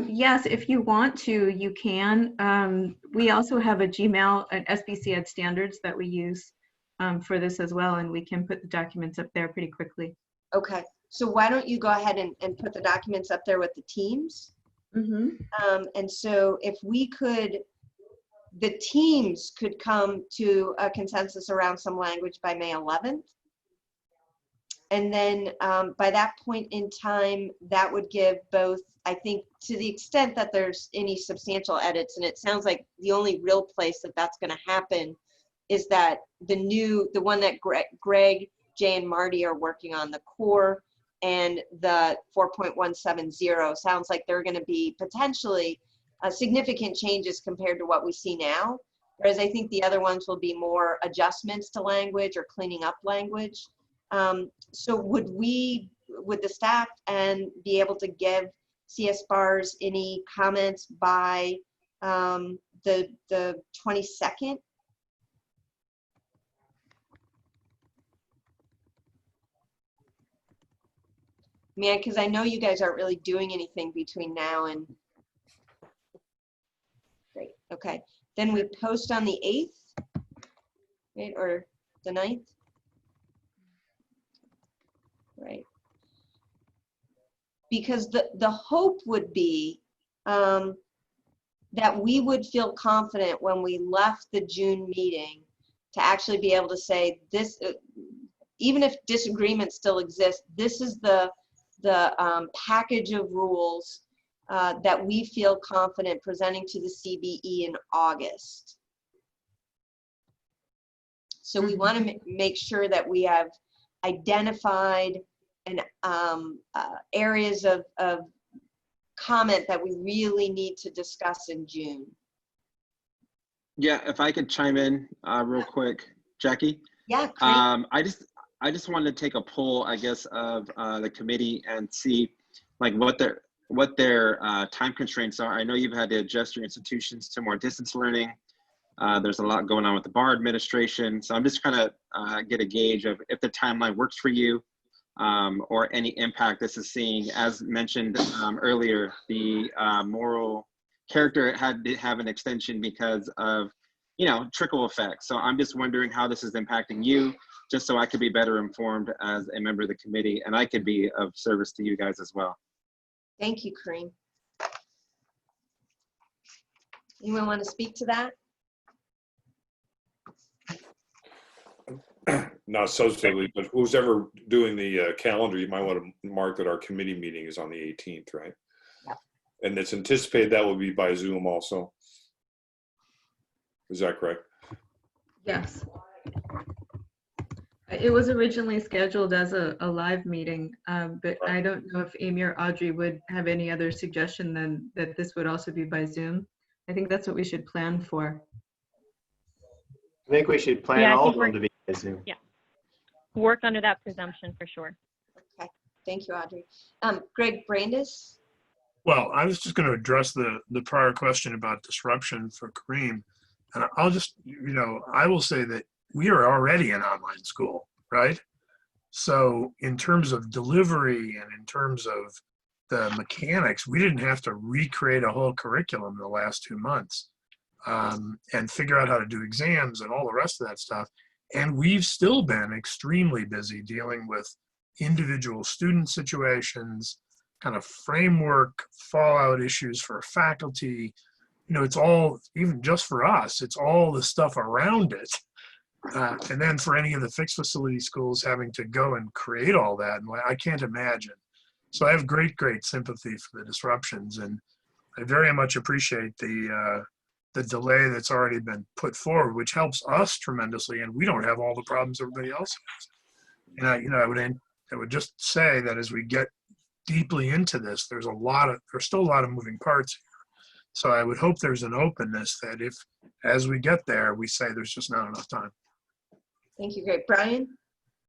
Yes, if you want to, you can. We also have a Gmail, an SBC Ed standards that we use for this as well, and we can put the documents up there pretty quickly. Okay, so why don't you go ahead and put the documents up there with the teams? Mm-hmm. And so if we could, the teams could come to a consensus around some language by May 11th. And then by that point in time, that would give both, I think, to the extent that there's any substantial edits, and it sounds like the only real place that that's going to happen is that the one that Greg, Jay, and Marty are working on, the core and the 4.170, sounds like they're going to be potentially significant changes compared to what we see now. Whereas I think the other ones will be more adjustments to language or cleaning up language. So would the staff and be able to give CSBARS any comments by the 22nd? Yeah, because I know you guys aren't really doing anything between now and, great, okay. Then we post on the 8th, right, or the 9th? Right. Because the hope would be that we would feel confident when we left the June meeting to actually be able to say this, even if disagreement still exists, this is the package of rules that we feel confident presenting to the CBE in August. So we want to make sure that we have identified and areas of comment that we really need to discuss in June. Yeah, if I could chime in real quick, Jackie. Yeah, I just wanted to take a poll, I guess, of the committee and see like what their time constraints are. I know you've had to adjust your institutions to more distance learning. There's a lot going on with the bar administration. So I'm just trying to get a gauge of if the timeline works for you or any impact this is seeing. As mentioned earlier, the moral character had to have an extension because of, trickle effects. So I'm just wondering how this is impacting you, just so I could be better informed as a member of the committee and I could be of service to you guys as well. Thank you, Kareem. Anyone want to speak to that? Not substantively, but who's ever doing the calendar, you might want to mark that our committee meeting is on the 18th, right? Yeah. And it's anticipated that will be by Zoom also. Is that correct? Yes. It was originally scheduled as a live meeting, but I don't know if Amy or Audrey would have any other suggestion than that this would also be by Zoom. I think that's what we should plan for. I think we should plan all of them to be by Zoom. Yeah, work under that presumption for sure. Okay, thank you, Audrey. Greg Brandis? Well, I was just going to address the prior question about disruption for Kareem. And I'll just, I will say that we are already an online school, right? So in terms of delivery and in terms of the mechanics, we didn't have to recreate a whole curriculum in the last 2 months and figure out how to do exams and all the rest of that stuff. And we've still been extremely busy dealing with individual student situations, kind of framework fallout issues for faculty. It's all, even just for us, it's all the stuff around it. And then for any of the fixed facility schools having to go and create all that, and I can't imagine. So I have great sympathy for the disruptions, and I very much appreciate the delay that's already been put forward, which helps us tremendously, and we don't have all the problems everybody else has. And I would just say that as we get deeply into this, there's still a lot of moving parts here. So I would hope there's an openness that if, as we get there, we say there's just not enough time. Thank you, Greg. Brian?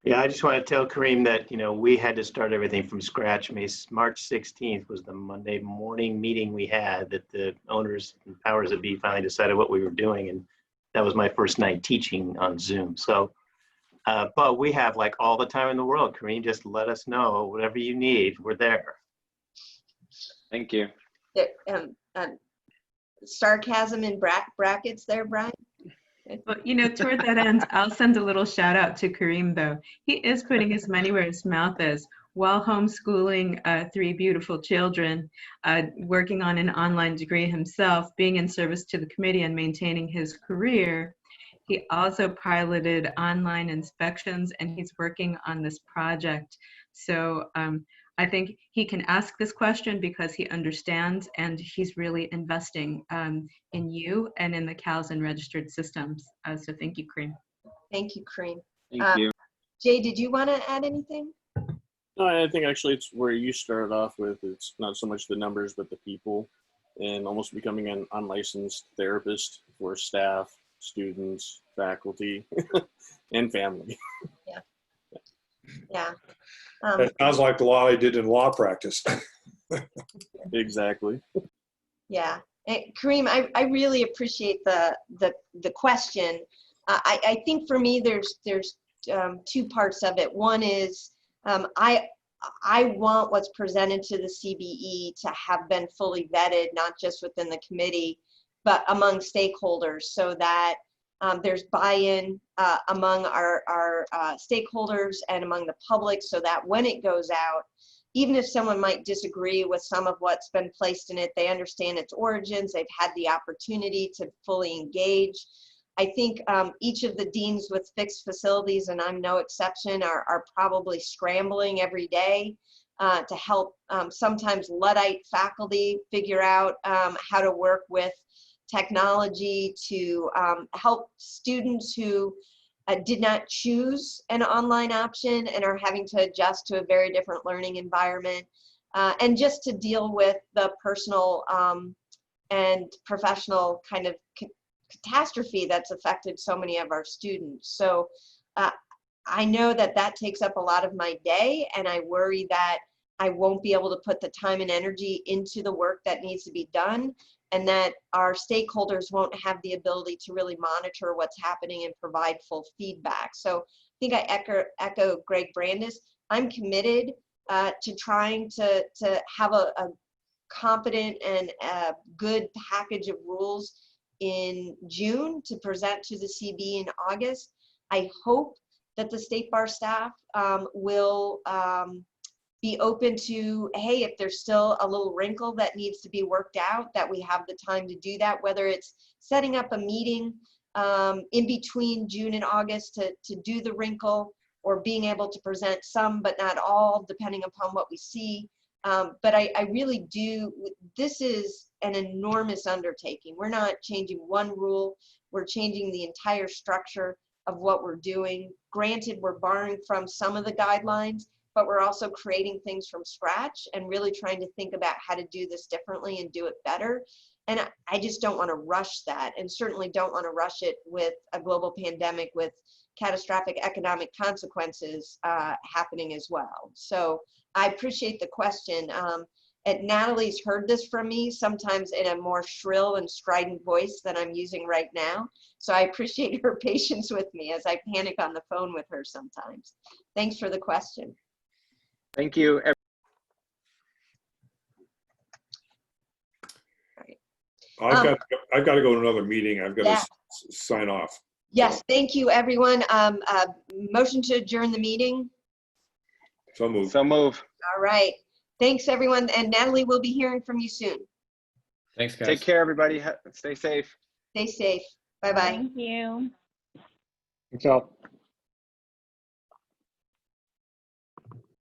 Yeah, I just want to tell Kareem that, we had to start everything from scratch. March 16th was the Monday morning meeting we had that the owners and powers that be finally decided what we were doing. And that was my first night teaching on Zoom. So, but we have like all the time in the world. Kareem, just let us know whatever you need. We're there. Thank you. Sarcasm in brackets there, Brian? But toward that end, I'll send a little shout out to Kareem, though. He is putting his money where his mouth is. While homeschooling 3 beautiful children, working on an online degree himself, being in service to the committee and maintaining his career, he also piloted online inspections, and he's working on this project. So I think he can ask this question because he understands and he's really investing in you and in the CALS and registered systems. So thank you, Kareem. Thank you, Kareem. Thank you. Jay, did you want to add anything? No, I think actually it's where you started off with. It's not so much the numbers, but the people, and almost becoming an unlicensed therapist for staff, students, faculty, and family. Yeah. Yeah. That sounds like the law I did in law practice. Exactly. Yeah. And Kareem, I really appreciate the question. I think for me, there's two parts of it. One is I want what's presented to the CBE to have been fully vetted, not just within the committee, but among stakeholders, so that there's buy-in among our stakeholders and among the public, so that when it goes out, even if someone might disagree with some of what's been placed in it, they understand its origins, they've had the opportunity to fully engage. I think each of the deans with fixed facilities, and I'm no exception, are probably scrambling every day to help sometimes Luddite faculty figure out how to work with technology to help students who did not choose an online option and are having to adjust to a very different learning environment, and just to deal with the personal and professional kind of catastrophe that's affected so many of our students. So I know that that takes up a lot of my day, and I worry that I won't be able to put the time and energy into the work that needs to be done, and that our stakeholders won't have the ability to really monitor what's happening and provide full feedback. So I think I echo Greg Brandis. I'm committed to trying to have a competent and good package of rules in June to present to the CB in August. I hope that the State Bar staff will be open to, hey, if there's still a little wrinkle that needs to be worked out, that we have the time to do that, whether it's setting up a meeting in between June and August to do the wrinkle, or being able to present some but not all, depending upon what we see. But I really do, this is an enormous undertaking. We're not changing one rule, we're changing the entire structure of what we're doing. Granted, we're borrowing from some of the guidelines, but we're also creating things from scratch and really trying to think about how to do this differently and do it better. And I just don't want to rush that, and certainly don't want to rush it with a global pandemic with catastrophic economic consequences happening as well. So I appreciate the question. And Natalie's heard this from me, sometimes in a more shrill and strident voice than I'm using right now. So I appreciate her patience with me as I panic on the phone with her sometimes. Thanks for the question. Thank you. I've got to go to another meeting. I've got to sign off. Yes, thank you, everyone. Motion to adjourn the meeting. So move. So move. All right. Thanks, everyone. And Natalie, we'll be hearing from you soon. Thanks, guys. Take care, everybody. Stay safe. Stay safe. Bye-bye. Thank you. Thanks all.